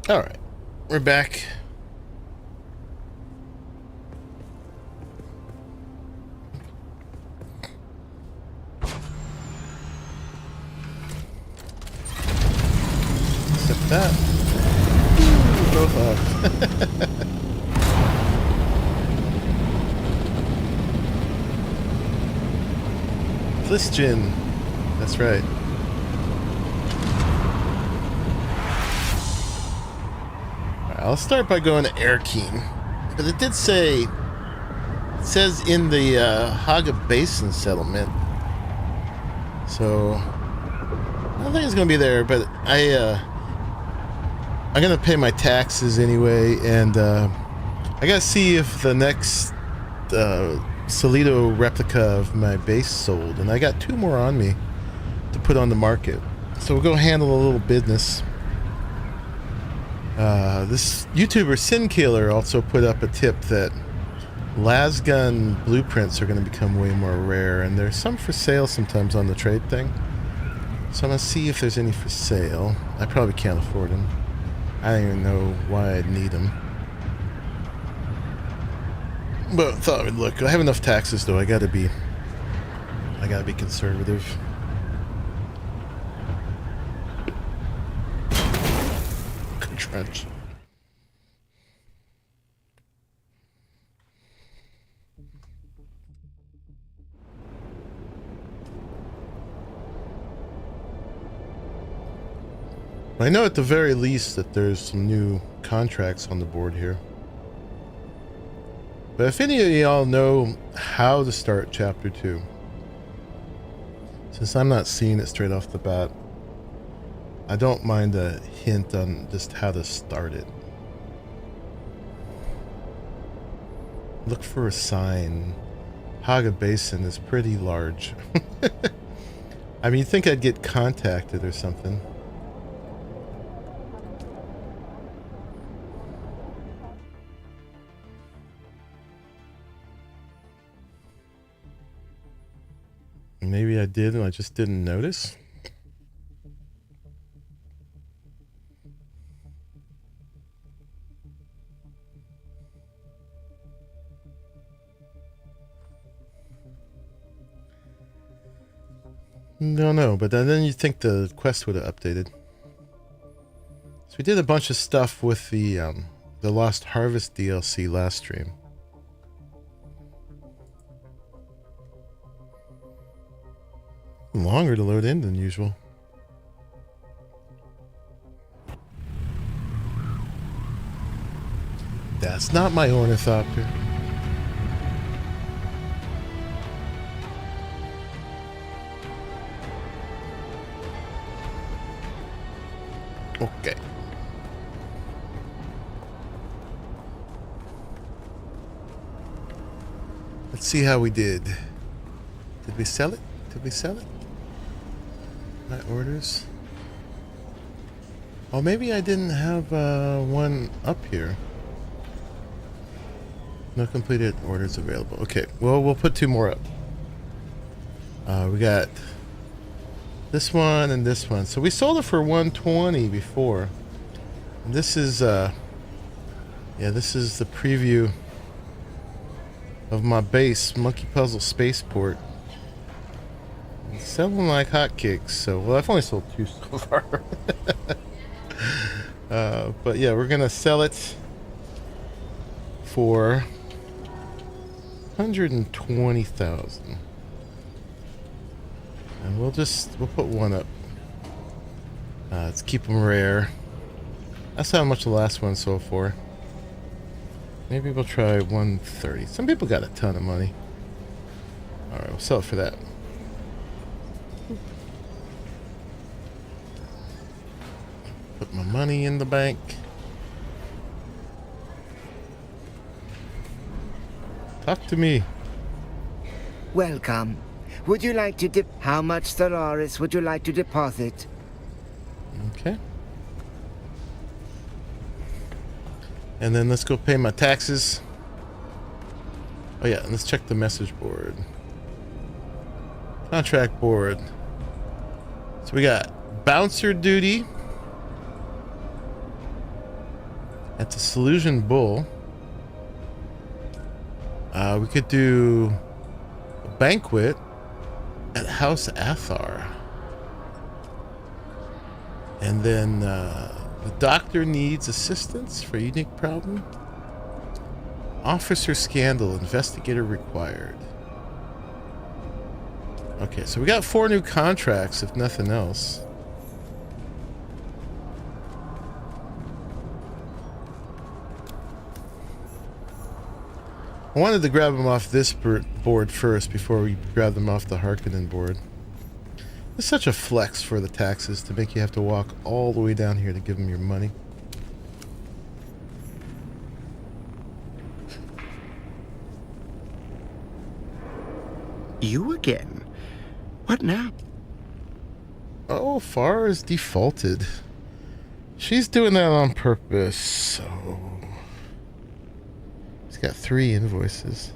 All right, we're back. Except that. Both off. Christian. That's right. I'll start by going to Arrakis, but it did say, it says in the Haga Basin settlement, so I don't think it's going to be there, but I'm going to pay my taxes anyway, and I got to see if the next Solido replica of my base sold, and I got 2 more on me to put on the market, so we'll go handle a little business. This YouTuber Sinkiller also put up a tip that lasgun blueprints are going to become way more rare, and there's some for sale sometimes on the trade thing. So I'm going to see if there's any for sale. I probably can't afford them. I don't even know why I'd need them. But thought I would look. I have enough taxes though. I gotta be conservative. Trench. I know at the very least that there's some new contracts on the board here. But if any of y'all know how to start Chapter 2, since I'm not seeing it straight off the bat, I don't mind a hint on just how to start it. Look for a sign. Haga Basin is pretty large. I mean, you'd think I'd get contacted or something. Maybe I did and I just didn't notice. No, no, but then you'd think the quest would have updated. So we did a bunch of stuff with the Lost Harvest DLC last stream. Longer to load in than usual. That's not my ornithopter. Okay. Let's see how we did. Did we sell it? Did we sell it? My orders. Oh, maybe I didn't have one up here. No completed orders available. Okay, well, we'll put 2 more up. We got this one and this one. So we sold it for 120 before. And this is this is the preview of my base Monkey Puzzle Spaceport. It's selling like hotcakes. So, well, I've only sold 2 so far. But yeah, we're gonna sell it for 120,000, and we'll put one up. Let's keep them rare. That's how much the last one sold for. Maybe we'll try 130. Some people got a ton of money. All right, we'll sell it for that. Put my money in the bank. Talk to me. Welcome. Would you like to how much Stellaris would you like to deposit? Okay. And then let's go pay my taxes. Oh yeah, and let's check the message board. Contract board. So we got bouncer duty at the Solution Bull. We could do a banquet at House Athar. And then the doctor needs assistance for a unique problem. Officer scandal, investigator required. Okay, so we got 4 new contracts, if nothing else. I wanted to grab them off this board first before we grab them off the Harkonnen board. It's such a flex for the taxes to make you have to walk all the way down here to give them your money. You again? What now? Oh, Far is defaulted. She's doing that on purpose, so... He's got 3 invoices.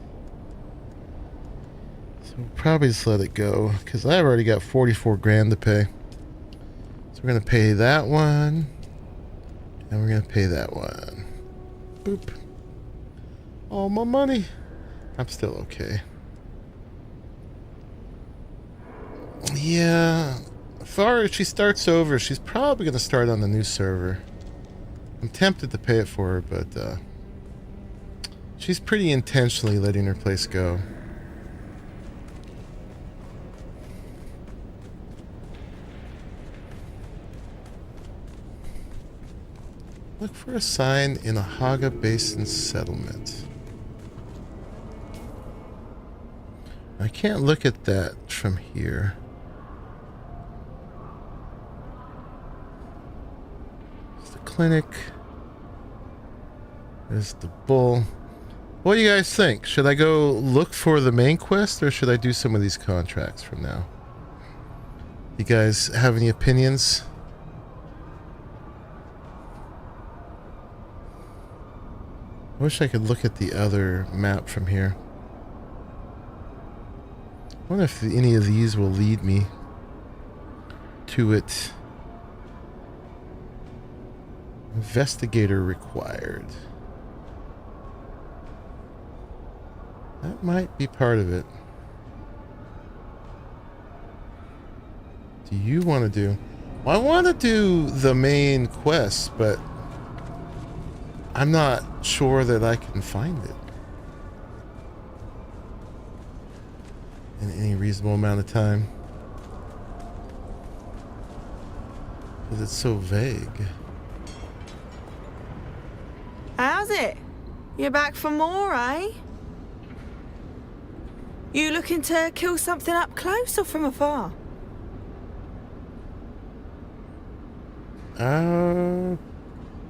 So we'll probably just let it go, because I've already got 44 grand to pay. So we're going to pay that one, and we're going to pay that one. Boop. All my money. I'm still okay. Yeah, if she starts over, she's probably going to start on the new server. I'm tempted to pay it for her, but she's pretty intentionally letting her place go. Look for a sign in a Haga Basin settlement. I can't look at that from here. Clinic. There's the bull. What do you guys think? Should I go look for the main quest, or should I do some of these contracts from now? You guys have any opinions? I wish I could look at the other map from here. I wonder if any of these will lead me to it. Investigator required. That might be part of it. Do you want to do? Well, I want to do the main quest, but I'm not sure that I can find it in any reasonable amount of time. Because it's so vague. How's it? You're back for more, eh? You looking to kill something up close or from afar?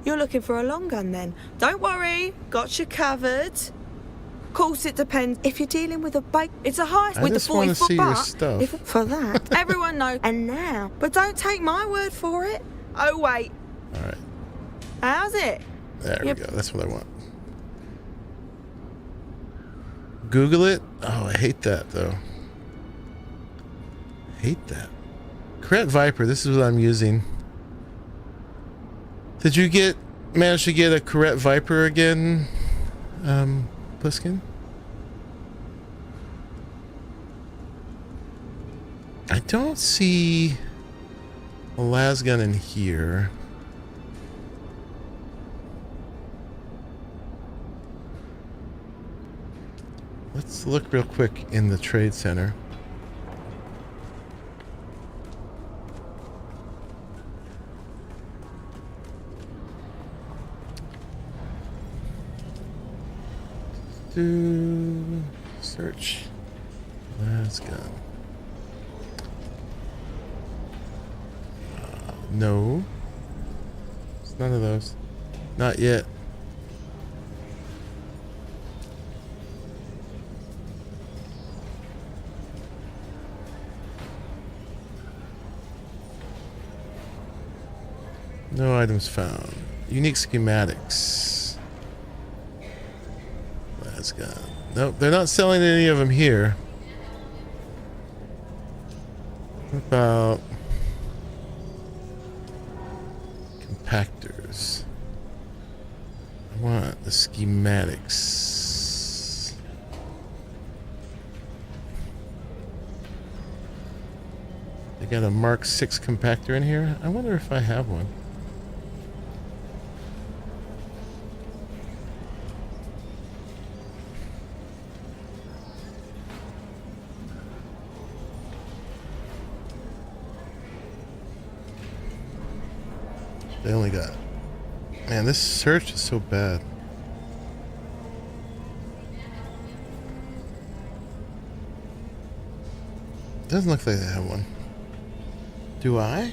You're looking for a long gun then. Don't worry, got you covered. Of course it depends if you're dealing with a bike. It's a heist with the 40-foot bar. If for that, everyone knows. And now, but don't take my word for it. Oh wait. All right. How's it? There we go. That's what I want. Google it? Oh, I hate that, though. hate that. Corette Viper, this is what I'm using. Did you manage to get a Corette Viper again, Bluesky? I don't see a las gun in here. Let's look real quick in the trade center. Search las gun. No. It's none of those. Not yet. No items found. Unique schematics. Las gun. Nope, they're not selling any of them here. What about compactors? I want the schematics. They got a Mark 6 compactor in here. I wonder if I have one. They only got... Man, this search is so bad. Doesn't look like they have one. Do I?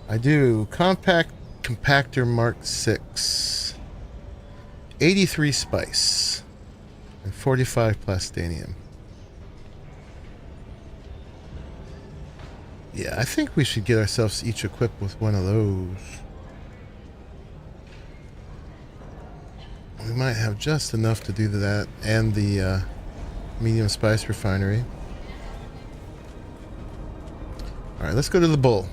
I do. Compact compactor Mark 6. 83 spice. And 45 plastanium. Yeah, I think we should get ourselves each equipped with one of those. We might have just enough to do that and the medium spice refinery. Alright, let's go to the bull.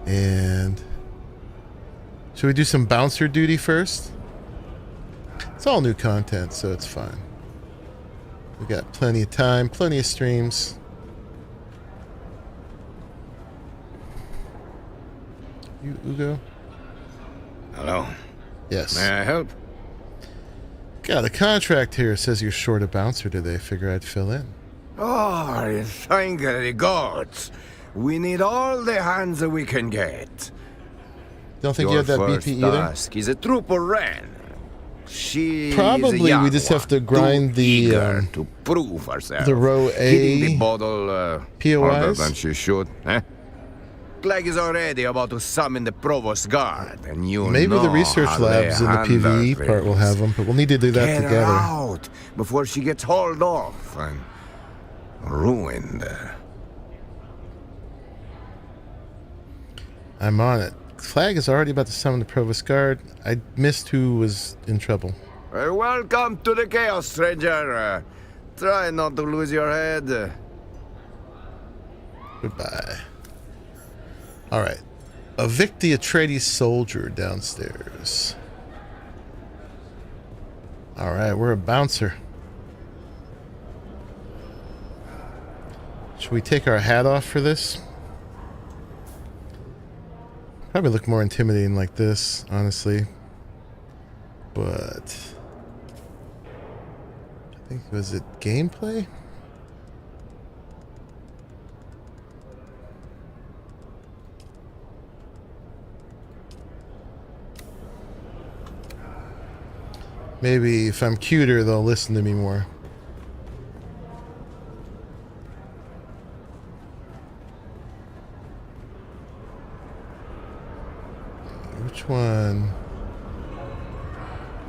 And should we do some bouncer duty first? It's all new content, so it's fine. We got plenty of time, plenty of streams. You, Ugo? Hello. Yes. May I help? Got a contract here. It says you're short a bouncer today. Figure I'd fill in. Oh, thank the gods. We need all the hands that we can get. Don't think you Your have that first BP either? task is a trooper Ren. She Probably is a young we just have to one, grind too the, eager to prove herself. the row Hitting A the bottle POIs? harder than she should. Eh? Clegg is already about to summon the provost guard, and you Maybe know the research how labs they in the handle PvE part will things. have them, but we'll need to do that Get together. her out before she gets hauled off and ruined. I'm on it. Flag is already about to summon the provost guard. I missed who was in trouble. Welcome to the chaos, stranger. Try not to lose your head. Goodbye. Alright. Evict the Atreides soldier downstairs. Alright, we're a bouncer. Should we take our hat off for this? Probably look more intimidating like this, honestly. But I think, was it gameplay? Maybe if I'm cuter, they'll listen to me more. Which one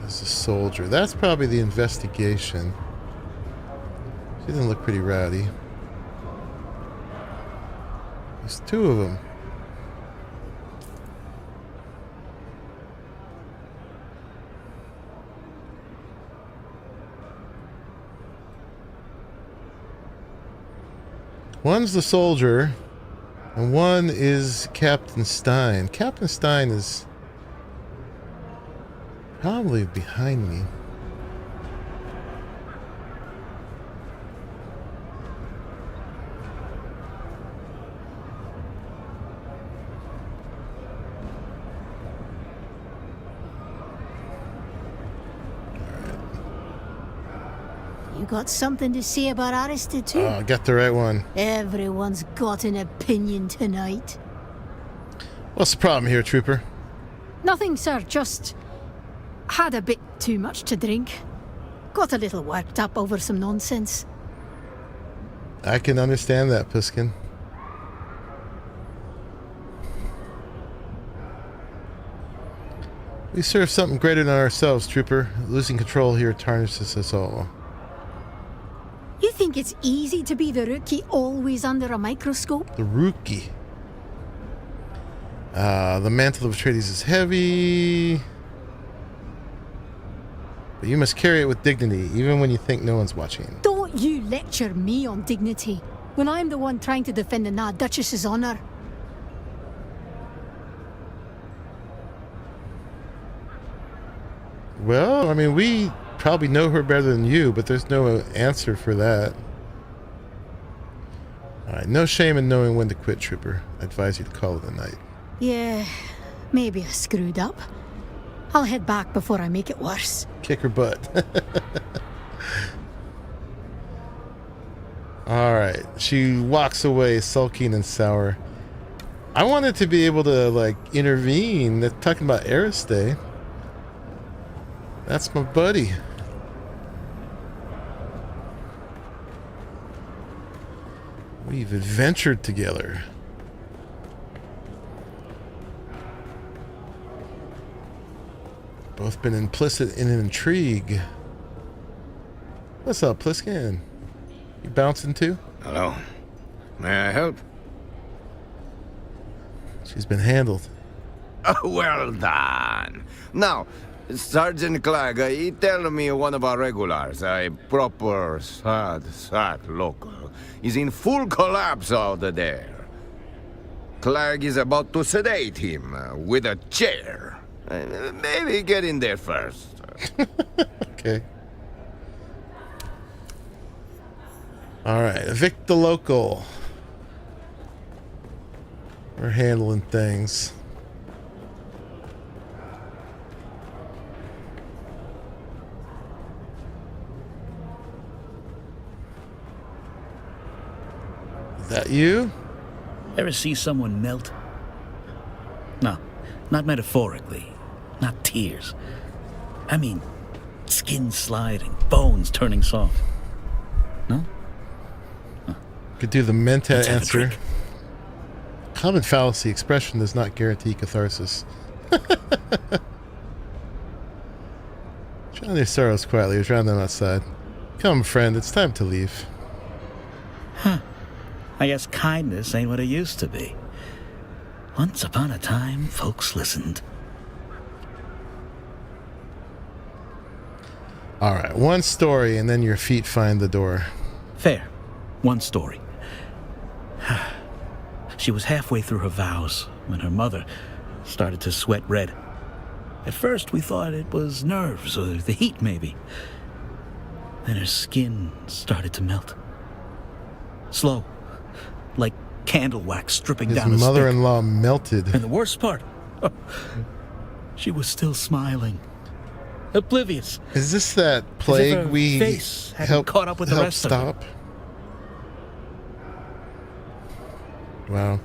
is the soldier? That's probably the investigation. She doesn't look pretty rowdy. There's two of them. One's the soldier, and one is Captain Stein. Captain Stein is probably behind me. You got something to say about Arrested too? Oh, I got the right one. Everyone's got an opinion tonight. What's the problem here, Trooper? Nothing, sir, just had a bit too much to drink. Got a little worked up over some nonsense. I can understand that, Puskin. We serve something greater than ourselves, Trooper. Losing control here tarnishes us all. You think it's easy to be the rookie always under a microscope? The rookie. The mantle of Atreides is heavy. But you must carry it with dignity, even when you think no one's watching. Don't you lecture me on dignity, when I'm the one trying to defend the Nad Duchess's honor. Well, I mean, we probably know her better than you, but there's no answer for that. Alright, no shame in knowing when to quit, Trooper. I advise you to call it a night. Yeah, maybe I screwed up. I'll head back before I make it worse. Kick her butt. Alright, she walks away sulking and sour. I wanted to be able to, like, intervene. They're talking about Aristay. That's my buddy. We've adventured together. Both been implicit in an intrigue. What's up, Pliskin? You bouncing too? Hello. May I help? She's been handled. Well done. Now, Sergeant Clegg, he tell me one of our regulars, a proper sad local, is in full collapse out there. Clegg is about to sedate him with a chair. Maybe get in there first. Okay. Alright, evict the local. We're handling things. Is that you? Ever see someone melt? No, not metaphorically. Not tears. I mean, skin sliding, bones turning soft. No? Could do the Menta Let's have a answer. drink. Common fallacy. Expression does not guarantee catharsis. Drown their sorrows quietly or drown them outside. Come, friend, it's time to leave. Huh. I guess kindness ain't what it used to be. Once upon a time, folks listened. Alright, one story and then your feet find the door. Fair. One story. She was halfway through her vows when her mother started to sweat red. At first, we thought it was nerves or the heat, maybe. Then her skin started to melt. Slow, like candle wax dripping His down a stick. mother-in-law melted. And the worst part, she was still smiling. Oblivious. Is this that plague her we face hadn't helped caught up with the help rest of her. stop? Wow.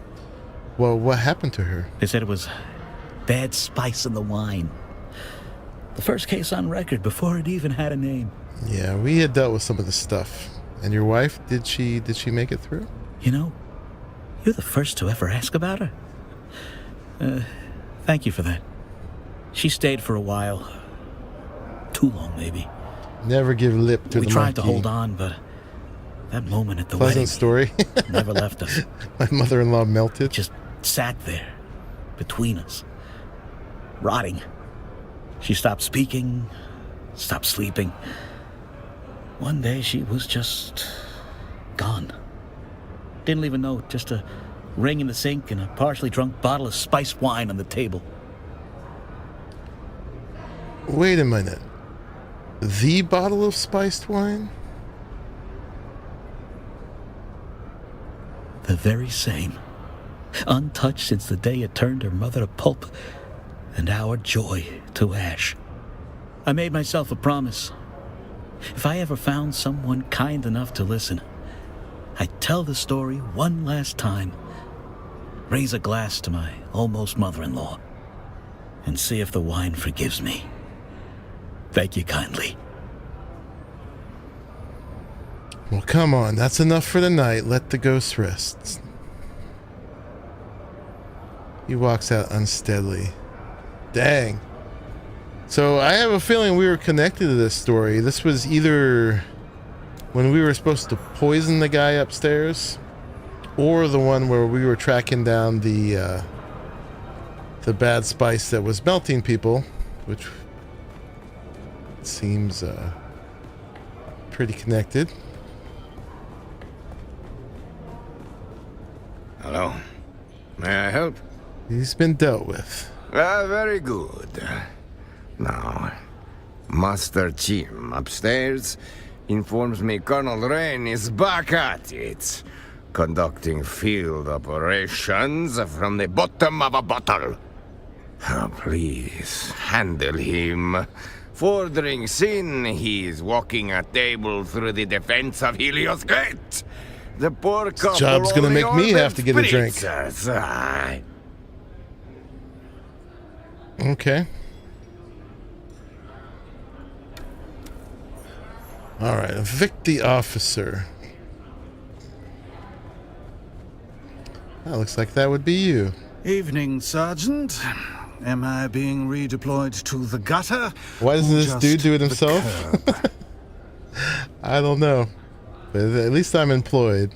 Well, what happened to her? They said it was bad spice in the wine. The first case on record before it even had a name. Yeah, we had dealt with some of the stuff. And your wife, did she make it through? You know, you're the first to ever ask about her. Thank you for that. She stayed for a while. Too long, maybe. Never give lip to the monkey. We tried to hold on, but that moment at the Pleasant wedding story. never left us. My mother-in-law melted. Just sat there, between us, rotting. She stopped speaking, stopped sleeping. One day she was just gone. Didn't leave a note, just a ring in the sink and a partially drunk bottle of spiced wine on the table. Wait a minute. The bottle of spiced wine? The very same. Untouched since the day it turned her mother to pulp and our joy to ash. I made myself a promise. If I ever found someone kind enough to listen, I'd tell the story one last time, raise a glass to my almost mother-in-law, and see if the wine forgives me. Thank you kindly. Well, come on. That's enough for the night. Let the ghost rest. He walks out unsteadily. Dang. So I have a feeling we were connected to this story. This was either when we were supposed to poison the guy upstairs, or the one where we were tracking down the bad spice that was melting people, which seems pretty connected. Hello. May I help? He's been dealt with. Very good. Now, Master Jim upstairs informs me Colonel Rain is back at it, conducting field operations from the bottom of a bottle. Oh, please, handle him. For drinks in, he's walking a table through the defense of Helios Gate. The poor couple job's gonna make me have to get a drink. spritzers. Okay. Alright, evict the officer. That looks like that would be you. Evening, Sergeant. Am I being redeployed to the gutter? Why doesn't or this just dude do it the himself? curb? I don't know. But at least I'm employed.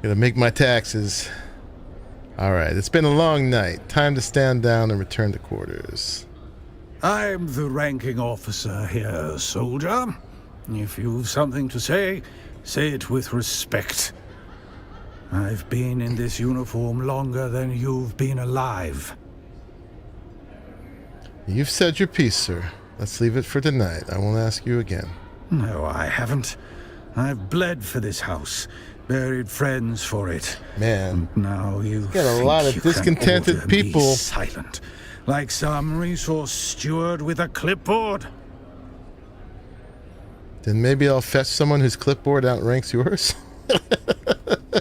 Gonna make my taxes. Alright, it's been a long night. Time to stand down and return to quarters. I'm the ranking officer here, soldier. If you've something to say it with respect. I've been in this uniform longer than you've been alive. You've said your piece, sir. Let's leave it for tonight. I won't ask you again. No, I haven't. I've bled for this house, buried friends for it. Man, And now you got a lot of think you can discontented order me people. silent, like some resource steward with a clipboard. Then maybe I'll fetch someone whose clipboard outranks yours.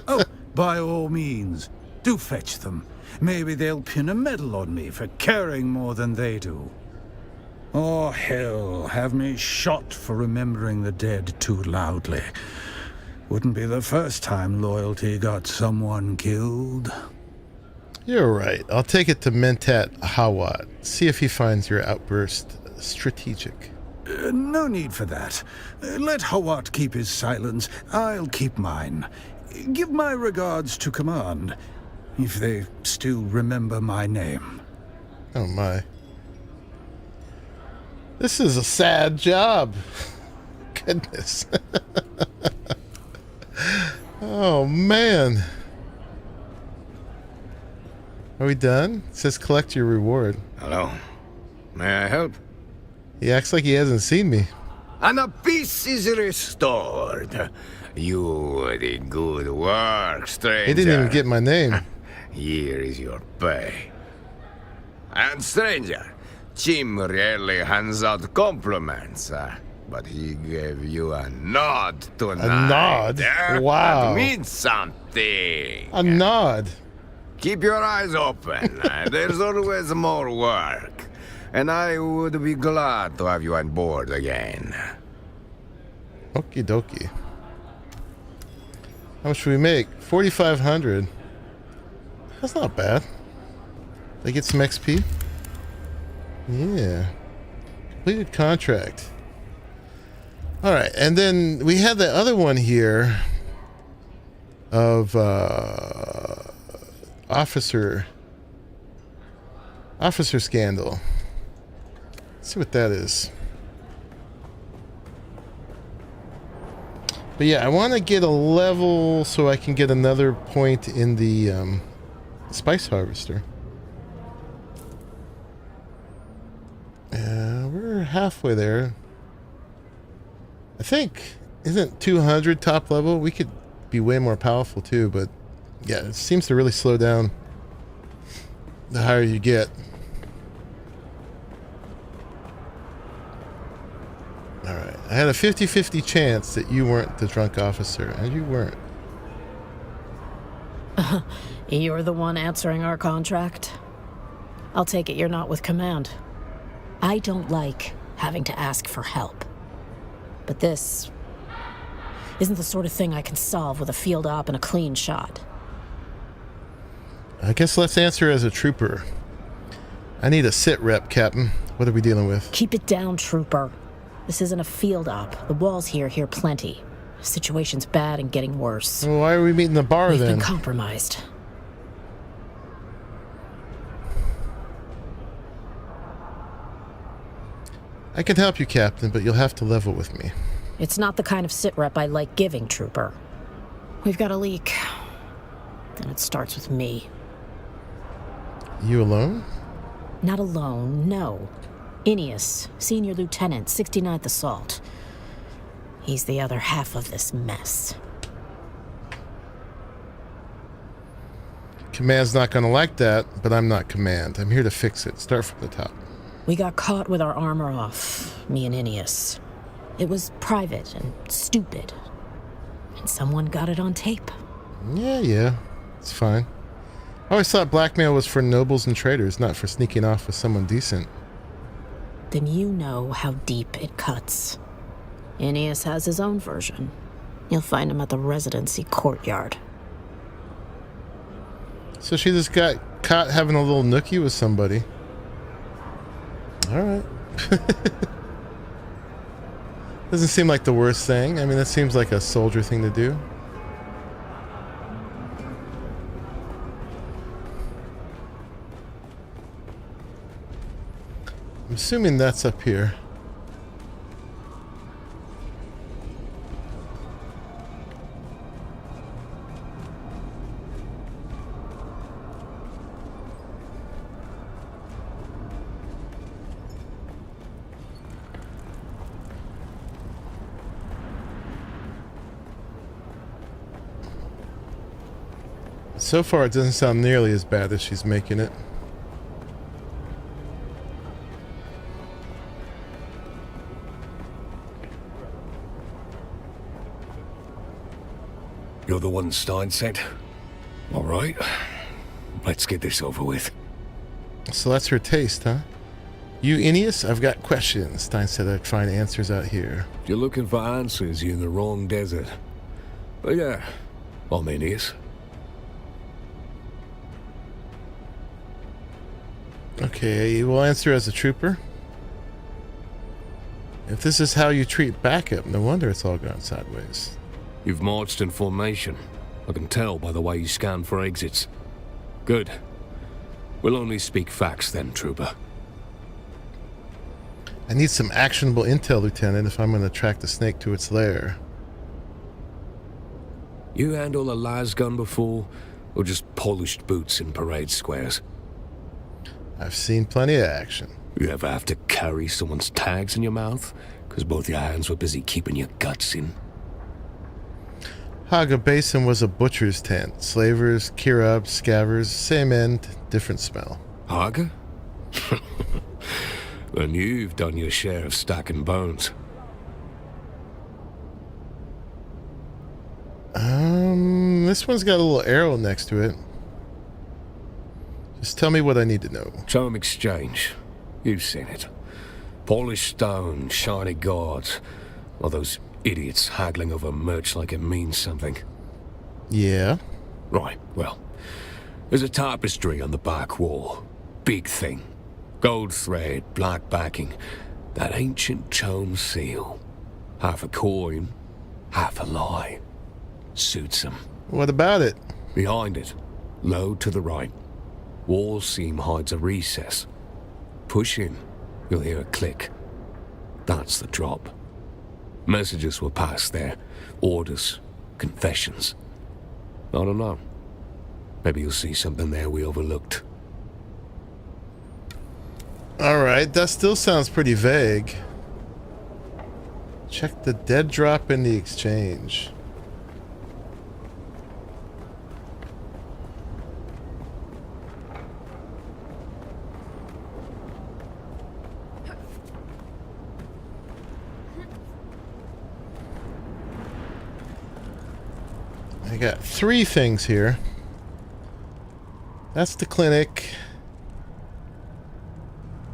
Oh, by all means, do fetch them. Maybe they'll pin a medal on me for caring more than they do. Or hell, have me shot for remembering the dead too loudly. Wouldn't be the first time loyalty got someone killed. You're right. I'll take it to Mentat Hawat. See if he finds your outburst strategic. No need for that. Let Hawat keep his silence. I'll keep mine. Give my regards to command, if they still remember my name. Oh my. This is a sad job. Goodness. Oh man. Are we done? It says collect your reward. Hello. May I help? He acts like he hasn't seen me. And a peace is restored. You did good work, stranger. He didn't even get my name. Here is your pay. And stranger, Jim really hands out compliments, but he gave you a nod tonight. nod? Wow. That means something. A nod. Keep your eyes open. There's always more work. And I would be glad to have you on board again. Okie dokie. How much should we make? 4,500. That's not bad. They get some XP. Yeah. Completed contract. Alright, and then we had the other one here of officer scandal. Let's see what that is. But yeah, I want to get a level so I can get another point in the spice harvester. We're halfway there. I think, isn't 200 top level? We could be way more powerful too, but yeah, it seems to really slow down the higher you get. Alright, I had a 50-50 chance that you weren't the drunk officer, and you weren't. You're the one answering our contract? I'll take it you're not with command. I don't like having to ask for help. But this isn't the sort of thing I can solve with a field op and a clean shot. I guess let's answer as a trooper. I need a sit rep, Captain. What are we dealing with? Keep it down, trooper. This isn't a field op. The walls here hear plenty. Situation's bad and getting worse. Well, why are we meeting the bar We've then? been compromised. I can help you, Captain, but you'll have to level with me. It's not the kind of sit rep I like giving, trooper. We've got a leak. And it starts with me. You alone? Not alone, no. Ineus, Senior Lieutenant, 69th Assault. He's the other half of this mess. Command's not going to like that, but I'm not Command. I'm here to fix it. Start from the top. We got caught with our armor off, me and Ineus. It was private and stupid. And someone got it on tape. Yeah. It's fine. I always thought blackmail was for nobles and traitors, not for sneaking off with someone decent. Then you know how deep it cuts. Ineus has his own version. You'll find him at the residency courtyard. So she just got caught having a little nookie with somebody. Alright. Doesn't seem like the worst thing. I mean, that seems like a soldier thing to do. I'm assuming that's up here. So far, it doesn't sound nearly as bad as she's making it. You're the one Stein sent? All right. Let's get this over with. So that's her taste, huh? You, Ineus? I've got questions. Stein said I'd find answers out here. If you're looking for answers, you're in the wrong desert. But yeah, I'm Ineus. Okay, you will answer as a trooper. If this is how you treat backup, no wonder it's all gone sideways. You've marched in formation. I can tell by the way you scan for exits. Good. We'll only speak facts then, trooper. I need some actionable intel, Lieutenant, if I'm going to track the snake to its lair. You handle a las gun before, or just polished boots in parade squares? I've seen plenty of action. You ever have to carry someone's tags in your mouth? Because both your hands were busy keeping your guts in. Haga Basin was a butcher's tent. Slavers, Kirabs, scavers, same end, different smell. Haga? Then you've done your share of stacking bones. This one's got a little arrow next to it. Just tell me what I need to know. Charm exchange. You've seen it. Polished stone, shiny guards. All those idiots haggling over merch like it means something. Yeah? Right, well. There's a tapestry on the back wall. Big thing. Gold thread, black backing. That ancient Chome seal. Half a coin, half a lie. Suits him. What about it? Behind it, low to the right. Wall seam hides a recess. Push in, you'll hear a click. That's the drop. Messages were passed there. Orders. Confessions. I don't know. Maybe you'll see something there we overlooked. Alright, that still sounds pretty vague. Check the dead drop in the exchange. I got 3 things here. That's the clinic.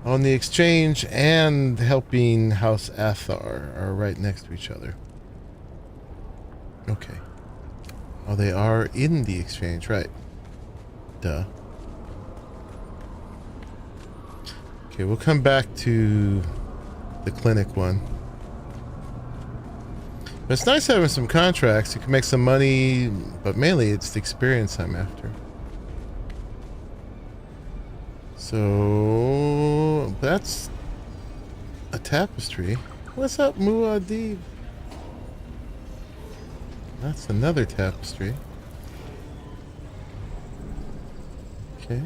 On the exchange and helping House Athar are right next to each other. Okay. Oh, they are in the exchange, right. Duh. Okay, we'll come back to the clinic one. But it's nice having some contracts. You can make some money, but mainly it's the experience I'm after. So that's a tapestry. What's up, Muad'Dib? That's another tapestry. Okay.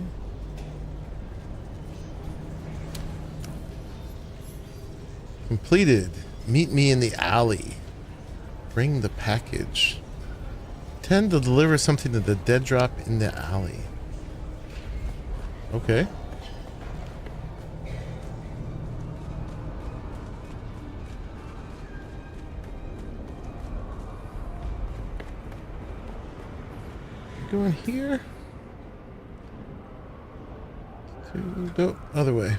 Completed. Meet me in the alley. Bring the package. Tend to deliver something to the dead drop in the alley. Okay. Going here? No, other way.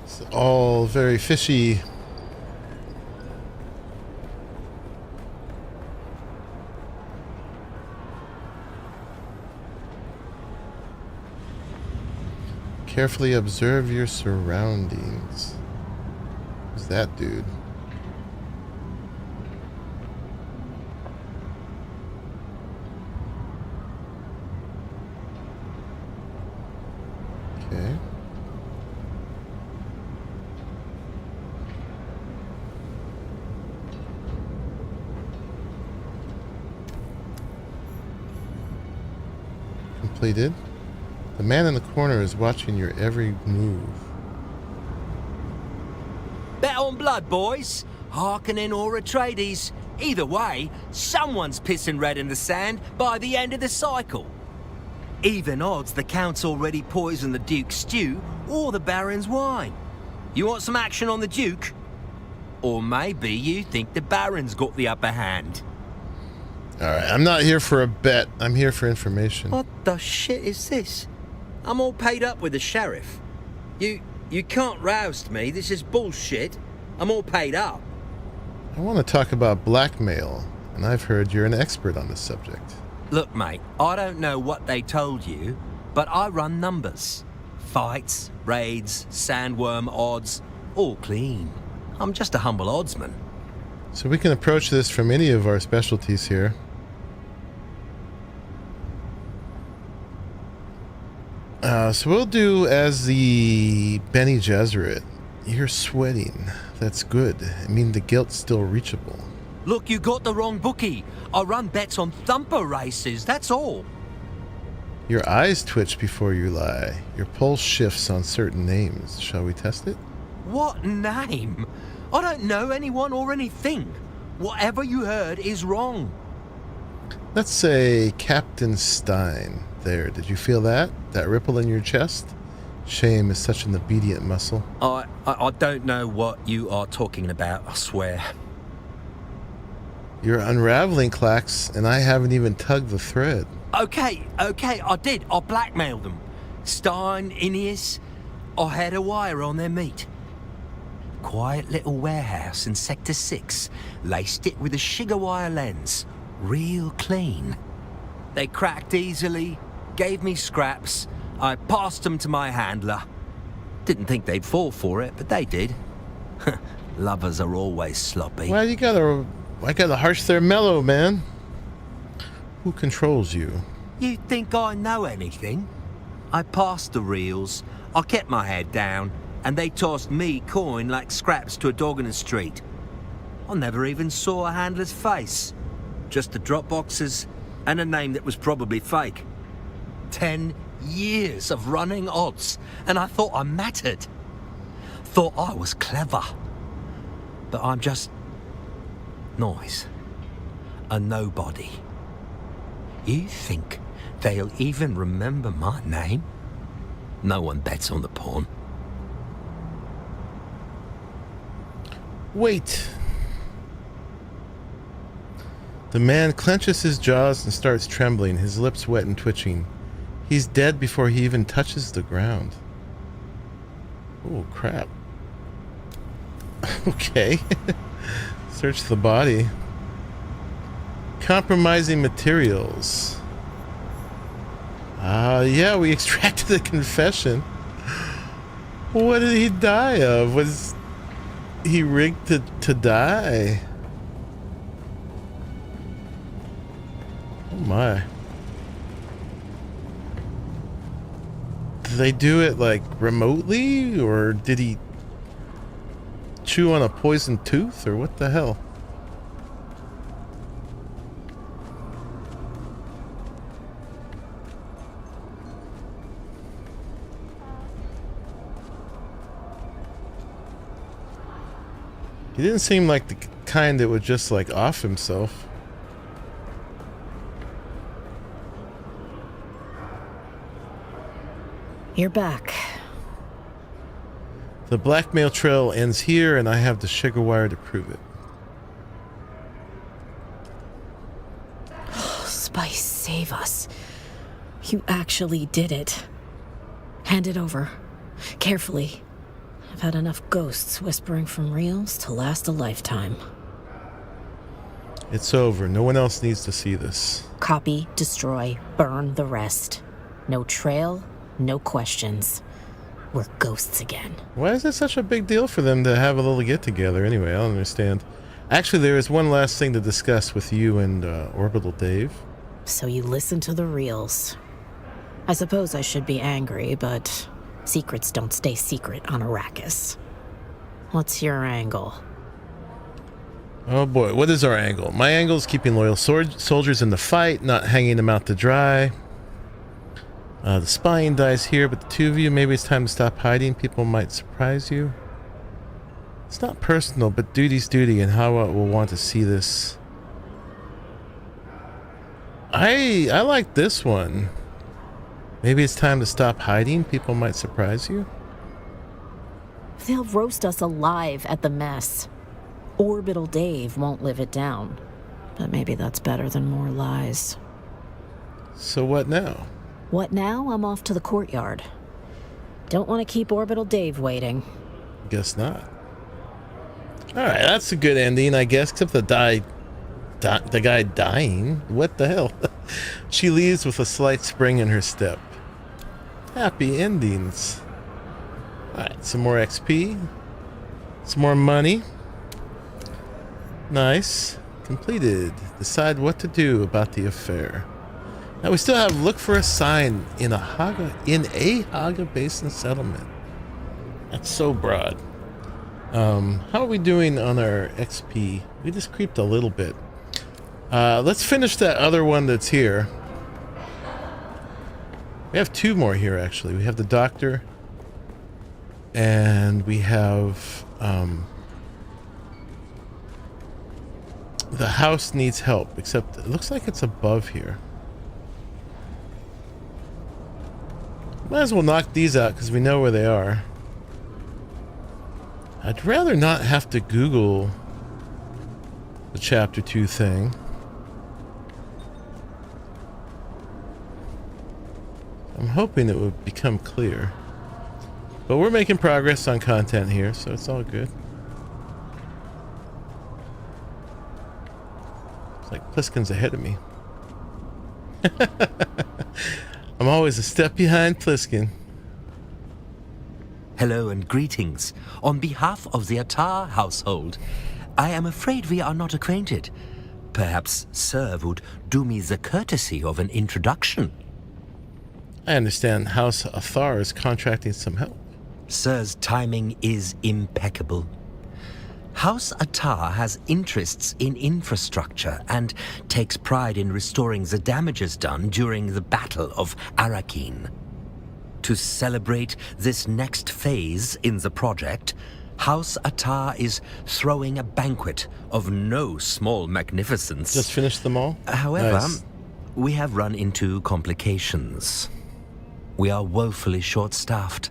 It's all very fishy. Carefully observe your surroundings. Who's that dude? Okay. Completed. The man in the corner is watching your every move. Bet on blood, boys. Harkonnen or Atreides. Either way, someone's pissing red in the sand by the end of the cycle. Even odds the Count's already poisoned the Duke's stew or the Baron's wine. You want some action on the Duke? Or maybe you think the Baron's got the upper hand. Alright, I'm not here for a bet. I'm here for information. What the shit is this? I'm all paid up with the sheriff. You can't roust me. This is bullshit. I'm all paid up. I want to talk about blackmail, and I've heard you're an expert on this subject. Look, mate, I don't know what they told you, but I run numbers. Fights, raids, sandworm odds, all clean. I'm just a humble oddsman. So we can approach this from any of our specialties here. So we'll do as the Bene Gesserit. You're sweating. That's good. I mean, the guilt's still reachable. Look, you got the wrong bookie. I run bets on thumper races, that's all. Your eyes twitch before you lie. Your pulse shifts on certain names. Shall we test it? What name? I don't know anyone or anything. Whatever you heard is wrong. Let's say Captain Stein. There, did you feel that? That ripple in your chest? Shame is such an obedient muscle. I don't know what you are talking about, I swear. You're unraveling Clax, and I haven't even tugged the thread. Okay, I did. I blackmailed them. Stein, Ineas, I had a wire on their meat. Quiet little warehouse in Sector 6. Laced it with a sugar wire lens. Real clean. They cracked easily, gave me scraps. I passed them to my handler. Didn't think they'd fall for it, but they did. Lovers are always sloppy. Well, you gotta I got a harsh there mellow, man. Who controls you? You think I know anything? I passed the reels, I kept my head down, and they tossed me coin like scraps to a dog in the street. I never even saw a handler's face. Just the drop boxes and a name that was probably fake. 10 years of running odds, and I thought I mattered. Thought I was clever. But I'm just noise. A nobody. You think they'll even remember my name? No one bets on the pawn. Wait. The man clenches his jaws and starts trembling, his lips wet and twitching. He's dead before he even touches the ground. Oh, crap. Okay. Search the body. Compromising materials. Yeah, we extracted the confession. What did he die of? Was he rigged to die? Oh my. Did they do it like remotely, or did he chew on a poisoned tooth, or what the hell? He didn't seem like the kind that would just like off himself. You're back. The blackmail trail ends here, and I have the sugar wire to prove it. Spice, save us. You actually did it. Hand it over. Carefully. I've had enough ghosts whispering from reels to last a lifetime. It's over. No one else needs to see this. Copy, destroy, burn the rest. No trail, no questions. We're ghosts again. Why is it such a big deal for them to have a little get-together anyway? I don't understand. Actually, there is one last thing to discuss with you and Orbital Dave. So you listen to the reels. I suppose I should be angry, but secrets don't stay secret on Arrakis. What's your angle? Oh boy, what is our angle? My angle is keeping loyal soldiers in the fight, not hanging them out to dry. The spying dies here, but the two of you, maybe it's time to stop hiding. People might surprise you. It's not personal, but duty's duty, and how we'll want to see this. I like this one. Maybe it's time to stop hiding. People might surprise you. They'll roast us alive at the mess. Orbital Dave won't live it down. But maybe that's better than more lies. So what now? What now? I'm off to the courtyard. Don't want to keep Orbital Dave waiting. Guess not. Alright, that's a good ending, I guess, except the guy dying. What the hell? She leaves with a slight spring in her step. Happy endings. Alright, some more XP. Some more money. Nice. Completed. Decide what to do about the affair. Now we still have look for a sign in a Haga Basin settlement. That's so broad. How are we doing on our XP? We just creeped a little bit. Let's finish that other one that's here. We have two more here, actually. We have the doctor, and we have the house needs help, except it looks like it's above here. Might as well knock these out because we know where they are. I'd rather not have to Google the chapter 2 thing. I'm hoping it would become clear. But we're making progress on content here, so it's all good. It's like Pliskin's ahead of me. I'm always a step behind Pliskin. Hello and greetings. On behalf of the Attar household, I am afraid we are not acquainted. Perhaps Sir would do me the courtesy of an introduction. I understand House Athar is contracting some help. Sir's timing is impeccable. House Atar has interests in infrastructure and takes pride in restoring the damages done during the Battle of Arrakis. To celebrate this next phase in the project, House Atar is throwing a banquet of no small magnificence. Just finished them all? However, Nice. we have run into complications. We are woefully short-staffed.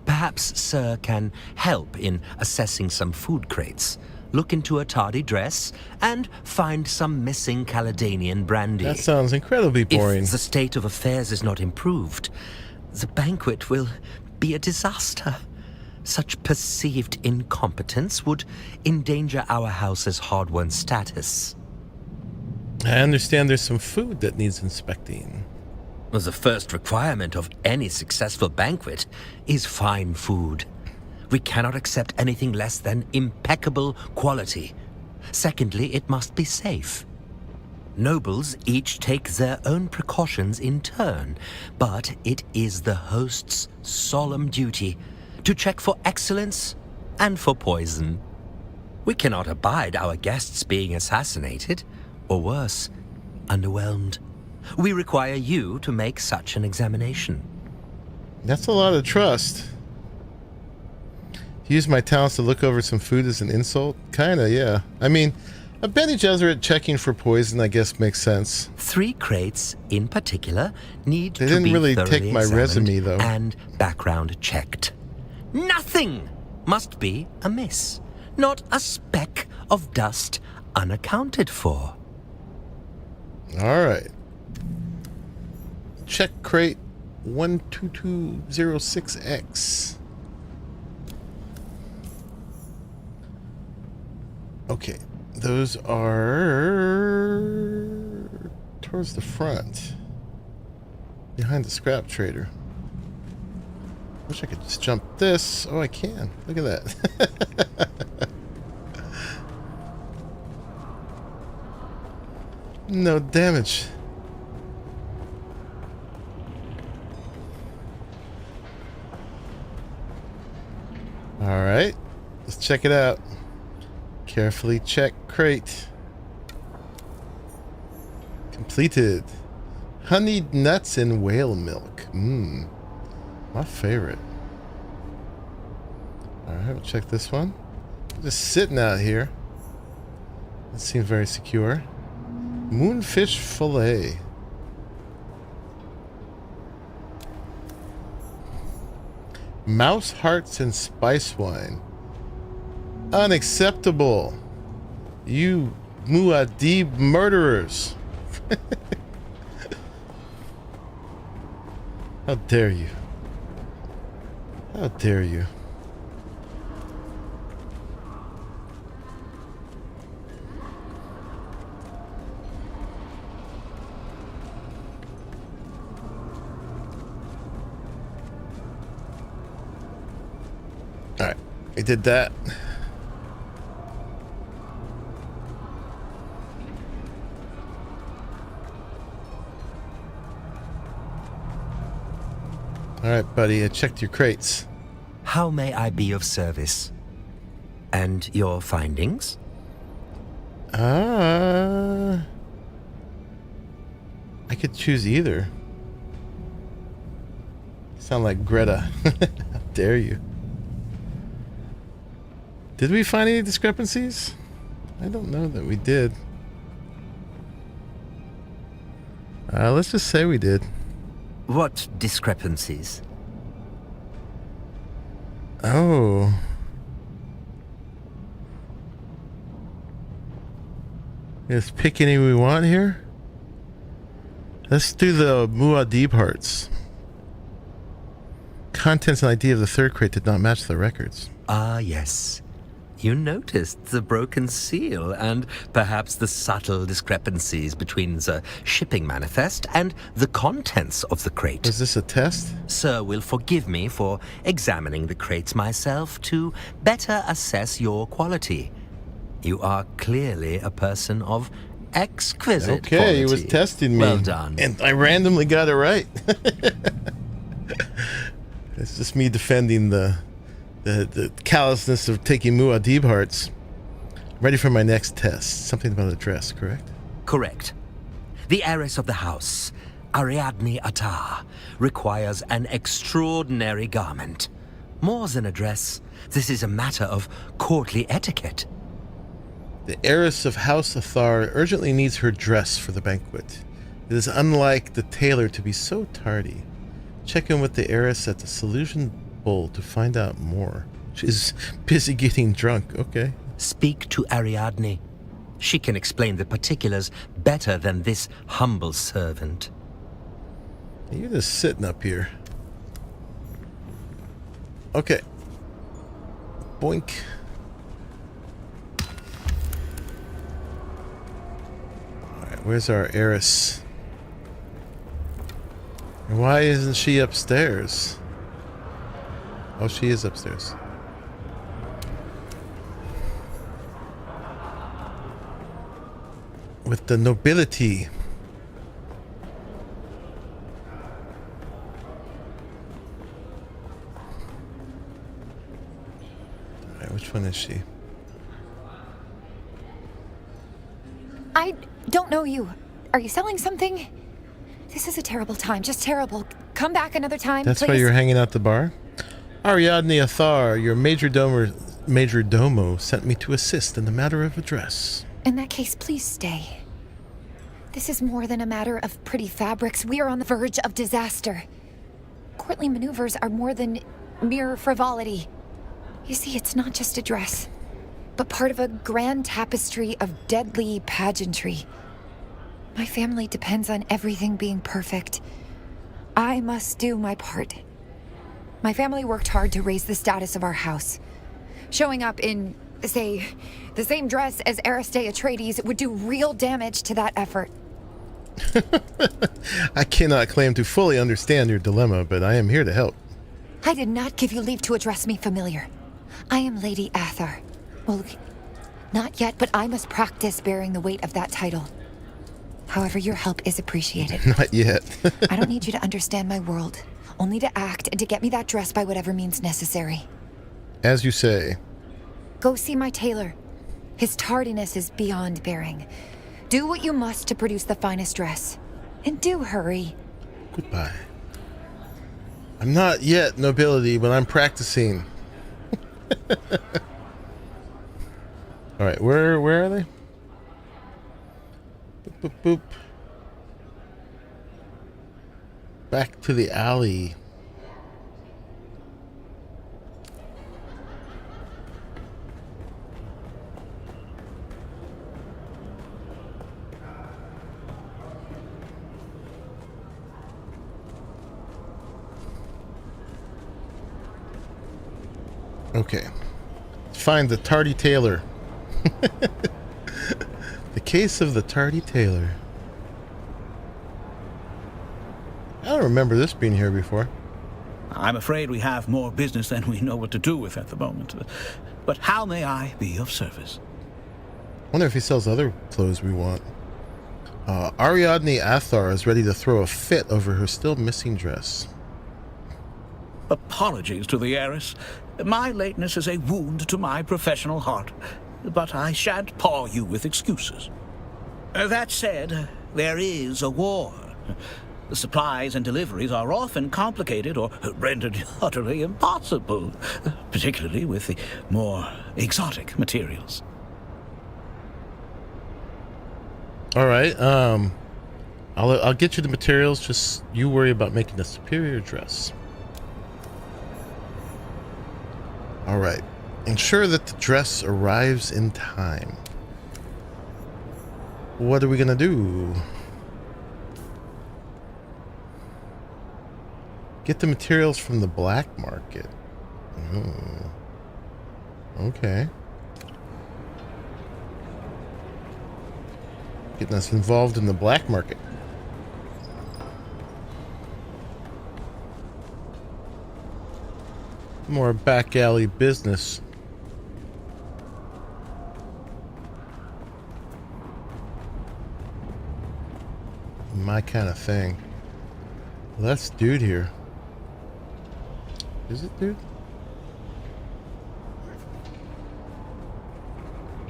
Perhaps Sir can help in assessing some food crates, look into a tardy dress, and find some missing Caledonian brandy. That sounds incredibly boring. If the state of affairs is not improved, the banquet will be a disaster. Such perceived incompetence would endanger our house's hard-won status. I understand there's some food that needs inspecting. The first requirement of any successful banquet is fine food. We cannot accept anything less than impeccable quality. Secondly, it must be safe. Nobles each take their own precautions in turn, but it is the host's solemn duty to check for excellence and for poison. We cannot abide our guests being assassinated, or worse, underwhelmed. We require you to make such an examination. That's a lot of trust. To use my talents to look over some food as an insult? Kinda, yeah. I mean, a Bene Gesserit checking for poison, I guess, makes sense. 3 crates, in particular, need They to didn't be really thoroughly take my examined resume, though. and background checked. Nothing must be amiss. Not a speck of dust unaccounted for. All right. Check crate 12206X. Okay, those are towards the front, behind the scrap trader. Wish I could just jump this. Oh, I can. Look at that. No damage. All right, let's check it out. Carefully check crate. Completed. Honeyed nuts and whale milk. Mmm. My favorite. Alright, we'll check this one. Just sitting out here. It seems very secure. Moonfish fillet. Mouse hearts and spice wine. Unacceptable. You Muad'Dib murderers. How dare you? How dare you? Alright, we did that. Alright, buddy, I checked your crates. How may I be of service? And your findings? I could choose either. Sound like Greta. How dare you? Did we find any discrepancies? I don't know that we did. Let's just say we did. What discrepancies? Oh. Let's pick any we want here. Let's do the Muad'Dib hearts. Contents and ID of the third crate did not match the records. Ah, yes. You noticed the broken seal and perhaps the subtle discrepancies between the shipping manifest and the contents of the crate. Is this a test? Sir will forgive me for examining the crates myself to better assess your quality. You are clearly a person of exquisite Okay, quality. he was testing me. Well done. And I randomly got it right. It's just me defending the callousness of taking Muad'Dib hearts. Ready for my next test. Something about a dress, correct? Correct. The heiress of the house, Ariadne Attar, requires an extraordinary garment. More than a dress, this is a matter of courtly etiquette. The heiress of House Athar urgently needs her dress for the banquet. It is unlike the tailor to be so tardy. Check in with the heiress at the Solution Bowl to find out more. She's busy getting drunk. Okay. Speak to Ariadne. She can explain the particulars better than this humble servant. You're just sitting up here. Okay. Boink. Alright, where's our heiress? And why isn't she upstairs? Oh, she is upstairs. With the nobility. Alright, which one is she? I don't know you. Are you selling something? This is a terrible time, just terrible. Come back another time, That's please. why you're hanging out the bar? Ariadne Athar, your major domo sent me to assist in the matter of a dress. In that case, please stay. This is more than a matter of pretty fabrics. We are on the verge of disaster. Courtly maneuvers are more than mere frivolity. You see, it's not just a dress, but part of a grand tapestry of deadly pageantry. My family depends on everything being perfect. I must do my part. My family worked hard to raise the status of our house. Showing up in, say, the same dress as Aristae Atreides would do real damage to that effort. I cannot claim to fully understand your dilemma, but I am here to help. I did not give you leave to address me familiar. I am Lady Athar. Well, not yet, but I must practice bearing the weight of that title. However, your help is appreciated. Not yet. I don't need you to understand my world, only to act and to get me that dress by whatever means necessary. As you say. Go see my tailor. His tardiness is beyond bearing. Do what you must to produce the finest dress. And do hurry. Goodbye. I'm not yet nobility, but I'm practicing. Alright, where are they? Boop, boop, boop. Back to the alley. Okay. Let's find the tardy tailor. The case of the tardy tailor. I don't remember this being here before. I'm afraid we have more business than we know what to do with at the moment. But how may I be of service? Wonder if he sells other clothes we want. Ariadne Athar is ready to throw a fit over her still missing dress. Apologies to the heiress. My lateness is a wound to my professional heart, but I shan't paw you with excuses. That said, there is a war. The supplies and deliveries are often complicated or rendered utterly impossible, particularly with the more exotic materials. All right, I'll get you the materials. Just you worry about making a superior dress. All right, ensure that the dress arrives in time. What are we gonna do? Get the materials from the black market. Okay. Getting us involved in the black market. More back alley business. my kind of thing. Well, that's dude here. Is it dude?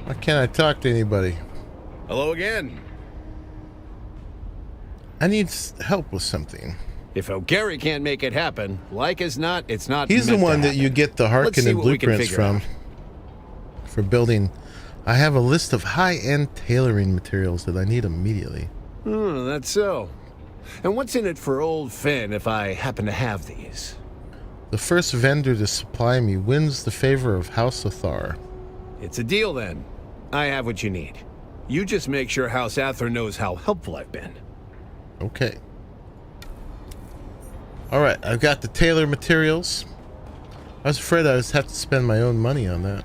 Why can't I talk to anybody? Hello again. I need help with something. If O'Gary can't make it happen, like as not, it's not. He's the one that you get the Harkonnen blueprints from. For building. I have a list of high-end tailoring materials that I need immediately. Oh, that's so. And what's in it for old Finn if I happen to have these? The first vendor to supply me wins the favor of House Athar. It's a deal then. I have what you need. You just make sure House Athar knows how helpful I've been. Okay. Alright, I've got the tailor materials. I was afraid I would have to spend my own money on that.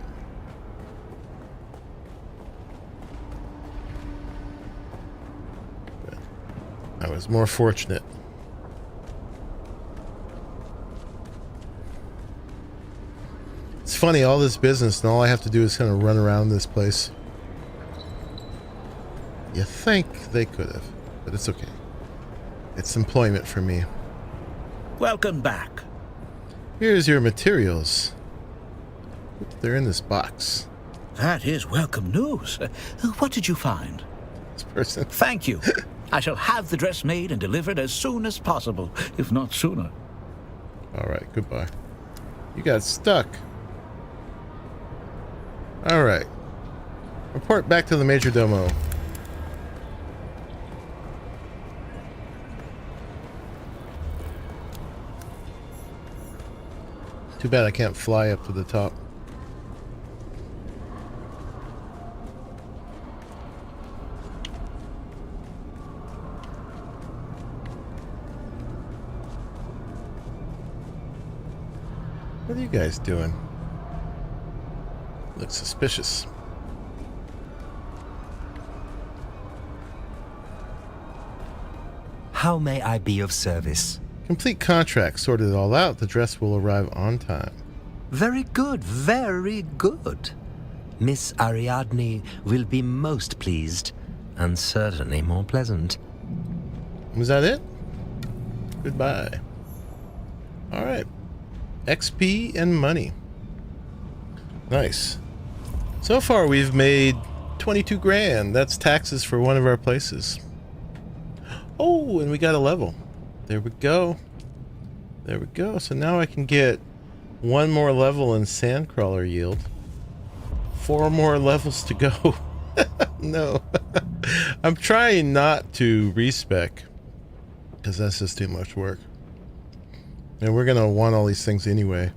But I was more fortunate. It's funny, all this business, and all I have to do is kind of run around this place. You think they could have, but it's okay. It's employment for me. Welcome back. Here's your materials. They're in this box. That is welcome news. What did you find? This person. Thank you. I shall have the dress made and delivered as soon as possible, if not sooner. Alright, goodbye. You got stuck. Alright. Report back to the Major Domo. Too bad I can't fly up to the top. What are you guys doing? Looks suspicious. How may I be of service? Complete contract. Sorted it all out. The dress will arrive on time. Very good, very good. Miss Ariadne will be most pleased, and certainly more pleasant. Was that it? Goodbye. Alright. XP and money. Nice. So far we've made 22 grand. That's taxes for one of our places. Oh, and we got a level. There we go. There we go. So now I can get one more level in Sandcrawler yield. 4 more levels to go. No. I'm trying not to respec, because that's just too much work. And we're going to want all these things anyway.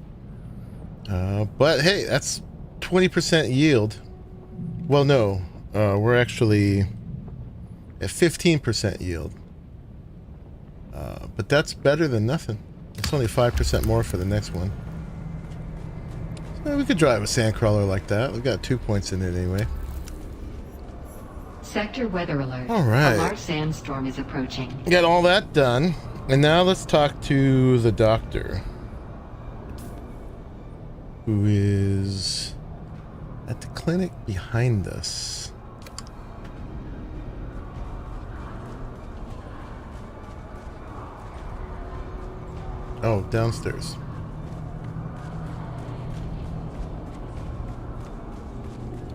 But hey, that's 20% yield. Well, no. We're actually at 15% yield. But that's better than nothing. It's only 5% more for the next one. So we could drive a Sandcrawler like that. We've got 2 points in it anyway. Sector weather alert. All right. A large sandstorm is approaching. Got all that done. And now let's talk to the doctor, who is at the clinic behind us. Oh, downstairs.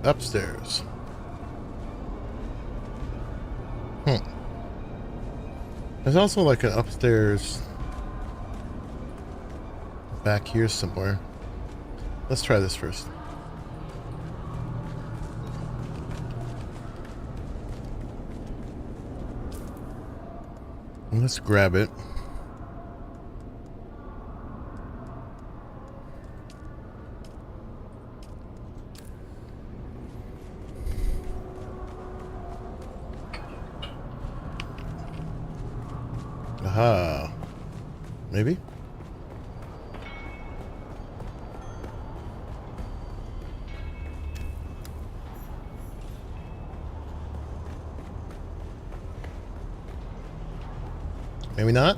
Upstairs. There's also like an upstairs back here somewhere. Let's try this first. Let's grab it. Aha. Maybe? Maybe not?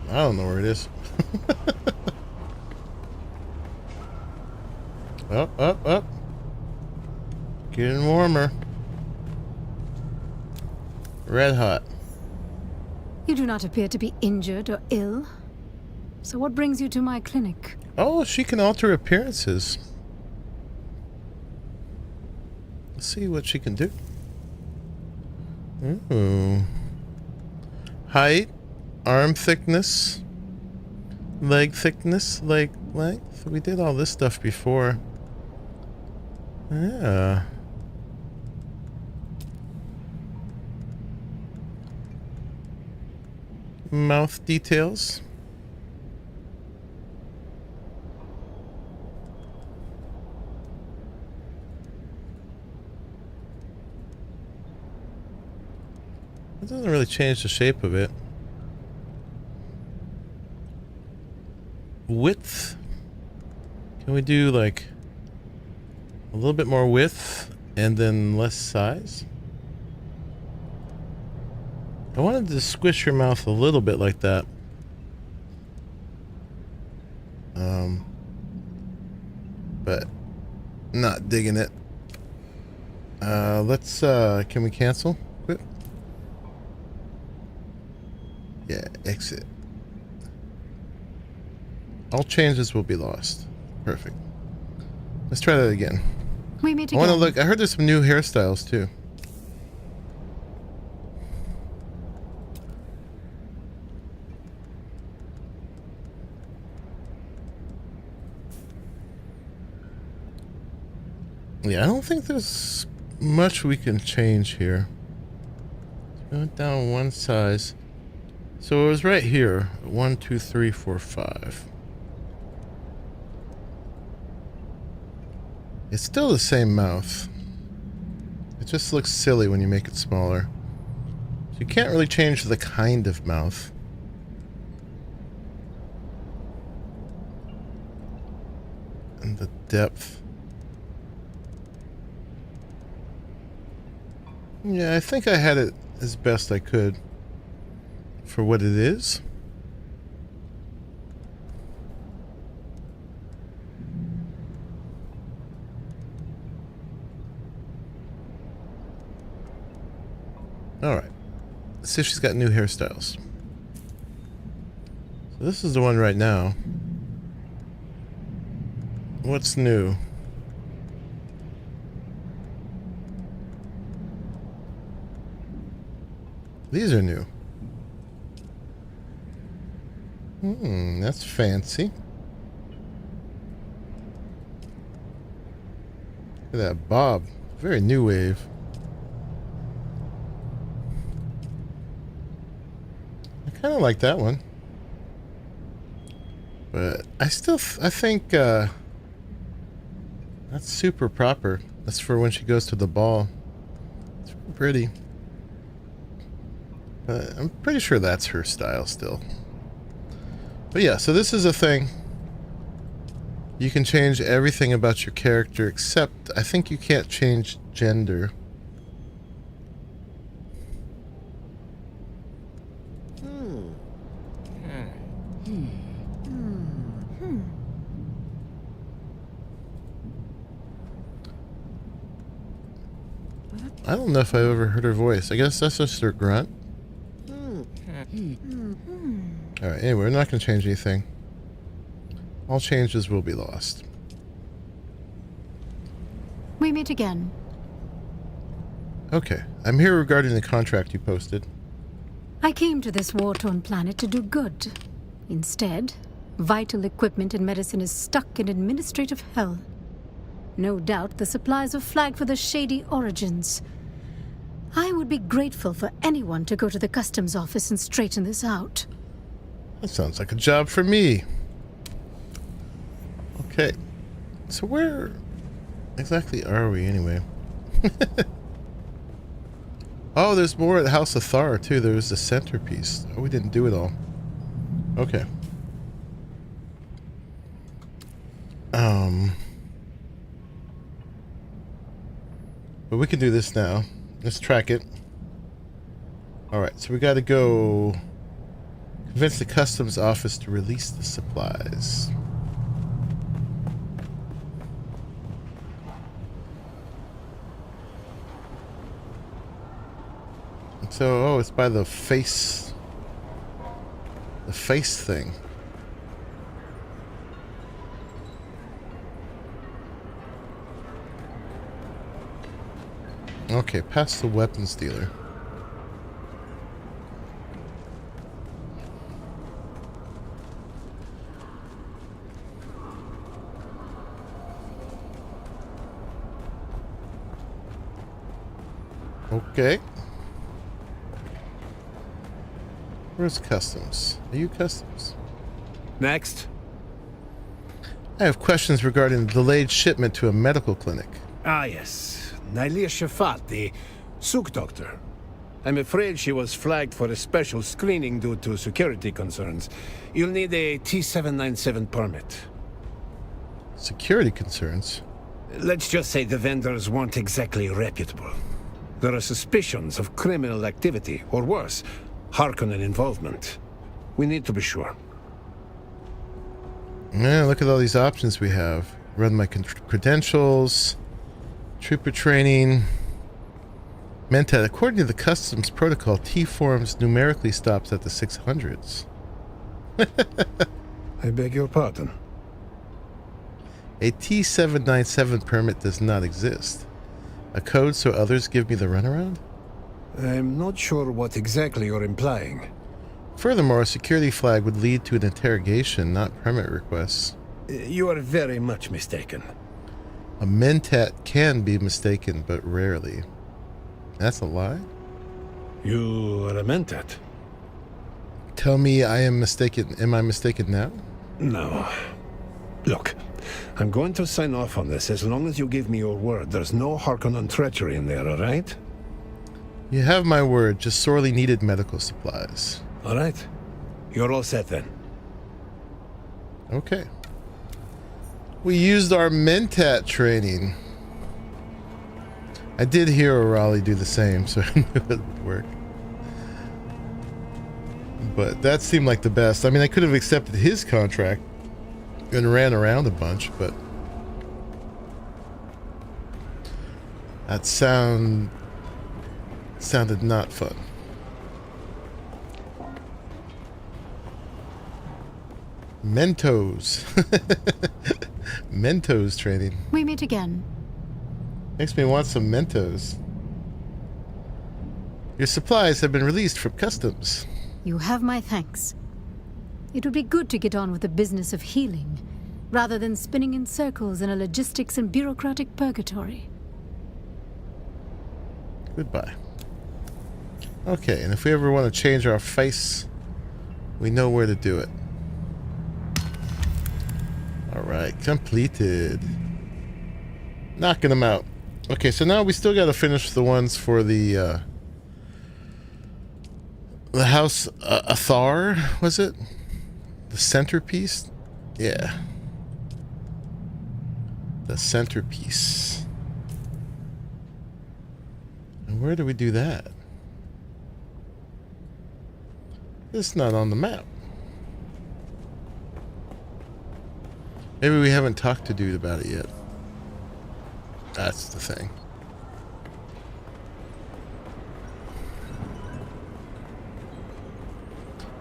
I don't know where it is. Up, up, up. Getting warmer. Red hot. You do not appear to be injured or ill. So what brings you to my clinic? Oh, she can alter appearances. Let's see what she can do. Ooh. Height, arm thickness, leg thickness, leg length. We did all this stuff before. Yeah. Mouth details. It doesn't really change the shape of it. Width. Can we do like a little bit more width and then less size? I wanted to squish your mouth a little bit like that. But not digging it. Let's can we cancel? Quit. Yeah, exit. All changes will be lost. Perfect. Let's try that again. We meet I again. want to look. I heard there's some new hairstyles too. Yeah, I don't think there's much we can change here. We went down one size. So it was right here. 1, 2, 3, 4, 5. It's still the same mouth. It just looks silly when you make it smaller. So you can't really change the kind of mouth. And the depth. Yeah, I think I had it as best I could for what it is. All right. Let's see if she's got new hairstyles. So this is the one right now. What's new? These are new. That's fancy. Look at that bob. Very new wave. I kind of like that one. But I think that's super proper. That's for when she goes to the ball. It's pretty. But I'm pretty sure that's her style still. But yeah, so this is a thing. You can change everything about your character except I think you can't change gender. I don't know if I've ever heard her voice. I guess that's just her grunt. Alright, anyway, we're not going to change anything. All changes will be lost. We meet again. Okay, I'm here regarding the contract you posted. I came to this war-torn planet to do good. Instead, vital equipment and medicine is stuck in administrative hell. No doubt the supplies are flagged for the shady origins. I would be grateful for anyone to go to the customs office and straighten this out. That sounds like a job for me. Okay. So where exactly are we anyway? Oh, there's more at House of Thar too. There's the centerpiece. Oh, we didn't do it all. Okay. But we can do this now. Let's track it. Alright, so we gotta go convince the customs office to release the supplies. So, oh, it's by the face. The face thing. Okay, past the weapons dealer. Okay. Where's customs? Are you customs? Next. I have questions regarding the delayed shipment to a medical clinic. Ah, yes. Nalia Shafat, the Souk doctor. I'm afraid she was flagged for a special screening due to security concerns. You'll need a T-797 permit. Security concerns? Let's just say the vendors weren't exactly reputable. There are suspicions of criminal activity, or worse, Harkonnen involvement. We need to be sure. Yeah, look at all these options we have. Run my credentials, trooper training. Mentat, according to the customs protocol, T-forms numerically stops at the 600s. I beg your pardon. A T-797 permit does not exist. A code so others give me the runaround? I'm not sure what exactly you're implying. Furthermore, a security flag would lead to an interrogation, not permit requests. You are very much mistaken. A mentat can be mistaken, but rarely. That's a lie? You are a mentat? Tell me I am mistaken. Am I mistaken now? No. Look, I'm going to sign off on this as long as you give me your word there's no Harkonnen treachery in there, alright? You have my word, just sorely needed medical supplies. Alright. You're all set then. Okay. We used our mentat training. I did hear O'Reilly do the same, so I knew it would work. But that seemed like the best. I mean, I could have accepted his contract and ran around a bunch, but that sounded not fun. Mentos. Mentos training. We meet again. Makes me want some Mentos. Your supplies have been released from customs. You have my thanks. It would be good to get on with the business of healing, rather than spinning in circles in a logistics and bureaucratic purgatory. Goodbye. Okay, and if we ever want to change our face, we know where to do it. Alright, completed. Knocking them out. Okay, so now we still got to finish the ones for the house Athar, was it? The centerpiece? Yeah. The centerpiece. And where do we do that? It's not on the map. Maybe we haven't talked to dude about it yet. That's the thing.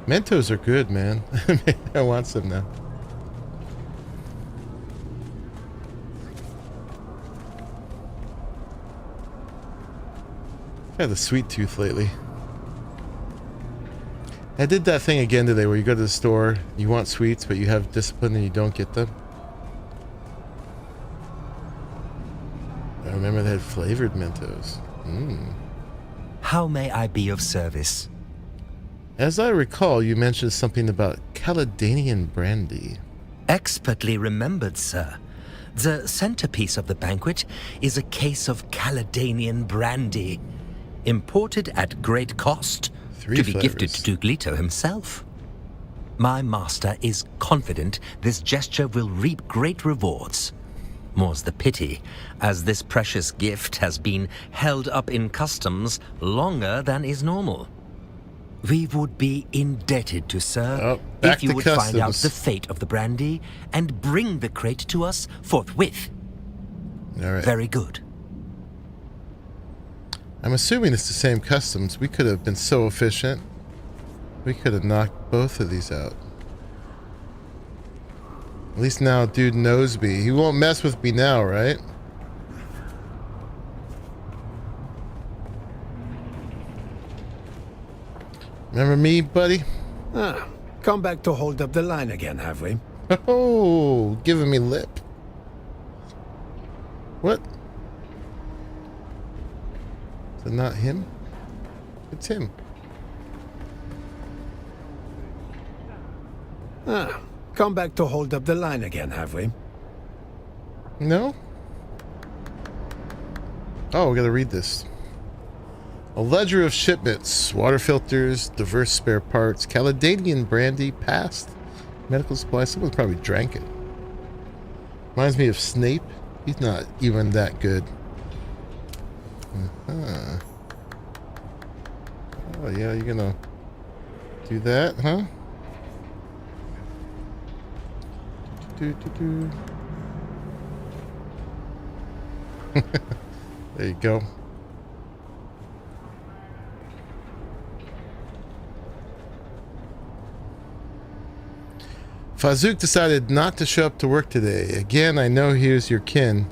Mentos are good, man. I want some now. I've had the sweet tooth lately. I did that thing again today where you go to the store, you want sweets, but you have discipline and you don't get them. I remember they had flavored Mentos. How may I be of service? As I recall, you mentioned something about Caledonian brandy. Expertly remembered, sir. The centerpiece of the banquet is a case of Caledonian brandy, imported at great cost, to be gifted to Duglito himself. My master is confident this gesture will reap great rewards. More's the pity, as this precious gift has been held up in customs longer than is normal. We would be indebted to sir if you would find out the fate of the brandy and bring the crate to us forthwith. All right. Very good. I'm assuming it's the same customs. We could have been so efficient. We could have knocked both of these out. At least now dude knows me. He won't mess with me now, right? Remember me, buddy? Ah, come back to hold up the line again, have we? Oh, giving me lip. What? Is it not him? It's him. Ah, come back to hold up the line again, have we? No? Oh, we gotta read this. A ledger of shipments, water filters, diverse spare parts, Caledonian brandy, past, medical supplies. Someone probably drank it. Reminds me of Snape. He's not even that good. Oh yeah, you're gonna do that, huh? There you go. Fazook decided not to show up to work today. Again, I know he is your kin,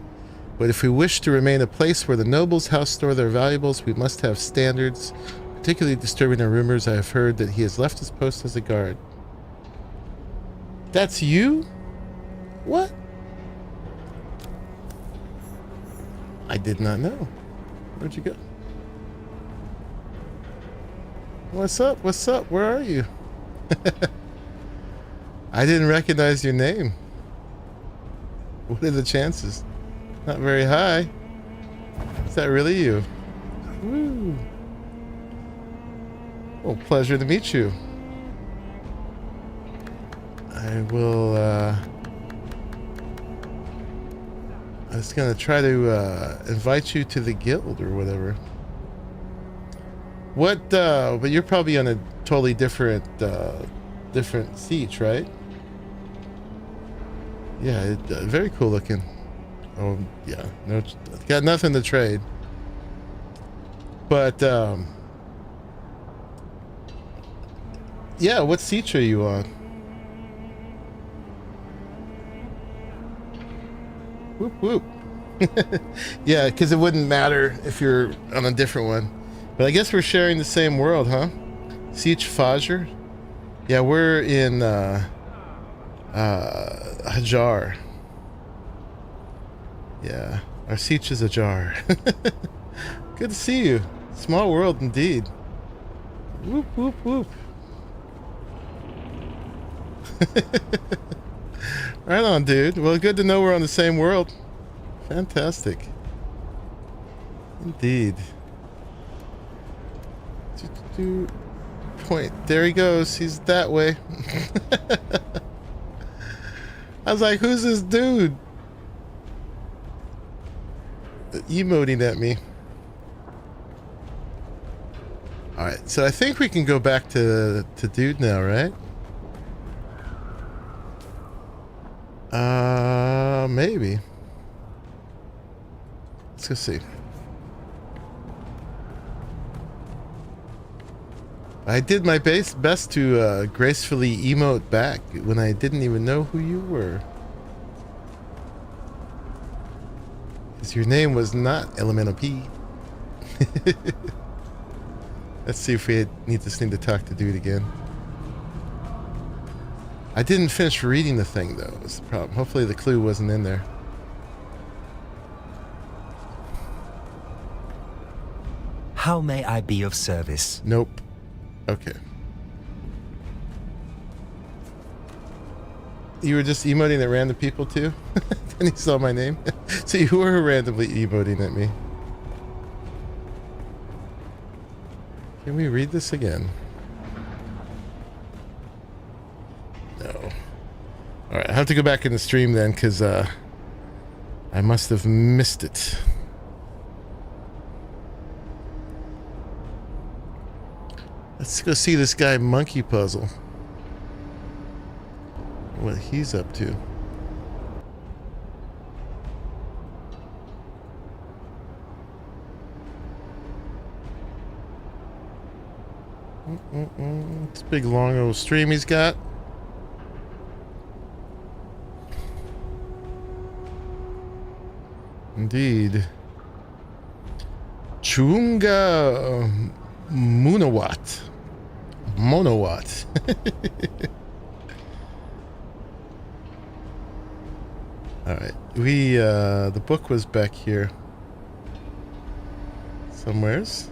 but if we wish to remain a place where the nobles house store their valuables, we must have standards. Particularly disturbing are rumors I have heard that he has left his post as a guard. That's you? What? I did not know. Where'd you go? What's up? What's up? Where are you? I didn't recognize your name. What are the chances? Not very high. Is that really you? Woo. Well, pleasure to meet you. I will, I was gonna try to, invite you to the guild or whatever. What, but you're probably on a totally different, different siege, right? Yeah, very cool looking. Oh, yeah, no, got nothing to trade. But, yeah, what siege are you on? Whoop, whoop. Yeah, because it wouldn't matter if you're on a different one. But I guess we're sharing the same world, huh? Siege Fajr? Yeah, we're in, Hajar. Yeah, our siege is Hajar. Good to see you. Small world indeed. Whoop, whoop, whoop. Right on, dude. Well, good to know we're on the same world. Fantastic. Indeed. Point. There he goes. He's that way. I was like, who's this dude? Emoting at me. Alright, so I think we can go back to dude now, right? Maybe. Let's go see. I did my best to gracefully emote back when I didn't even know who you were. Because your name was not Elemental P. Let's see if we need this thing to talk to dude again. I didn't finish reading the thing though, was the problem. Hopefully the clue wasn't in there. How may I be of service? Nope. Okay. You were just emoting at random people too? Then he saw my name? So you were randomly emoting at me. Can we read this again? No. Alright, I have to go back in the stream then, because I must have missed it. Let's go see this guy Monkey Puzzle. What he's up to. It's a big long old stream he's got. Indeed. Chunga Monowat. Alright. The book was back here. Somewheres.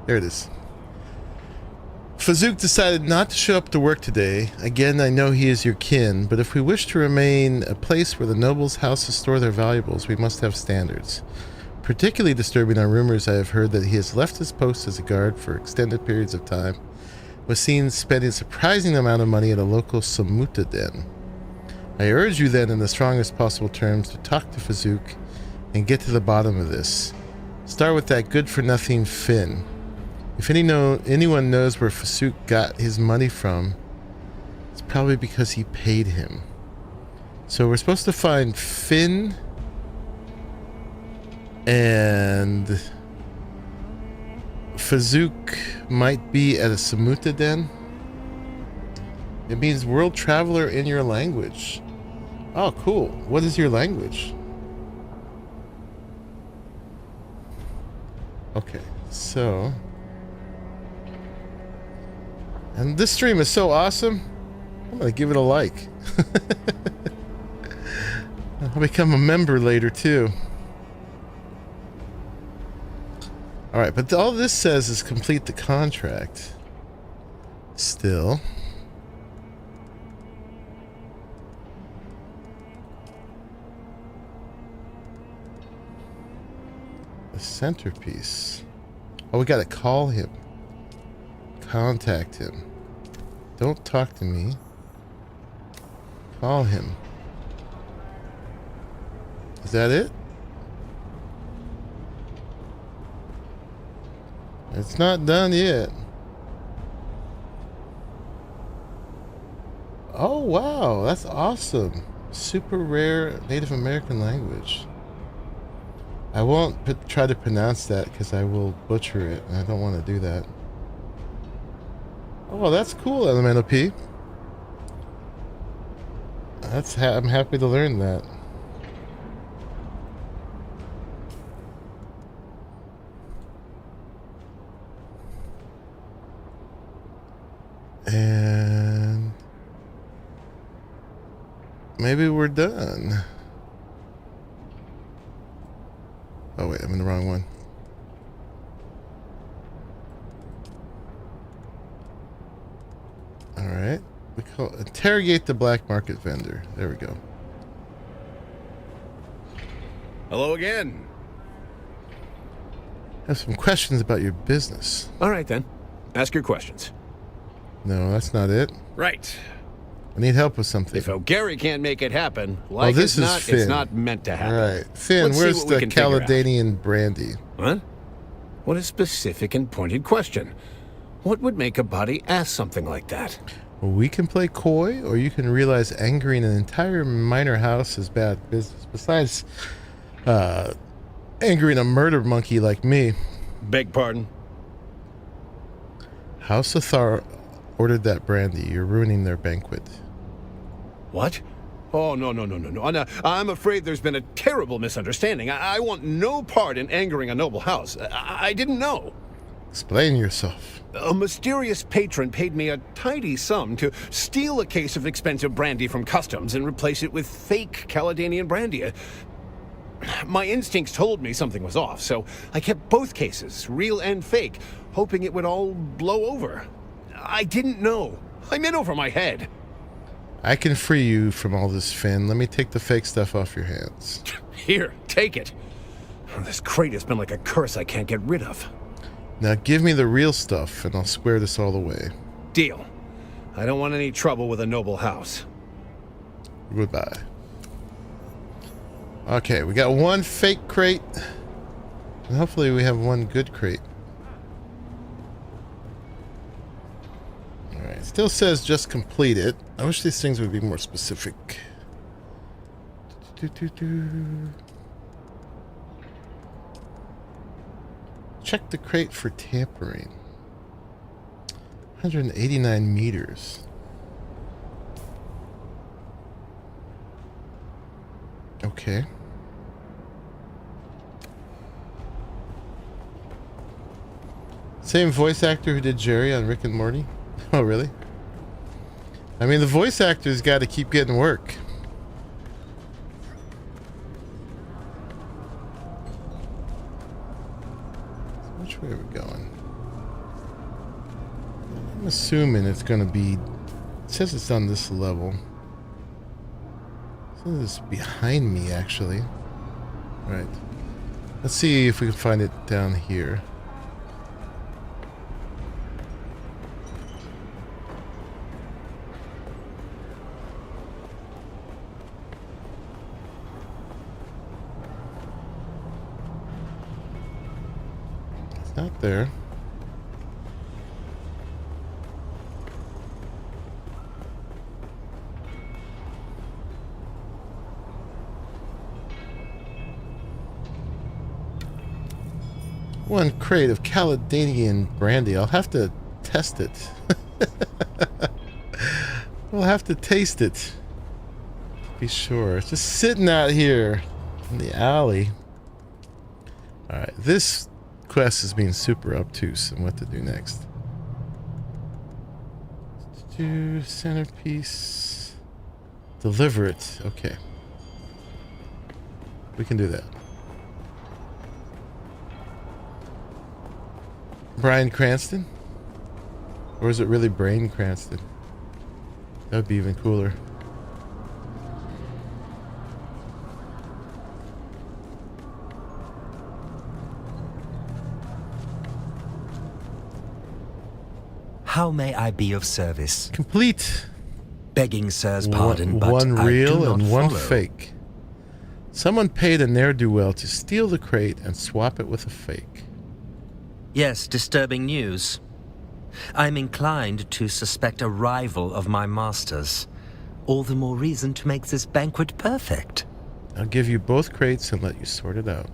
There it is. Fazook decided not to show up to work today. Again, I know he is your kin, but if we wish to remain a place where the nobles' houses store their valuables, we must have standards. Particularly disturbing are rumors I have heard that he has left his post as a guard for extended periods of time, was seen spending a surprising amount of money at a local Samuta den. I urge you then in the strongest possible terms to talk to Fazook and get to the bottom of this. Start with that good-for-nothing Finn. If anyone knows where Fazook got his money from, it's probably because he paid him. So we're supposed to find Finn and Fazook might be at a Samuta den. It means world traveler in your language. Oh, cool. What is your language? Okay, so... And this stream is so awesome, I'm going to give it a like. I'll become a member later, too. Alright, but all this says is complete the contract. Still. The centerpiece. Oh, we got to call him. Contact him. Don't talk to me. Call him. Is that it? It's not done yet. Oh, wow. That's awesome. Super rare Native American language. I won't try to pronounce that because I will butcher it, and I don't want to do that. Oh, that's cool, Elemental P. I'm happy to learn that. And maybe we're done. Oh wait, I'm in the wrong one. Alright. We call interrogate the black market vendor. There we go. Hello again. I have some questions about your business. All right then. Ask your questions. No, that's not it. Right. I need help with something. If O'Gary can't make it happen, like this it's is not, Finn. it's not meant to happen. Right. Finn, Let's where's see what we the can figure out. Caledonian brandy? What? What a specific and pointed question. What would make a body ask something like that? We can play coy, or you can realize angering an entire minor house is bad business. Besides, angering a murder monkey like me. Beg pardon? House Athar ordered that brandy. You're ruining their banquet. What? Oh, no. I'm afraid there's been a terrible misunderstanding. I want no part in angering a noble house. I didn't know. Explain yourself. A mysterious patron paid me a tidy sum to steal a case of expensive brandy from customs and replace it with fake Caledonian brandy. My instincts told me something was off, so I kept both cases, real and fake, hoping it would all blow over. I didn't know. I'm in over my head. I can free you from all this, Finn. Let me take the fake stuff off your hands. Here, take it. This crate has been like a curse I can't get rid of. Now give me the real stuff, and I'll square this all away. Deal. I don't want any trouble with a noble house. Goodbye. Okay, we got one fake crate, and hopefully we have one good crate. Alright, still says just complete it. I wish these things would be more specific. Check the crate for tampering. 189 meters. Okay. Same voice actor who did Jerry on Rick and Morty? Oh, really? I mean, the voice actor's got to keep getting work. So which way are we going? I'm assuming it's going to be... It says it's on this level. It says it's behind me, actually. Right. Let's see if we can find it down here. Not there. One crate of Caledonian brandy. I'll have to test it. We'll have to taste it. To be sure. It's just sitting out here in the alley. Alright, this quest is being super obtuse and what to do next. Do centerpiece. Deliver it. Okay. We can do that. Bryan Cranston? Or is it really Brain Cranston? That would be even cooler. How may I be of service? Complete. Begging sir's pardon, but one I real do not and one follow. fake. Someone paid a ne'er-do-well to steal the crate and swap it with a fake. Yes, disturbing news. I'm inclined to suspect a rival of my master's. All the more reason to make this banquet perfect. I'll give you both crates and let you sort it out.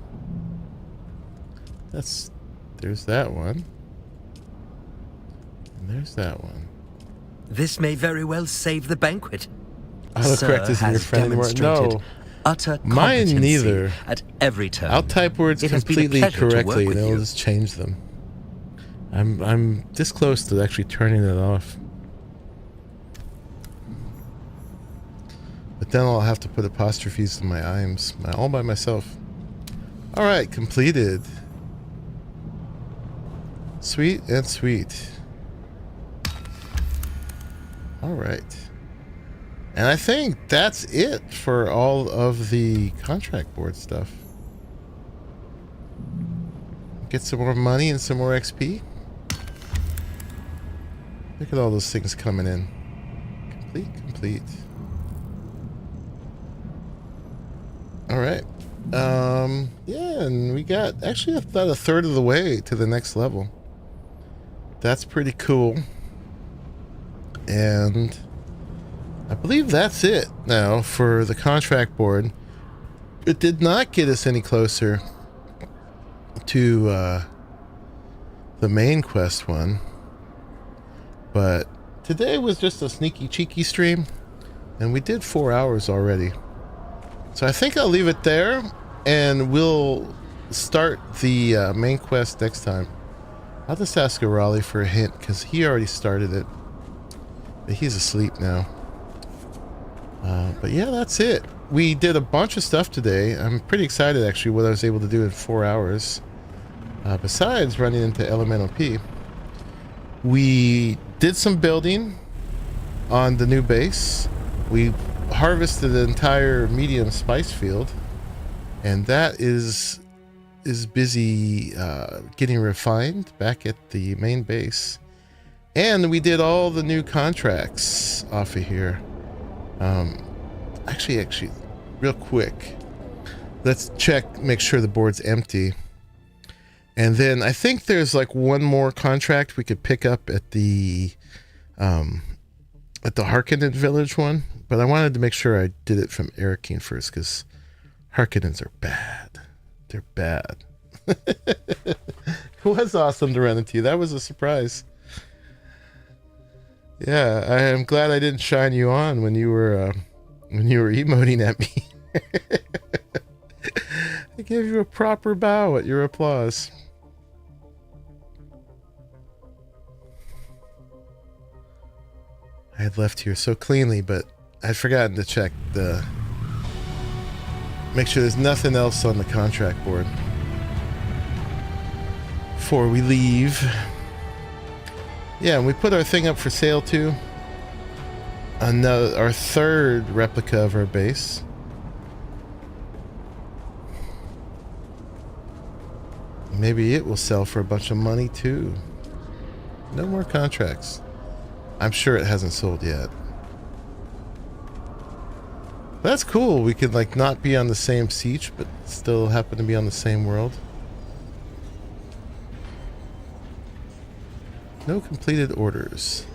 There's that one. And there's that one. This may very well save the banquet. Autocorrect isn't your friend anymore. No. Utter mine competency neither. At every turn. I'll type words completely correctly and it'll just change them. I'm this close to actually turning it off. But then I'll have to put apostrophes in my IMs all by myself. Alright, completed. Sweet and sweet. Alright. And I think that's it for all of the contract board stuff. Get some more money and some more XP. Look at all those things coming in. Complete. Alright. Yeah, and we got actually about a third of the way to the next level. That's pretty cool. And I believe that's it now for the contract board. It did not get us any closer to the main quest one. But today was just a sneaky cheeky stream. And we did 4 hours already. So I think I'll leave it there. And we'll start the main quest next time. I'll just ask Raleigh for a hint because he already started it. But he's asleep now. But yeah, that's it. We did a bunch of stuff today. I'm pretty excited actually what I was able to do in 4 hours. Besides running into Elemental P. We did some building on the new base. We harvested the entire medium spice field. And that is busy getting refined back at the main base. And we did all the new contracts off of here. Actually, real quick. Let's make sure the board's empty. And then I think there's like one more contract we could pick up at the Harkonnen village one. But I wanted to make sure I did it from Arrakis first because Harkonnens are bad. They're bad. was awesome to run into you. That was a surprise. Yeah, I am glad I didn't shine you on when you were emoting at me. I gave you a proper bow at your applause. I had left here so cleanly, but I'd forgotten to check make sure there's nothing else on the contract board before we leave. Yeah, and we put our thing up for sale too. Our third replica of our base. Maybe it will sell for a bunch of money too. No more contracts. I'm sure it hasn't sold yet. That's cool. We could like not be on the same siege, but still happen to be on the same world. No completed orders.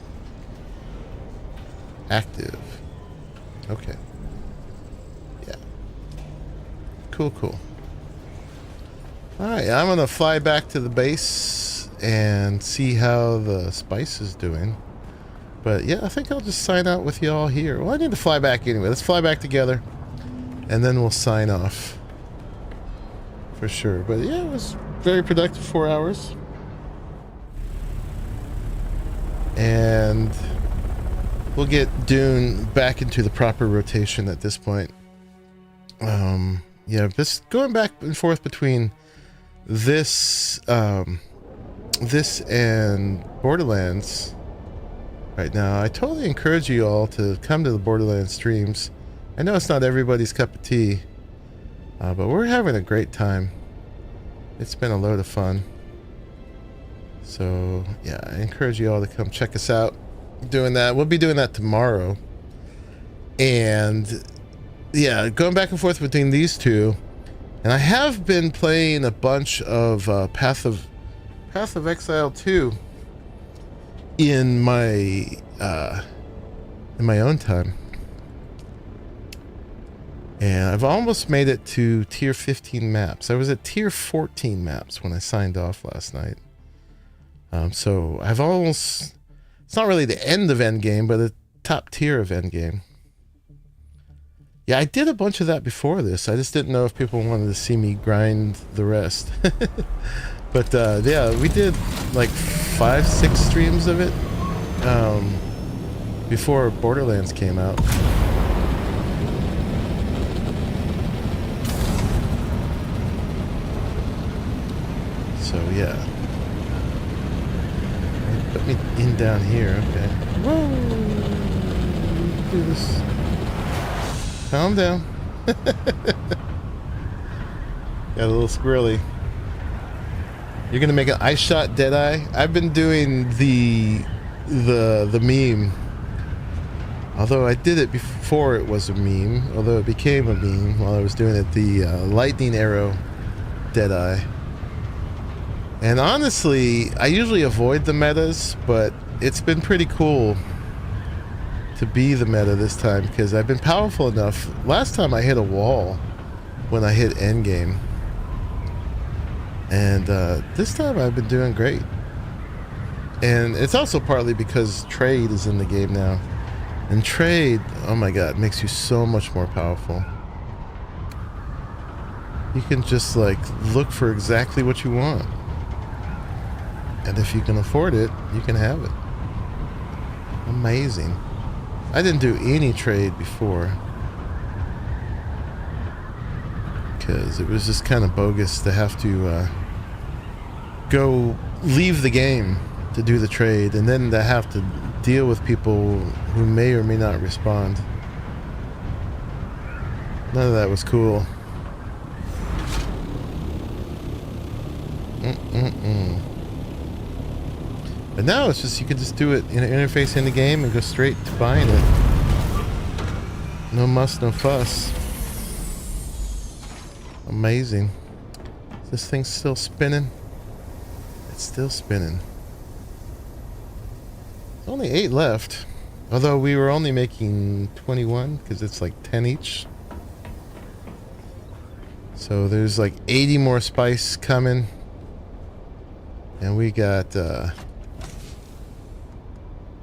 Active. Okay. Yeah. Cool, cool. Alright, I'm gonna fly back to the base and see how the spice is doing. But yeah, I think I'll just sign out with y'all here. Well, I need to fly back anyway. Let's fly back together. And then we'll sign off. For sure. But yeah, it was very productive 4 hours. And we'll get Dune back into the proper rotation at this point. Yeah, just going back and forth between this this and Borderlands right now. I totally encourage you all to come to the Borderlands streams. I know it's not everybody's cup of tea, but we're having a great time. It's been a load of fun. So yeah, I encourage you all to come check us out doing that. We'll be doing that tomorrow. And yeah, going back and forth between these two. And I have been playing a bunch of Path of Exile 2 in my own time. And I've almost made it to tier 15 maps. I was at tier 14 maps when I signed off last night. So I've almost... It's not really the end of Endgame, but the top tier of Endgame. Yeah, I did a bunch of that before this. I just didn't know if people wanted to see me grind the rest. But yeah, we did like 5-6 streams of it before Borderlands came out. So yeah. Put me in down here, okay. Whoa! Do this. Calm down. Got a little squirrely. You're gonna make an ice shot Deadeye? I've been doing the meme. Although I did it before it was a meme. Although it became a meme while I was doing it. The lightning arrow Deadeye. And honestly, I usually avoid the metas, but it's been pretty cool to be the meta this time because I've been powerful enough. Last time I hit a wall when I hit endgame. And this time I've been doing great. And it's also partly because trade is in the game now. And trade, oh my god, makes you so much more powerful. You can just like look for exactly what you want. And if you can afford it, you can have it. Amazing. I didn't do any trade before. Because it was just kind of bogus to have to go leave the game to do the trade. And then to have to deal with people who may or may not respond. None of that was cool. But now it's just, you can just do it in an interface in the game and go straight to buying it. No muss, no fuss. Amazing. Is this thing still spinning? It's still spinning. There's only 8 left. Although we were only making 21 because it's like 10 each. So there's like 80 more spice coming. And we got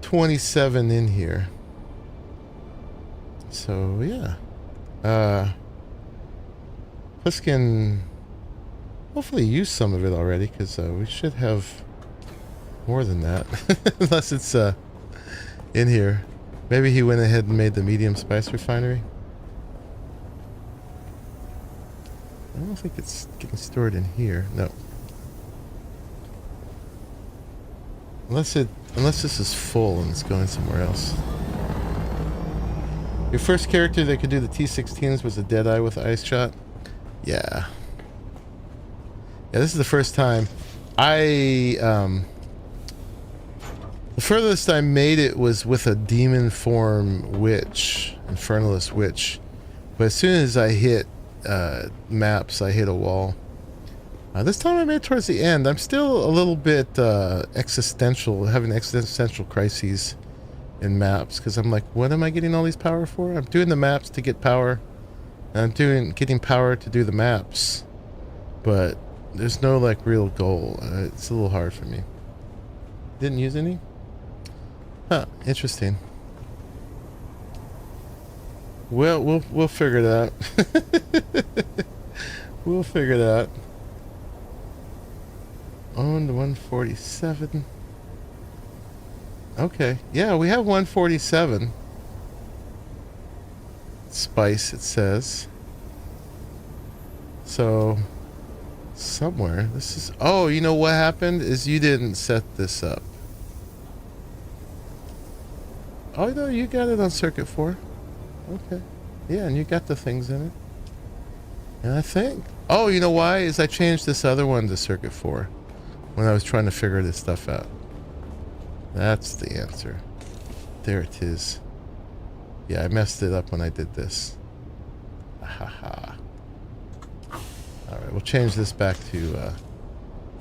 27 in here. So yeah. Let's can hopefully use some of it already, because we should have more than that. Unless it's in here. Maybe he went ahead and made the medium spice refinery. I don't think it's getting stored in here. No. Unless this is full and it's going somewhere else. Your first character that could do the T-16s was a Deadeye with Ice Shot? Yeah. Yeah, this is the first time. The furthest I made it was with a demon form witch, Infernalist witch. But as soon as I hit maps, I hit a wall. This time I made it towards the end. I'm still a little bit existential, having existential crises in maps, because I'm like, what am I getting all these power for? I'm doing the maps to get power, and I'm getting power to do the maps, but there's no like real goal. It's a little hard for me. Didn't use any? Huh, interesting. Well, we'll figure it out. We'll figure it out. On to 147. Okay, yeah, we have 147. Spice, it says. So, somewhere. This is... Oh, you know what happened? Is you didn't set this up. Oh, no, you got it on Circuit 4. Okay. Yeah, and you got the things in it. And I think... Oh, you know why? Is I changed this other one to Circuit 4 when I was trying to figure this stuff out. That's the answer. There it is. Yeah, I messed it up when I did this. Haha. Alright, we'll change this back to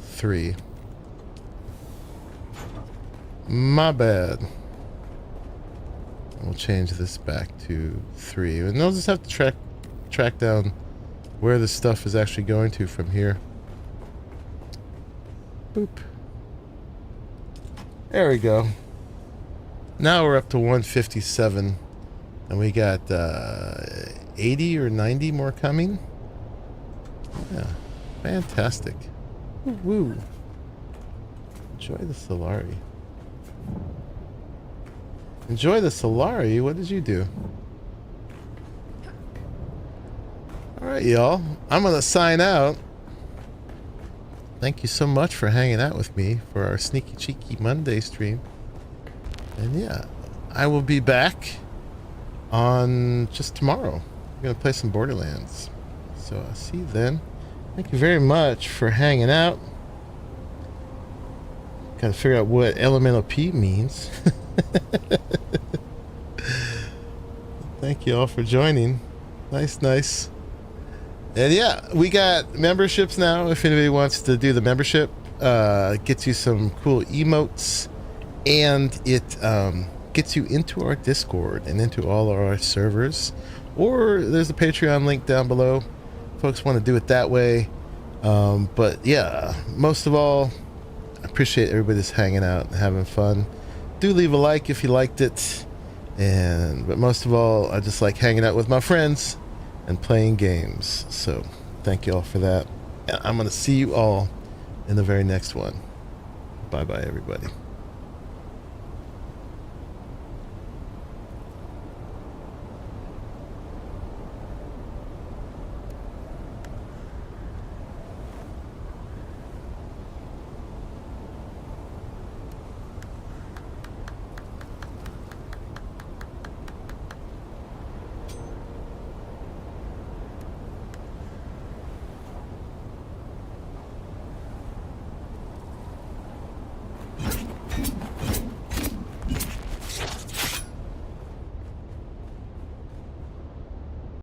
3. My bad. We'll change this back to 3. And they'll just have to track down where the stuff is actually going to from here. Boop. There we go. Now we're up to 157. And we got 80 or 90 more coming. Yeah. Fantastic. Woo. Enjoy the Solari. Enjoy the Solari? What did you do? Alright, y'all. I'm going to sign out. Thank you so much for hanging out with me for our Sneaky Cheeky Monday stream. And yeah, I will be back on just tomorrow. I'm going to play some Borderlands. So I'll see you then. Thank you very much for hanging out. Got to figure out what Elemental P means. Thank you all for joining. Nice. And yeah, we got memberships now. If anybody wants to do the membership, gets you some cool emotes, and it gets you into our Discord and into all of our servers. Or there's a Patreon link down below. Folks want to do it that way. But yeah, most of all, I appreciate everybody just hanging out and having fun. Do leave a like if you liked it. But most of all, I just like hanging out with my friends and playing games. So thank you all for that. And I'm going to see you all in the very next one. Bye-bye, everybody.